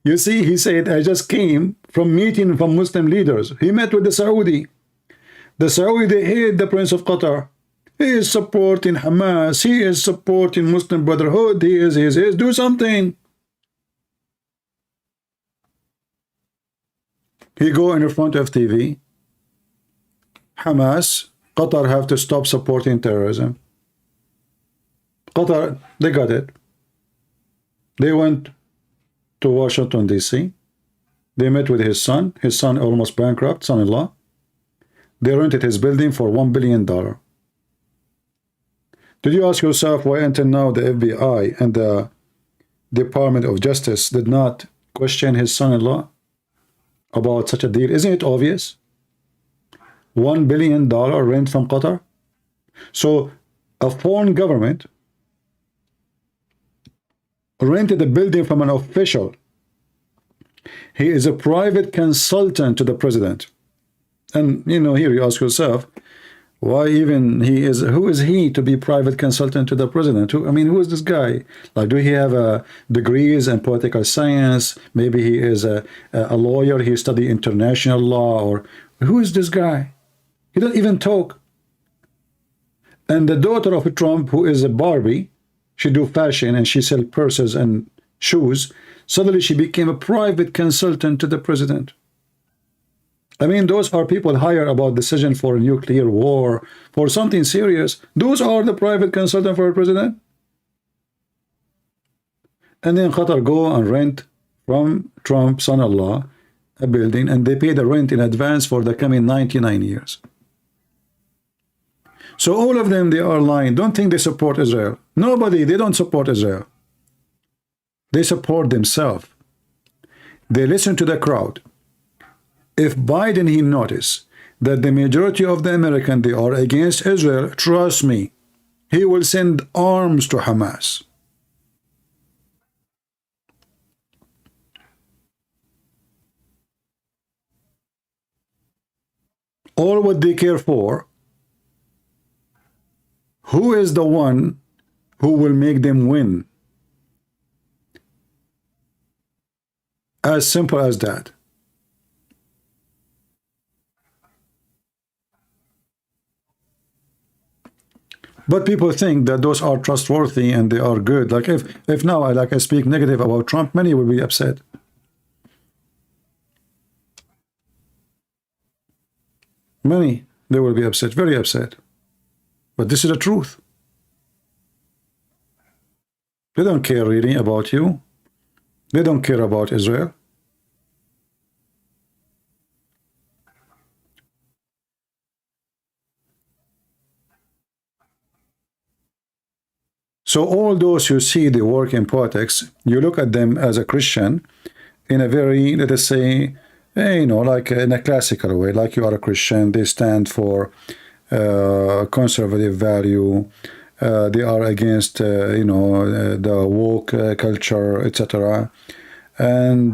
You see, he said, I just came from meeting from Muslim leaders. He met with the Saudi. The Saudi, they hate the Prince of Qatar. He is supporting Hamas. He is supporting Muslim Brotherhood. He is. Do something. He go in front of TV. Hamas, Qatar have to stop supporting terrorism. Qatar, they got it. They went to Washington, D.C. They met with his son almost bankrupt, son-in-law. They rented his building for $1 billion. Did you ask yourself why until now the FBI and the Department of Justice did not question his son-in-law about such a deal? Isn't it obvious? $1 billion rent from Qatar. So a foreign government rented a building from an official. He is a private consultant to the president. And you know, here you ask yourself, why even who is he to be private consultant to the president? Who is this guy? Like, do he have degrees in political science? Maybe he is a lawyer, he studied international law, or who is this guy? He doesn't even talk. And the daughter of Trump, who is a Barbie, she do fashion and she sell purses and shoes. Suddenly she became a private consultant to the president. Those are people hired about decision for a nuclear war, for something serious. Those are the private consultant for a president. And then Qatar go and rent from Trump's son-in-law a building, and they pay the rent in advance for the coming 99 years. So all of them, they are lying. Don't think they support Israel. Nobody, they don't support Israel. They support themselves. They listen to the crowd. If Biden, he notice that the majority of the Americans, they are against Israel, trust me, he will send arms to Hamas. All what they care for, who is the one who will make them win? As simple as that. But people think that those are trustworthy and they are good. Like if now I speak negative about Trump, many will be upset. Many, they will be upset, very upset. But this is the truth. They don't care really about you. They don't care about Israel. So all those who see the work in politics, you look at them as a Christian in a very, let us say, like in a classical way, like you are a Christian. They stand for conservative value. They are against, the woke culture, etc. And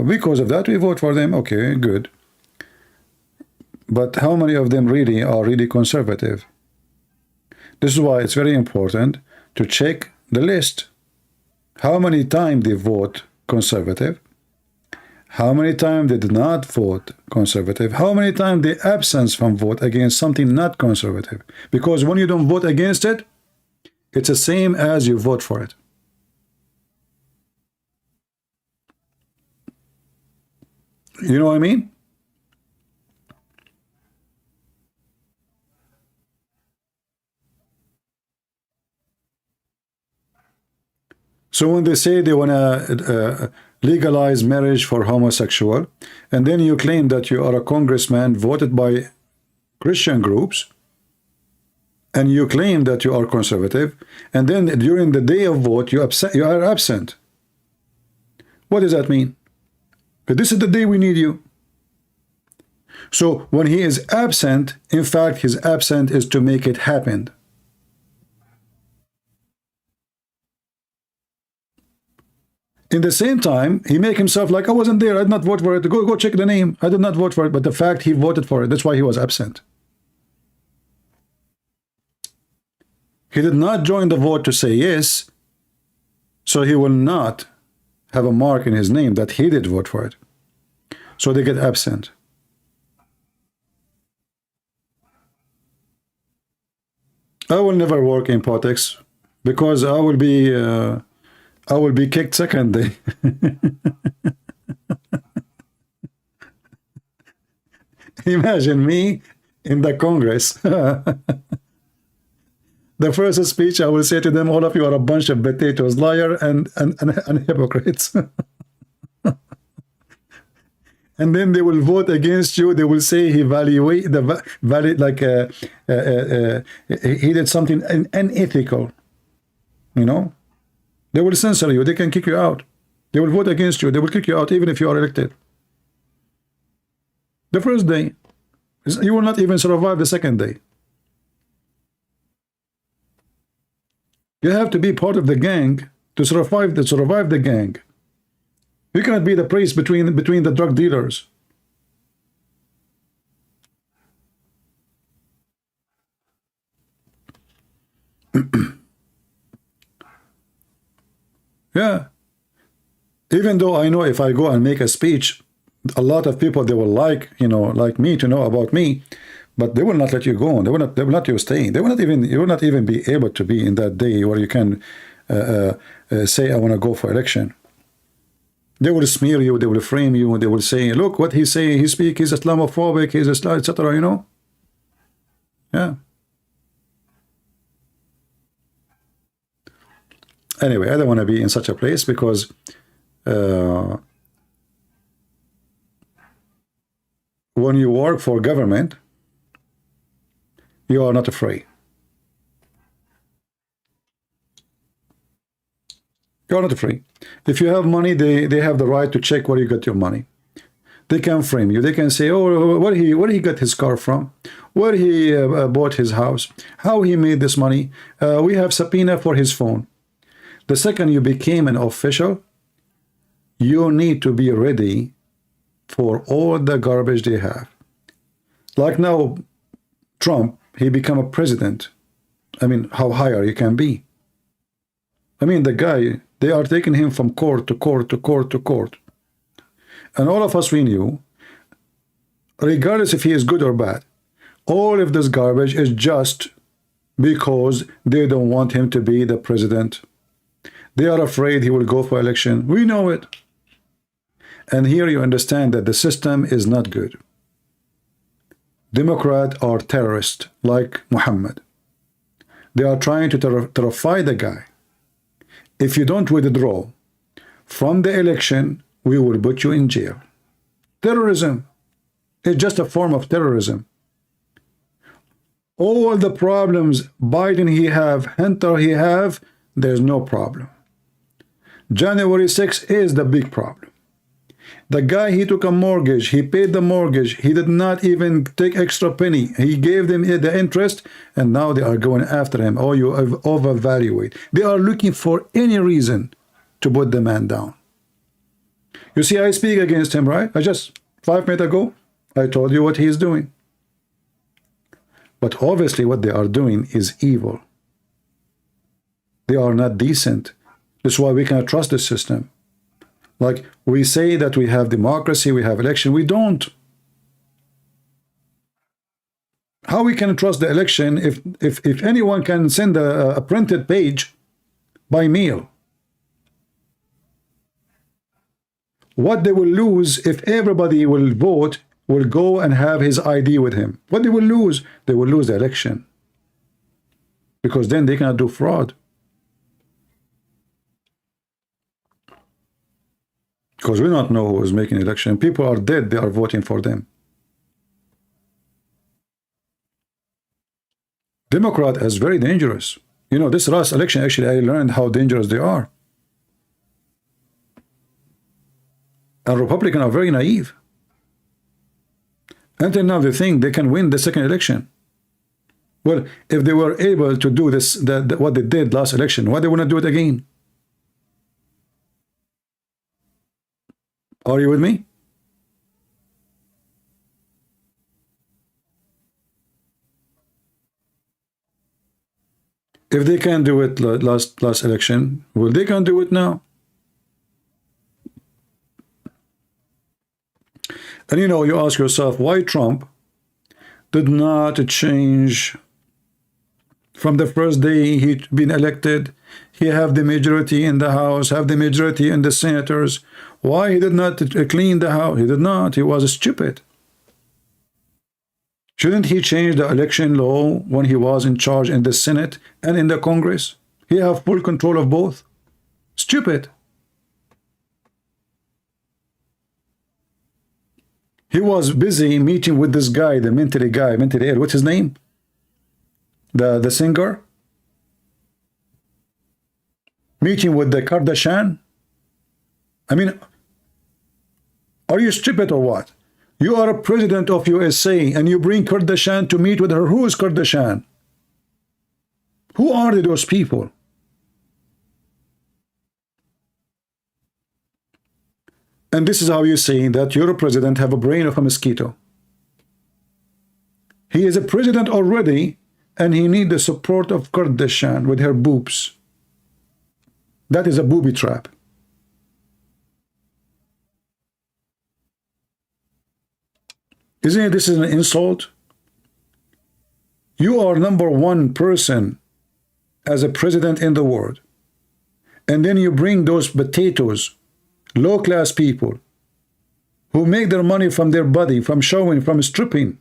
because of that, we vote for them. Okay, good. But how many of them really are really conservative? This is why it's very important to check the list. How many times they vote conservative? How many times they did not vote conservative? How many times they absence from vote against something not conservative? Because when you don't vote against it, it's the same as you vote for it. You know what I mean? So when they say they want to legalize marriage for homosexual, and then you claim that you are a congressman voted by Christian groups, and you claim that you are conservative, and then during the day of vote you are absent. What does that mean? This is the day we need you. So when he is absent, in fact, his absent is to make it happen. In the same time, he make himself like, I wasn't there, I did not vote for it. Go check the name. I did not vote for it, but the fact he voted for it, that's why he was absent. He did not join the vote to say yes, so he will not have a mark in his name that he did vote for it. So they get absent. I will never work in politics because I will be kicked second day. Imagine me in the Congress. The first speech I will say to them, all of you are a bunch of potatoes, liar and hypocrites. And then they will vote against you. They will say he he did something unethical. You know, they will censor you. They can kick you out. They will vote against you. They will kick you out even if you are elected. The first day, you will not even survive the second day. You have to be part of the gang to survive the gang. You cannot be the priest between the drug dealers. Yeah. Even though I know if I go and make a speech, a lot of people, they will like me to know about me, but they will not let you go on. They will not let you stay. You will not even be able to be in that day where you can say, I want to go for election. They will smear you, they will frame you, they will say, look what he's saying, he's Islamophobic, he's Islam, etc., you know? Yeah. Anyway, I don't want to be in such a place because when you work for government, you are not afraid. You're not free. If you have money, they have the right to check where you got your money. They can frame you. They can say, oh, where he got his car from, where he bought his house, how he made this money. We have subpoena for his phone. The second you became an official, you need to be ready for all the garbage they have. Like now, Trump, he become a president. I mean, how higher you can be. I mean, the guy, they are taking him from court to court to court to court. And all of us, we knew, regardless if he is good or bad, all of this garbage is just because they don't want him to be the president. They are afraid he will go for election. We know it. And here you understand that the system is not good. Democrats are terrorists like Muhammad. They are trying to terrify the guy. If you don't withdraw from the election, we will put you in jail. Terrorism is just a form of terrorism. All the problems Biden he have, Hunter he have, there's no problem. January 6th is the big problem. The guy, he took a mortgage, he paid the mortgage, he did not even take extra penny. He gave them the interest, and now they are going after him. Oh, you overvaluate. They are looking for any reason to put the man down. You see, I speak against him, right? I just 5 minutes ago, I told you what he is doing. But obviously what they are doing is evil. They are not decent. That's why we cannot trust the system. Like we say that we have democracy, we have election, we don't. How we can trust the election if anyone can send a printed page by mail? What they will lose if everybody will vote, will go and have his ID with him. What they will lose? They will lose the election. Because then they cannot do fraud. Because we don't know who is making election. People are dead, they are voting for them. Democrat is very dangerous. You know, this last election, actually, I learned how dangerous they are. And Republicans are very naive. Until now, they think they can win the second election. Well, if they were able to do this, what they did last election, why they want to do it again? Are you with me? If they can do it last election, well, they can do it now. And you know, you ask yourself, why Trump did not change from the first day he'd been elected? He have the majority in the House, have the majority in the senators. Why he did not clean the House? He did not. He was stupid. Shouldn't he change the election law when he was in charge in the Senate and in the Congress? He have full control of both. Stupid. He was busy meeting with this guy, the mentally ill. What's his name? The singer? Meeting with the Kardashian? I mean, are you stupid or what? You are a president of USA and you bring Kardashian to meet with her. Who is Kardashian? Who are those people? And this is how you say that your president have a brain of a mosquito. He is a president already and he need the support of Kardashian with her boobs. That is a booby trap. Isn't this an insult? You are #1 person as a president in the world. And then you bring those potatoes, low-class people, who make their money from their body, from showing, from stripping.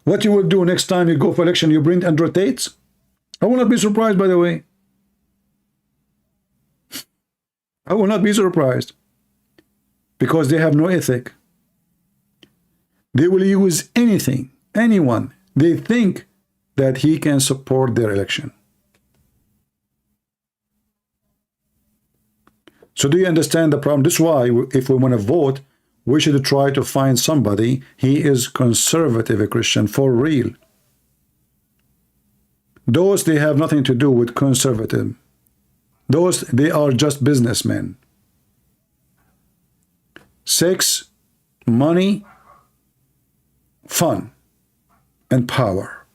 What you will do next time you go for election, you bring Andrew Tates? I will not be surprised, by the way. I will not be surprised. Because they have no ethic. They will use anything, anyone. They think that he can support their election. So do you understand the problem? This is why if we want to vote, we should try to find somebody. He is conservative, a Christian, for real. Those, they have nothing to do with conservative. Those, they are just businessmen. Sex, money, fun, and power.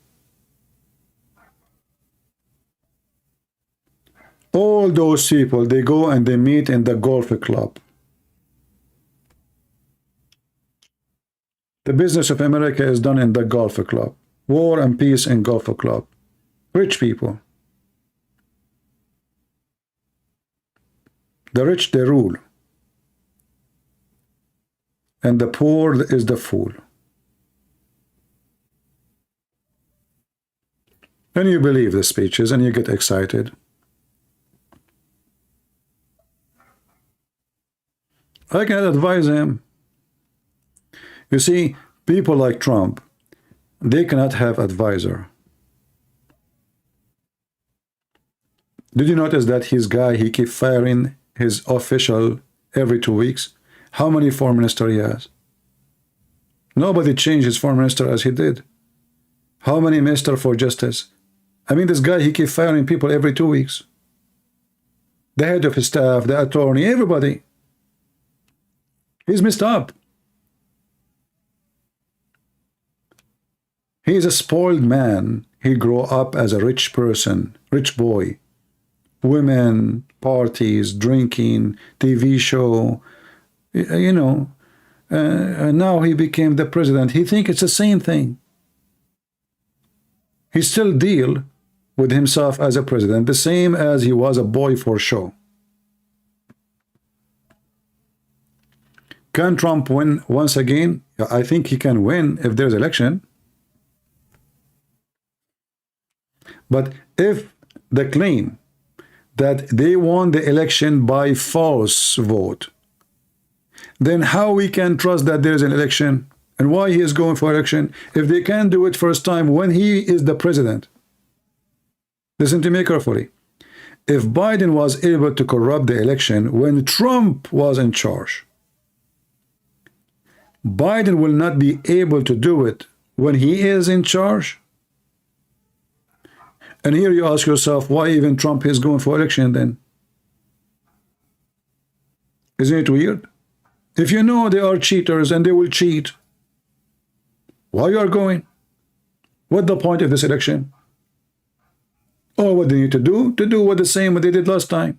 All those people, they go and they meet in the golf club. The business of America is done in the golf club. War and peace in golf club. Rich people. The rich, they rule. And the poor is the fool. And you believe the speeches and you get excited. I can advise him. You see, people like Trump, they cannot have advisor. Did you notice that his guy, he keep firing his official every 2 weeks? How many foreign minister he has? Nobody changed his foreign minister as he did. How many minister for justice? I mean, this guy, he keep firing people every 2 weeks. The head of his staff, the attorney, everybody. He's messed up. He is a spoiled man. He grew up as a rich person, rich boy. Women, parties, drinking, TV show, you know. And now he became the president. He thinks it's the same thing. He still deal with himself as a president, the same as he was a boy for show. Can Trump win once again? I think he can win if there's election. But if the claim that they won the election by false vote, then how we can trust that there is an election and why he is going for election if they can do it first time when he is the president? Listen to me carefully. If Biden was able to corrupt the election when Trump was in charge, Biden will not be able to do it when he is in charge. And here you ask yourself, why even Trump is going for election then? Isn't it weird? If you know they are cheaters and they will cheat, why you are going? What's the point of this election? Oh, what they need to do? To do what the same what they did last time.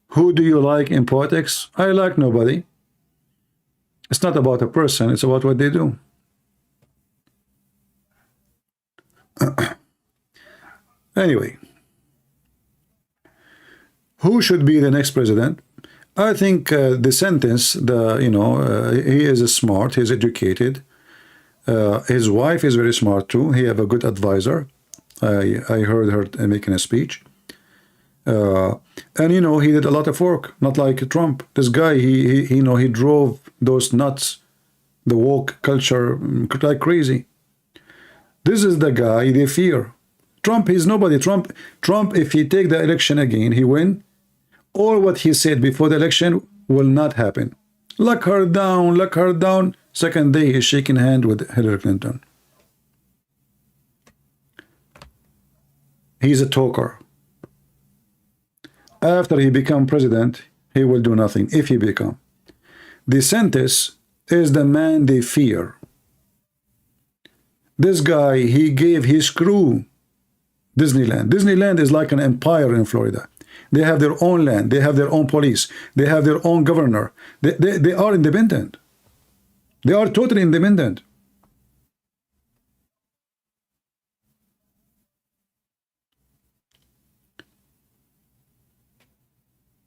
Who do you like in politics? I like nobody. It's not about a person, it's about what they do. Anyway, who should be the next president? I think the sentence, he is smart, he's educated. His wife is very smart too. He have a good advisor. I heard her making a speech. And he did a lot of work, not like Trump. This guy, he drove those nuts, the woke culture like crazy. This is the guy they fear. Trump is nobody. Trump, if he take the election again, he win. All what he said before the election will not happen. Lock her down, lock her down. Second day, he's shaking hand with Hillary Clinton. He's a talker. After he become president, he will do nothing, if he become. DeSantis is the man they fear. This guy, he gave his crew Disneyland. Disneyland is like an empire in Florida. They have their own land. They have their own police. They have their own governor. They are independent. They are totally independent.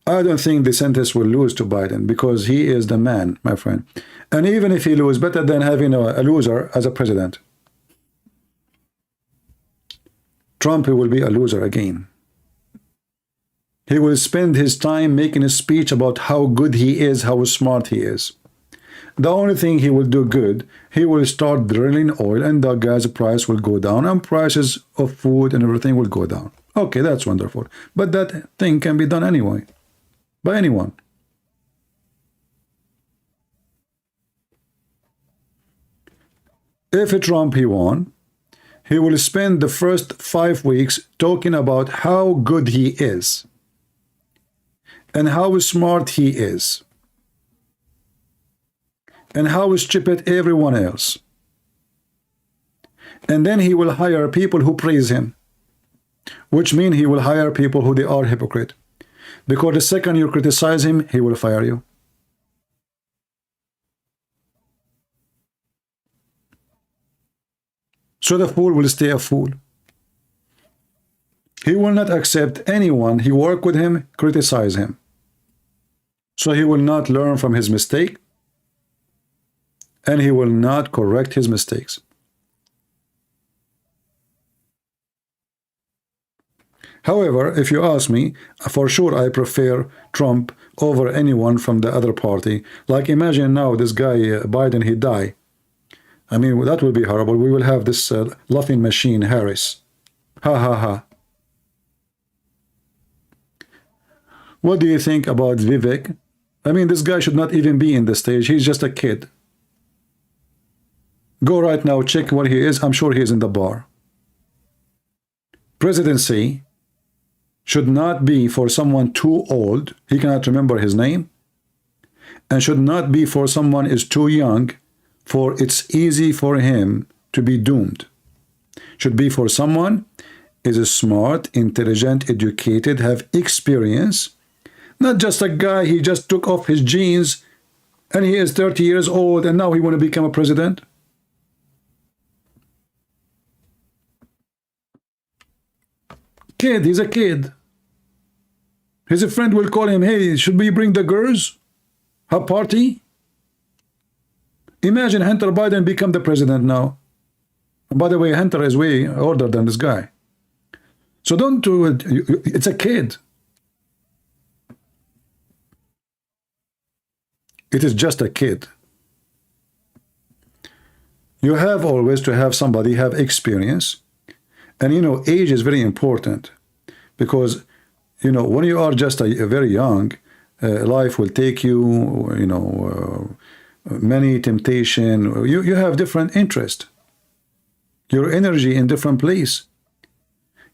I don't think DeSantis will lose to Biden because he is the man, my friend. And even if he loses, better than having a loser as a president. Trump will be a loser again. He will spend his time making a speech about how good he is, how smart he is. The only thing he will do good, he will start drilling oil and the gas price will go down and prices of food and everything will go down. Okay, that's wonderful. But that thing can be done anyway, by anyone. If Trump he won, he will spend the first 5 weeks talking about how good he is and how smart he is and how stupid everyone else. And then he will hire people who praise him, which means he will hire people who they are hypocrite. Because the second you criticize him, he will fire you. So the fool will stay a fool. He will not accept anyone he work with him, criticize him. So he will not learn from his mistake, and he will not correct his mistakes. However, if you ask me, for sure I prefer Trump over anyone from the other party. Like imagine now this guy Biden, he die. I mean, that will be horrible. We will have this laughing machine Harris. Ha ha ha. What do you think about Vivek? I mean, this guy should not even be in the stage. He's just a kid. Go right now, check where he is. I'm sure he is in the bar. Presidency should not be for someone too old, he cannot remember his name, and should not be for someone is too young, for it's easy for him to be doomed. Should be for someone is smart, intelligent, educated, have experience, not just a guy he just took off his jeans and he is 30 years old and now he want to become a president. Kid, he's a kid. His friend will call him, hey, should we bring the girls? Have party? Imagine Hunter Biden become the president now. And by the way, Hunter is way older than this guy. So don't do it. It's a kid. It is just a kid. You have always to have somebody have experience. And, you know, age is very important because, you know, when you are just a very young, life will take you, you know, many temptation. You have different interest. Your energy in different place.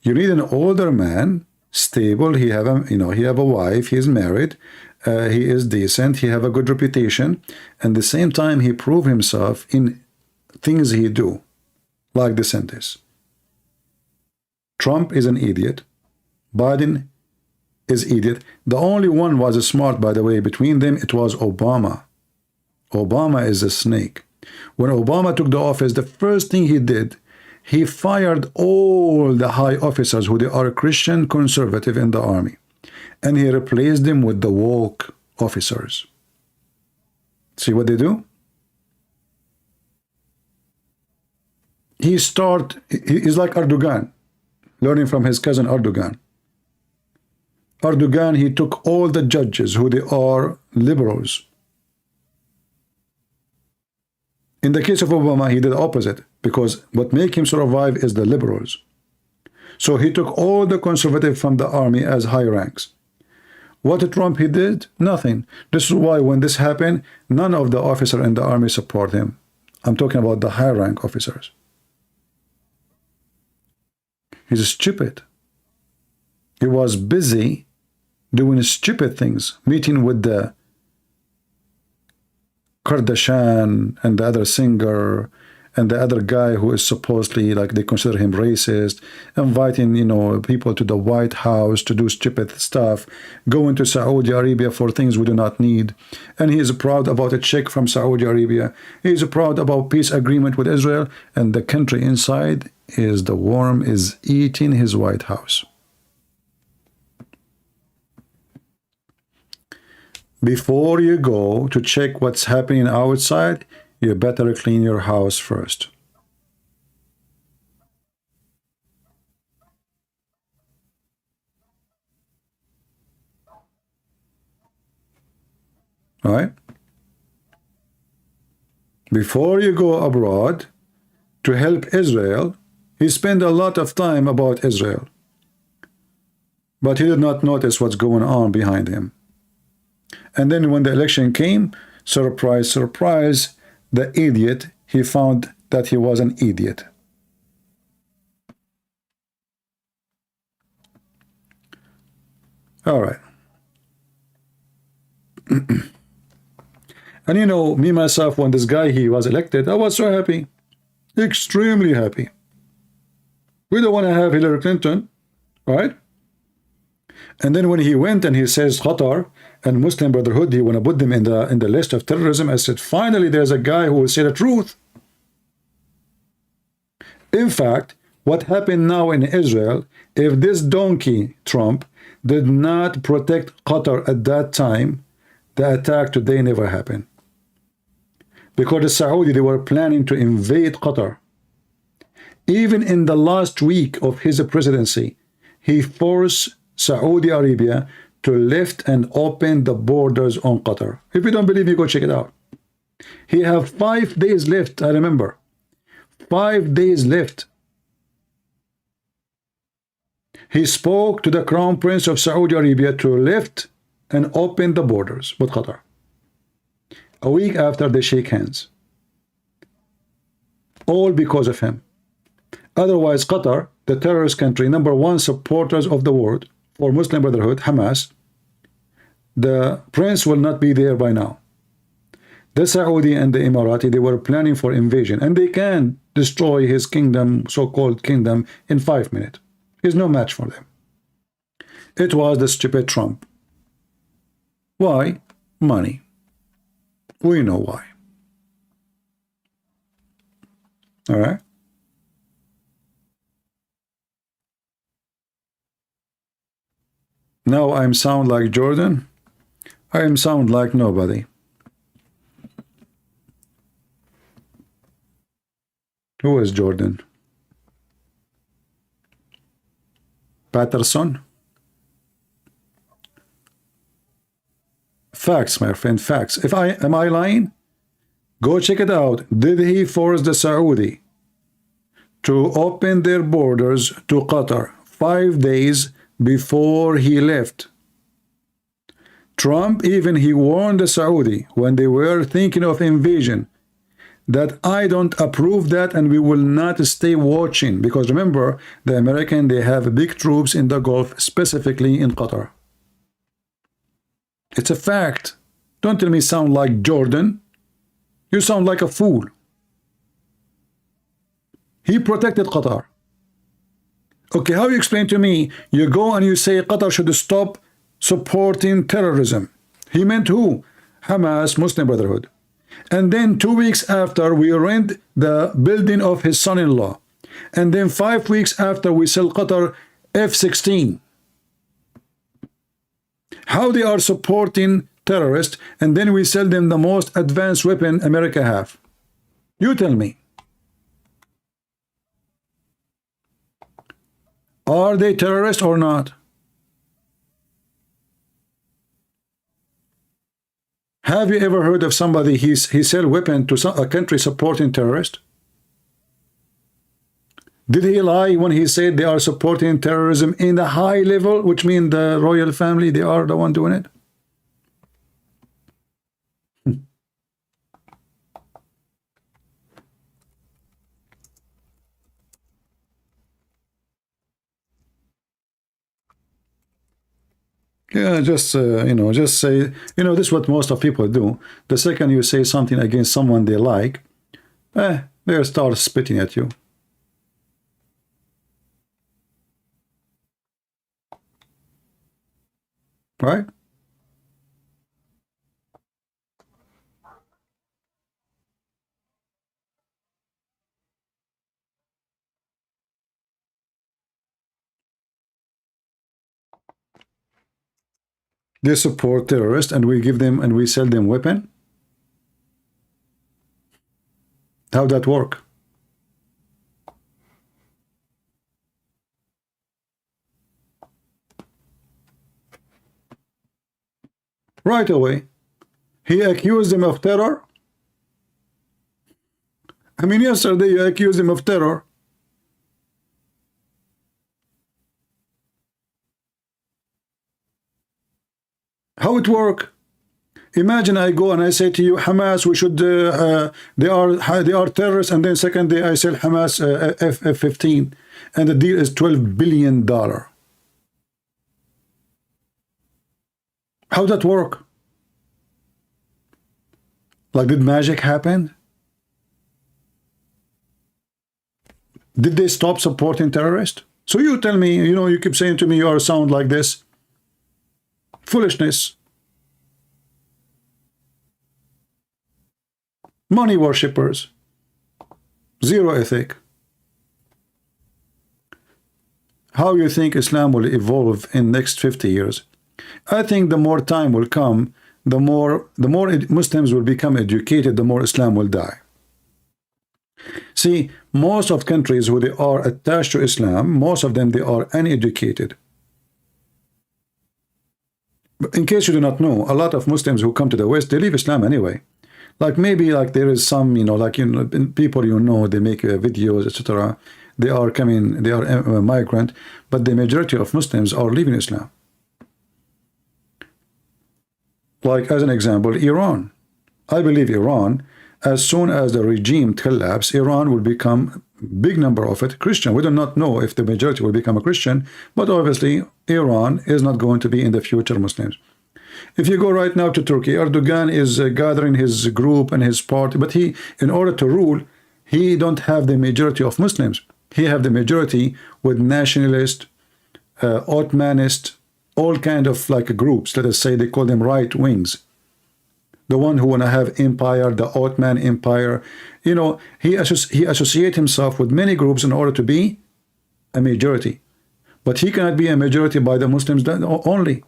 You need an older man, stable. He have a, you know, he have a wife. He is married. He is decent. He have a good reputation. And at the same time, he prove himself in things he do, like DeSantis. Trump is an idiot. Biden is idiot. The only one was smart, by the way, between them, it was Obama. Obama is a snake. When Obama took the office, the first thing he did, he fired all the high officers who they are Christian conservative in the army. And he replaced them with the woke officers. See what they do? He's like Erdogan, learning from his cousin Erdogan. Erdogan, he took all the judges who they are liberals. In the case of Obama, he did the opposite, because what make him survive is the liberals. So he took all the conservative from the army as high ranks. What Trump he did? Nothing. This is why when this happened, none of the officers in the army support him. I'm talking about the high rank officers. He's stupid. He was busy doing stupid things, meeting with the Kardashian and the other singer and the other guy who is supposedly, like, they consider him racist, inviting, you know, people to the White House to do stupid stuff, going to Saudi Arabia for things we do not need. And he is proud about a check from Saudi Arabia. He is proud about peace agreement with Israel, and the country inside is the worm is eating his White House. Before you go to check what's happening outside, you better clean your house first. All right? Before you go abroad to help Israel, he spent a lot of time about Israel. But he did not notice what's going on behind him. And then when the election came, surprise, surprise, the idiot, he found that he was an idiot. All right. And you know, me, myself, when this guy, he was elected, I was so happy. Extremely happy. We don't want to have Hillary Clinton, right? And then when he went and he says Qatar and Muslim Brotherhood, he want to put them in the list of terrorism, I said, finally, there's a guy who will say the truth. In fact, what happened now in Israel, if this donkey, Trump, did not protect Qatar at that time, the attack today never happened. Because the Saudi, they were planning to invade Qatar. Even in the last week of his presidency, he forced Saudi Arabia to lift and open the borders on Qatar. If you don't believe me, go check it out. He have 5 days left, I remember. 5 days left. He spoke to the Crown Prince of Saudi Arabia to lift and open the borders with Qatar. A week after, they shake hands. All because of him. Otherwise, Qatar, the terrorist country, #1 supporters of the world, for Muslim Brotherhood, Hamas, the prince will not be there by now. The Saudi and the Emirati, they were planning for invasion, and they can destroy his kingdom, so-called kingdom, in 5 minutes. He's no match for them. It was the stupid Trump. Why? Money. We know why. All right? Now I sound like Jordan. I sound like nobody. Who is Jordan? Patterson? facts, my friend, facts. Am I lying? Go check it out. Did he force the Saudi to open their borders to Qatar 5 days before he left? Trump, even he warned the Saudi when they were thinking of invasion that I don't approve that and we will not stay watching, because remember, the American, they have big troops in the Gulf, specifically in Qatar. It's a fact. Don't tell me sound like Jordan. You sound like a fool. He protected Qatar. Okay, how you explain to me, you go and you say Qatar should stop supporting terrorism. He meant who? Hamas, Muslim Brotherhood. And then 2 weeks after, we rent the building of his son-in-law. And then 5 weeks after, we sell Qatar F-16. How they are supporting terrorists, and then we sell them the most advanced weapon America have? You tell me. Are they terrorists or not? Have you ever heard of somebody he sell weapon to a country supporting terrorists? Did he lie when he said they are supporting terrorism in the high level, which means the royal family, they are the one doing it? Yeah, just just say, this is what most of people do. The second you say something against someone they like, they'll start spitting at you. Right? They support terrorists and we give them and we sell them weapon? How that work? Right away, he accused them of terror. I mean, yesterday you accused him of terror. How it work? Imagine I go and I say to you, Hamas, we should, they are terrorists, and then second day I sell Hamas F-15, and the deal is $12 billion. How that work? Like, did magic happen? Did they stop supporting terrorists? So you tell me, you keep saying to me, you are sound like this. Foolishness. Money worshippers. Zero ethic. How you think Islam will evolve in next 50 years? I think the more time will come, the more Muslims will become educated, the more Islam will die. See, most of countries who they are attached to Islam, most of them, they are uneducated. But in case you do not know, a lot of Muslims who come to the West, they leave Islam anyway. Like maybe like there is some, people they make videos, etc. They are coming, they are a migrant, but the majority of Muslims are leaving Islam. Like as an example, Iran. I believe Iran, as soon as the regime collapses, Iran will become big number of it Christian. We do not know if the majority will become a Christian, but obviously Iran is not going to be in the future Muslims. If you go right now to Turkey, Erdogan is gathering his group and his party, but he, in order to rule, he don't have the majority of Muslims. He have the majority with nationalist, Ottomanist, all kind of like groups. Let us say they call them right wings. The one who want to have empire, the Ottoman Empire, he associate himself with many groups in order to be a majority. But he cannot be a majority by the Muslims only.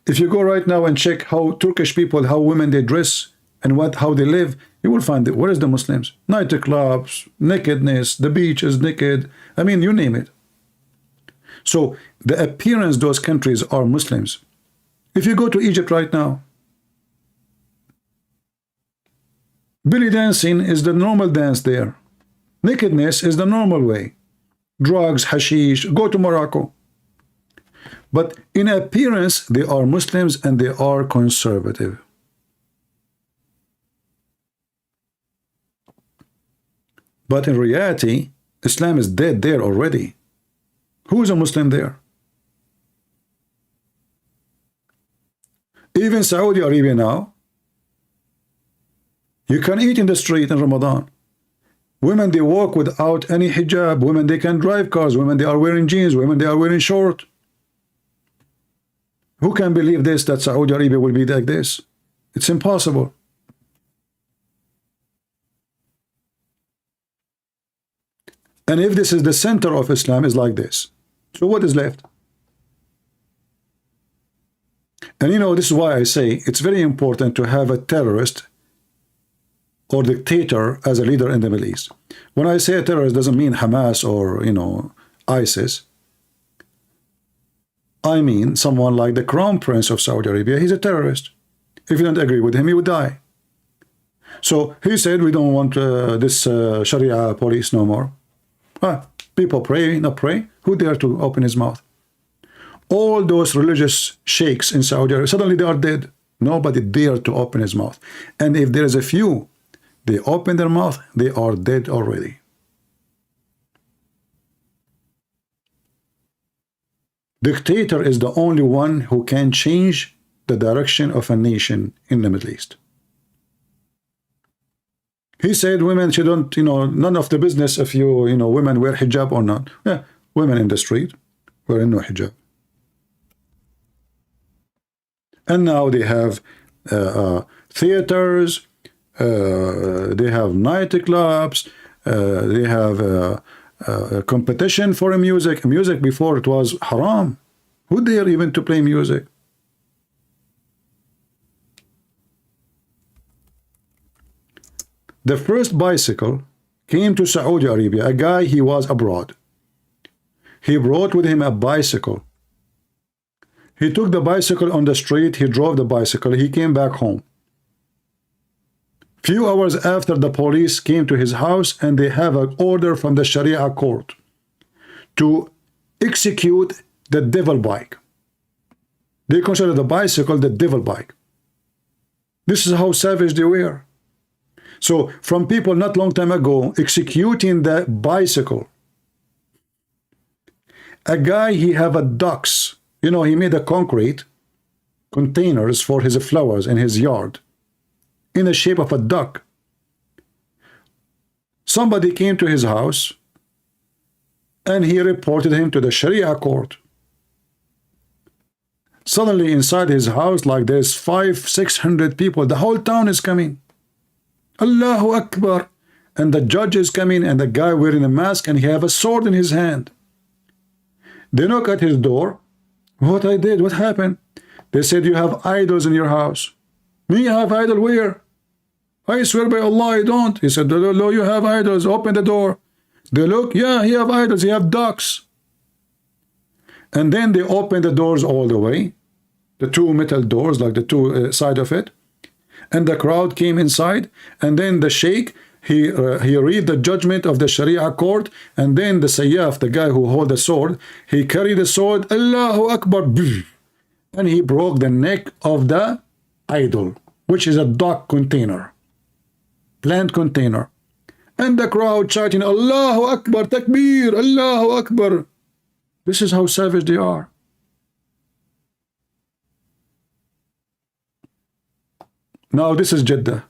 If you go right now and check how Turkish people, how women they dress and how they live, you will find that where is the Muslims? Nightclubs, nakedness, the beach is naked. I mean, you name it. So the appearance those countries are Muslims. If you go to Egypt right now, belly dancing is the normal dance there. Nakedness is the normal way. Drugs, hashish, go to Morocco. But in appearance, they are Muslims and they are conservative. But in reality, Islam is dead there already. Who is a Muslim there? Even Saudi Arabia now, you can eat in the street in Ramadan. Women, they walk without any hijab. Women, they can drive cars. Women, they are wearing jeans. Women, they are wearing short. Who can believe this, that Saudi Arabia will be like this? It's impossible. And if this is the center of Islam, is like this. So what is left? And you know, this is why I say it's very important to have a terrorist or dictator as a leader in the Middle East. When I say a terrorist, doesn't mean Hamas or, you know, ISIS. I mean someone like the Crown Prince of Saudi Arabia. He's a terrorist. If you don't agree with him, he would die. So he said, we don't want this Sharia police no more. People pray, not pray. Who dare to open his mouth? All those religious sheikhs in Saudi Arabia, suddenly they are dead. Nobody dared to open his mouth. And if there is a few, they open their mouth, they are dead already. Dictator is the only one who can change the direction of a nation in the Middle East. He said women shouldn't, you know, none of the business if you, you know, women wear hijab or not. Yeah, women in the street wearing no hijab. And now they have theaters, they have nightclubs, they have a competition for music. Music before it was haram. Who dare even to play music? The first bicycle came to Saudi Arabia. A guy, he was abroad. He brought with him a bicycle. He took the bicycle on the street. He drove the bicycle. He came back home. Few hours after, the police came to his house and they have an order from the Sharia court to execute the devil bike. They consider the bicycle the devil bike. This is how savage they were. So from people not long time ago executing the bicycle. A guy, he have a ducks. You know, he made a concrete containers for his flowers in his yard in the shape of a duck. Somebody came to his house and he reported him to the Sharia court. Suddenly inside his house, like there's 500-600 people. The whole town is coming. Allahu Akbar. And the judge is coming and the guy wearing a mask and he have a sword in his hand. They knock at his door. What I did? What happened? They said, you have idols in your house. Me have idol where? I swear by Allah I don't. He said, no, you have idols. Open the door. They look, yeah, he have idols. He have ducks. And then they open the doors all the way. The two metal doors, like the two side of it. And the crowd came inside. And then the sheikh, he read the judgment of the Sharia court, and then the Sayyaf, the guy who hold the sword, he carried the sword, Allahu Akbar, and he broke the neck of the idol, which is a duck container, plant container. And the crowd chanting, Allahu Akbar, Takbir, Allahu Akbar. This is how savage they are. Now this is Jeddah.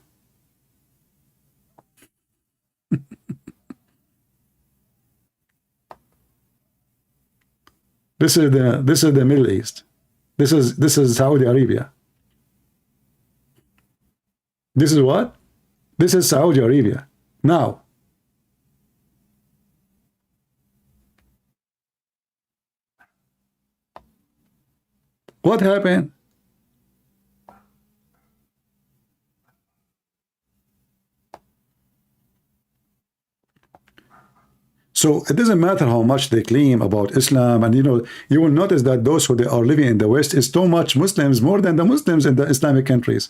This is the Middle East. This is Saudi Arabia. This is what? This is Saudi Arabia. Now, what happened? So it doesn't matter how much they claim about Islam, and you will notice that those who they are living in the West is too much Muslims, more than the Muslims in the Islamic countries.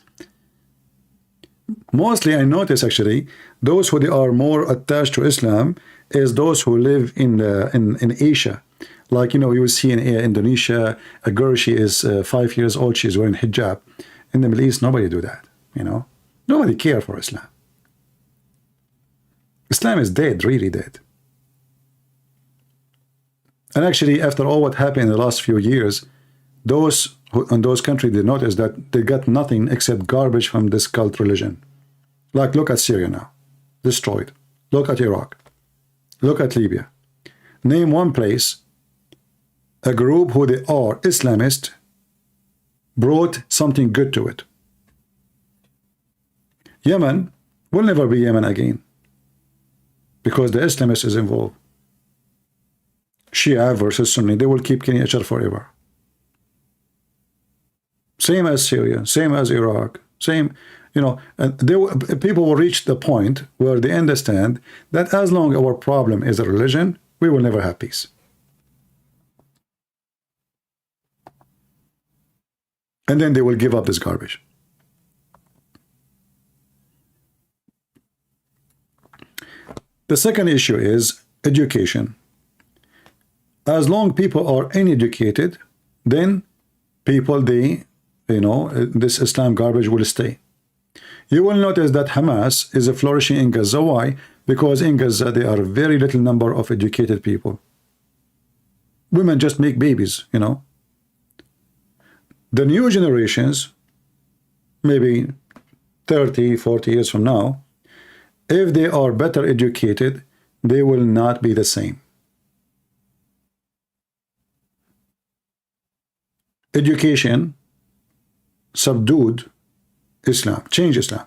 Mostly, I notice actually those who they are more attached to Islam is those who live in Asia. Like you will see in Indonesia, a girl, she is 5 years old, she's wearing hijab. In the Middle East, nobody do that. Nobody care for Islam. Islam is dead, really dead. And actually, after all what happened in the last few years, those who in those countries, they notice that they got nothing except garbage from this cult religion. Like, look at Syria now, destroyed. Look at Iraq. Look at Libya. Name one place a group who they are Islamist brought something good to it. Yemen will never be Yemen again because the Islamist is involved. Shia versus Sunni, they will keep killing each other forever. Same as Syria, same as Iraq, same, people will reach the point where they understand that as long as our problem is a religion, we will never have peace. And then they will give up this garbage. The second issue is education. As long people are uneducated, then people, this Islam garbage will stay. You will notice that Hamas is flourishing in Gaza. Why? Because in Gaza there are very little number of educated people. Women just make babies, The new generations, maybe 30, 40 years from now, if they are better educated, they will not be the same. Education subdued Islam, changed Islam.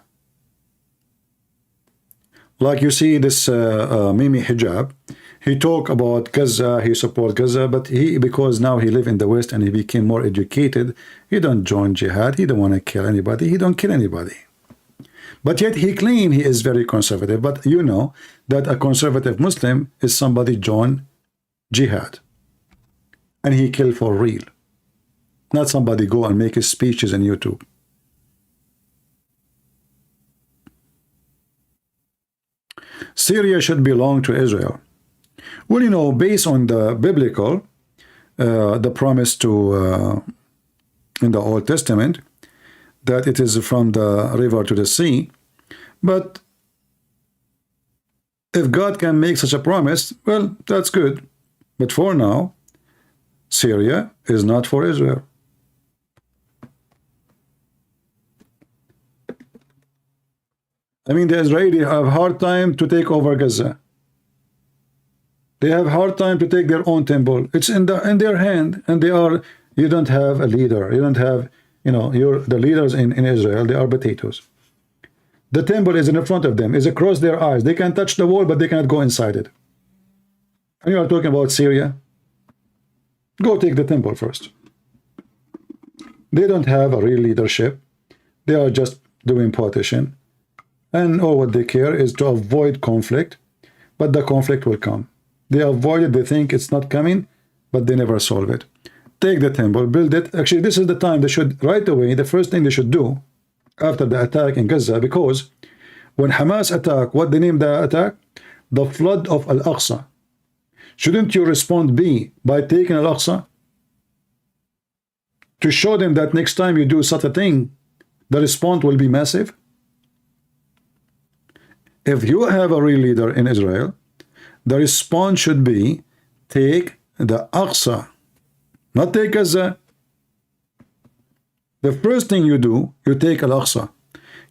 Like you see this Mimi Hijab, he talk about Gaza, he support Gaza, but because now he live in the West and he became more educated, he don't join jihad, he don't want to kill anybody, he don't kill anybody. But yet he claim he is very conservative, but you know that a conservative Muslim is somebody join jihad and he kill for real. Not somebody go and make his speeches on YouTube. Syria should belong to Israel. Well, based on the biblical, the promise to in the Old Testament, that it is from the river to the sea. But if God can make such a promise, well, that's good. But for now, Syria is not for Israel. I mean, the Israelis have a hard time to take over Gaza. They have a hard time to take their own temple. It's in their hand, and you don't have a leader. You don't have, the leaders in Israel, they are potatoes. The temple is in front of them, is across their eyes. They can touch the wall, but they cannot go inside it. And you are talking about Syria? Go take the temple first. They don't have a real leadership. They are just doing politician. And all what they care is to avoid conflict, but the conflict will come. They avoid it, they think it's not coming, but they never solve it. Take the temple, build it. Actually, this is the time they should, right away, the first thing they should do after the attack in Gaza, because when Hamas attack, what they name the attack? The flood of Al-Aqsa. Shouldn't you respond by taking Al-Aqsa? To show them that next time you do such a thing, the response will be massive? If you have a real leader in Israel, the response should be take the Aqsa, not take Gaza. The first thing you do, you take Al-Aqsa.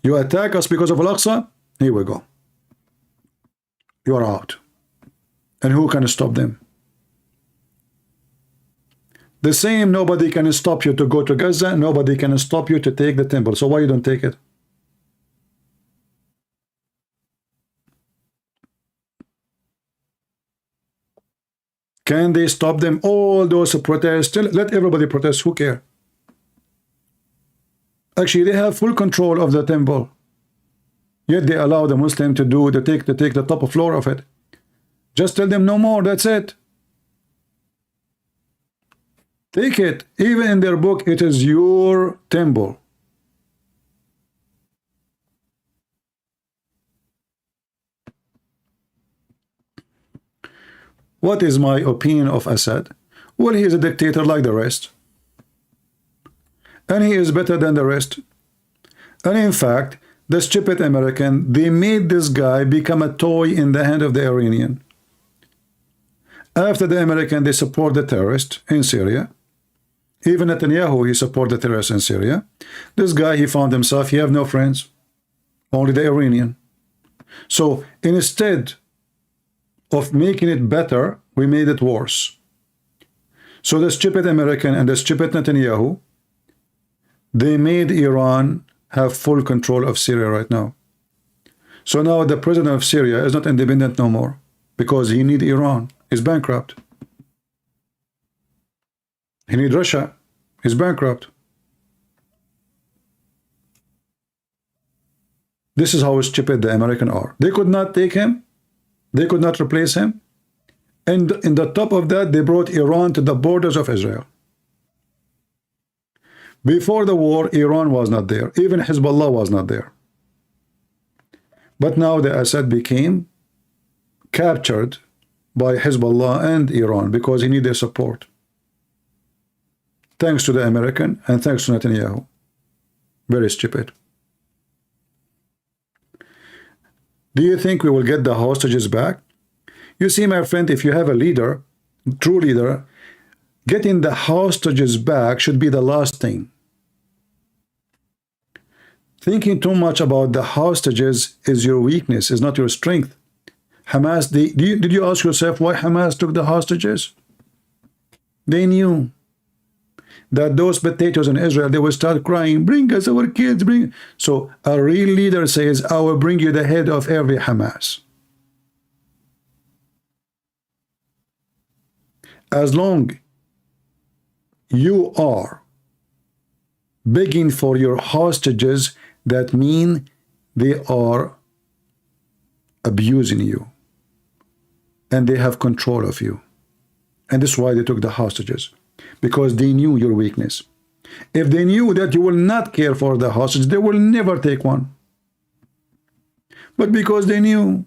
You attack us because of Al-Aqsa, here we go. You are out. And who can stop them? The same, nobody can stop you to go to Gaza, nobody can stop you to take the temple. So why you don't take it? Can they stop them? All those protests, let everybody protest, who care? Actually, they have full control of the temple. Yet they allow the Muslim to take the top floor of it. Just tell them no more, that's it. Take it. Even in their book, it is your temple. What is my opinion of Assad? Well, he is a dictator like the rest. And he is better than the rest. And in fact, the stupid American, they made this guy become a toy in the hand of the Iranian. After the American, they support the terrorists in Syria. Even Netanyahu, he support the terrorists in Syria. This guy, he found himself, he have no friends. Only the Iranian. So instead of making it better, we made it worse. So the stupid American and the stupid Netanyahu, they made Iran have full control of Syria right now. So now the president of Syria is not independent no more because he need Iran. He's bankrupt. He need Russia. He's bankrupt. This is how stupid the Americans are. They could not take him. They could not replace him. And in the top of that, they brought Iran to the borders of Israel. Before the war, Iran was not there. Even Hezbollah was not there. But now the Assad became captured by Hezbollah and Iran because he needed their support. Thanks to the American and thanks to Netanyahu. Very stupid. Do you think we will get the hostages back? You see, my friend, if you have a leader, true leader, getting the hostages back should be the last thing. Thinking too much about the hostages is your weakness, is not your strength. Hamas, did you ask yourself why Hamas took the hostages? They knew that those potatoes in Israel, they will start crying, bring us our kids, bring. So a real leader says, I will bring you the head of every Hamas. As long you are begging for your hostages, that mean they are abusing you and they have control of you. And that's why they took the hostages, because they knew your weakness. If they knew that you will not care for the hostage, they will never take one. But because they knew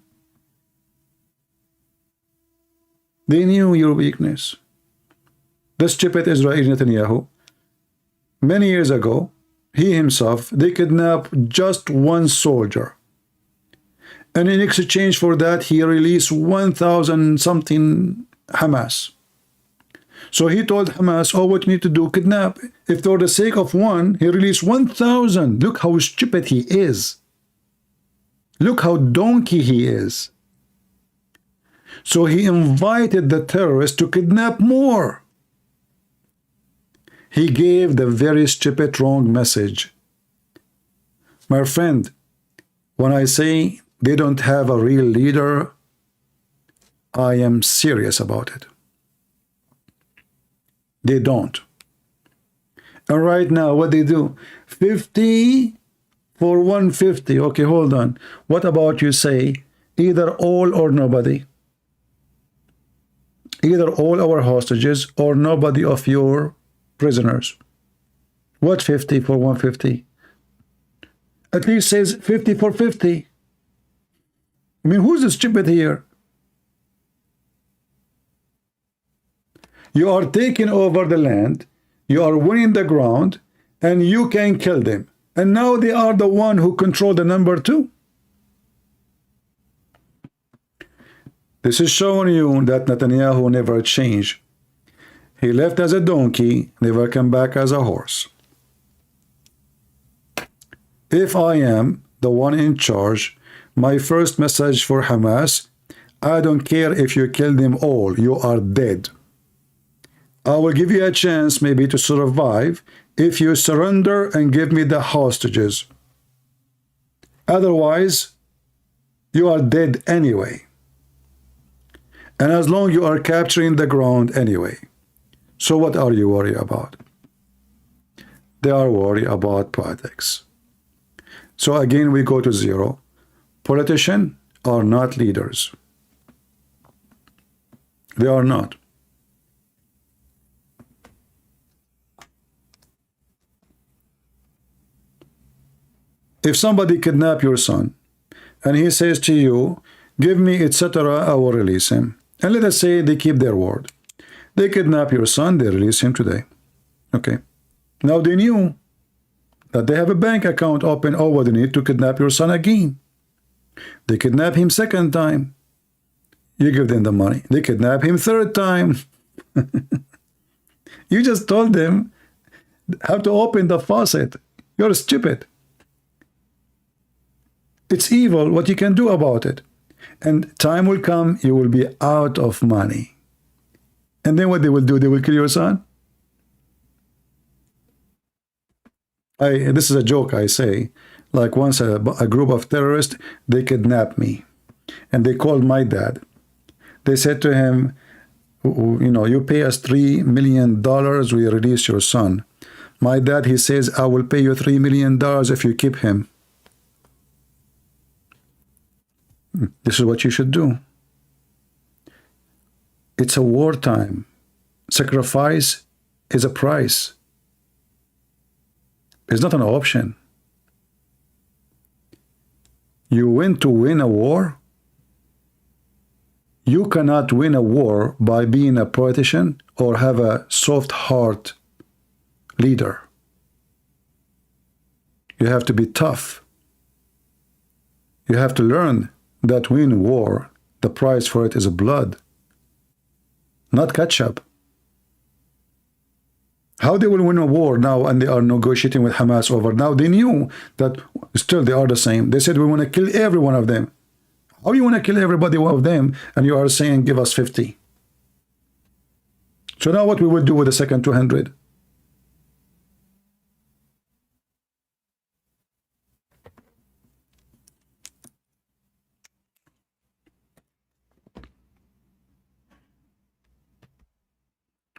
your weakness. The stupid Israeli Netanyahu, many years ago, he himself, they kidnapped just one soldier. And in exchange for that, he released 1,000 something Hamas. So he told Hamas, oh, what you need to do, kidnap. If for the sake of one, he released 1,000. Look how stupid he is. Look how donkey he is. So he invited the terrorists to kidnap more. He gave the very stupid wrong message. My friend, when I say they don't have a real leader, I am serious about it. They don't. And right now, what they do? 50 for 150. Okay, hold on. What about you say either all or nobody? Either all our hostages or nobody of your prisoners. What 50 for 150? At least says 50 for 50. I mean, who's the stupid here? You are taking over the land, you are winning the ground, and you can kill them. And now they are the one who control the number two. This is showing you that Netanyahu never changed. He left as a donkey, never come back as a horse. If I am the one in charge, my first message for Hamas, I don't care if you kill them all, you are dead. I will give you a chance maybe to survive if you surrender and give me the hostages. Otherwise, you are dead anyway. And as long you are capturing the ground anyway. So what are you worried about? They are worried about politics. So again, we go to zero. Politicians are not leaders. They are not. If somebody kidnap your son and he says to you, give me, etc., I will release him. And let us say they keep their word. They kidnap your son, they release him today. Okay. Now they knew that they have a bank account open. Oh, what they need to kidnap your son again. They kidnap him second time. You give them the money. They kidnap him third time. You just told them how to open the faucet. You're stupid. It's evil. What you can do about it. And time will come, you will be out of money. And then what they will do, they will kill your son. This is a joke I say. Like once a group of terrorists, they kidnapped me. And they called my dad. They said to him, you know, you pay us $3 million, we release your son. My dad, he says, I will pay you $3 million if you keep him. This is what you should do. It's a wartime. Sacrifice is a price. It's not an option. You went to win a war. You cannot win a war by being a politician or have a soft heart leader. You have to be tough. You have to learn that win war, the price for it is blood, not ketchup. How they will win a war now and they are negotiating with Hamas over? Now they knew that still they are the same. They said we want to kill every one of them. How you want to kill everybody one of them and you are saying give us 50? So now what we will do with the second 200?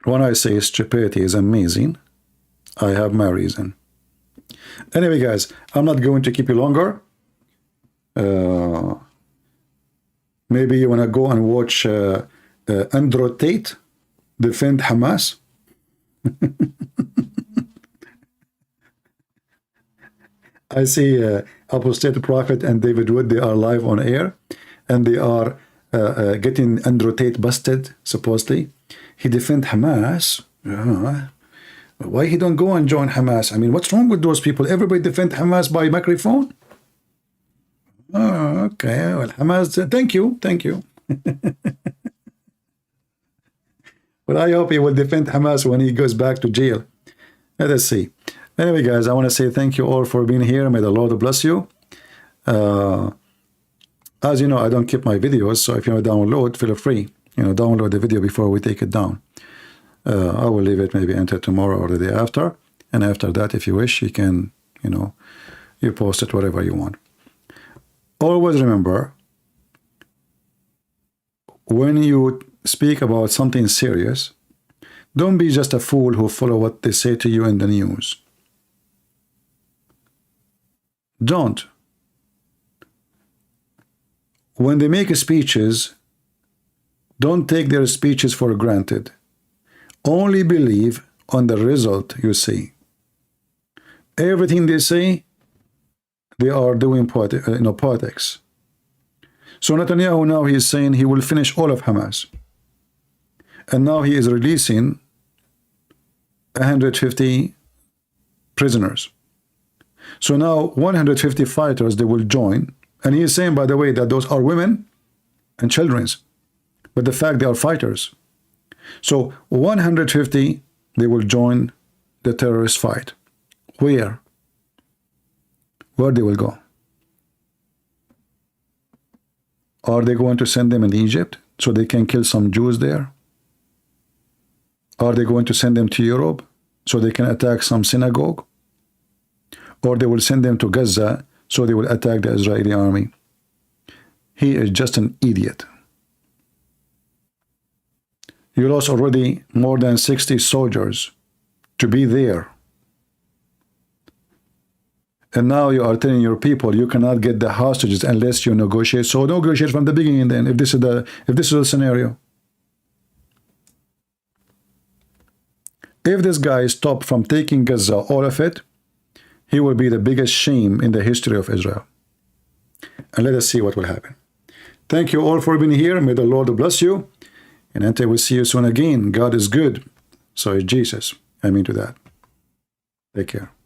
When I say stupidity is amazing, I have my reason. Anyway, guys, I'm not going to keep you longer. Maybe you want to go and watch Andrew Tate defend Hamas. I see Apostate Prophet and David Wood, they are live on air, and they are getting Andrew Tate busted, supposedly. He defend Hamas. Why he don't go and join Hamas? I mean, what's wrong with those people? Everybody defend Hamas by microphone? Oh, okay. Well, Hamas, thank you. Thank you. Well, I hope he will defend Hamas when he goes back to jail. Let us see. Anyway, guys, I want to say thank you all for being here. May the Lord bless you. As you know, I don't keep my videos, so if you want to download, feel free. You know, download the video before we take it down. I will leave it maybe until tomorrow or the day after. And after that, if you wish, you can, you know, you post it whatever you want. Always remember, when you speak about something serious, don't be just a fool who follow what they say to you in the news. Don't. When they make speeches, don't take their speeches for granted. Only believe on the result you see. Everything they say, they are doing politics. So Netanyahu now he is saying he will finish all of Hamas. And now he is releasing 150 prisoners. So now 150 fighters, they will join. And he is saying, by the way, that those are women and children. But the fact they are fighters. So 150, they will join the terrorist fight. Where? Where they will go? Are they going to send them in Egypt so they can kill some Jews there? Are they going to send them to Europe so they can attack some synagogue? Or they will send them to Gaza so they will attack the Israeli army? He is just an idiot. You lost already more than 60 soldiers to be there. And now you are telling your people you cannot get the hostages unless you negotiate. So negotiate from the beginning then, if this is the scenario. If this guy stopped from taking Gaza, all of it, he will be the biggest shame in the history of Israel. And let us see what will happen. Thank you all for being here. May the Lord bless you. And until we see you soon again, God is good. So is Jesus. I mean to that. Take care.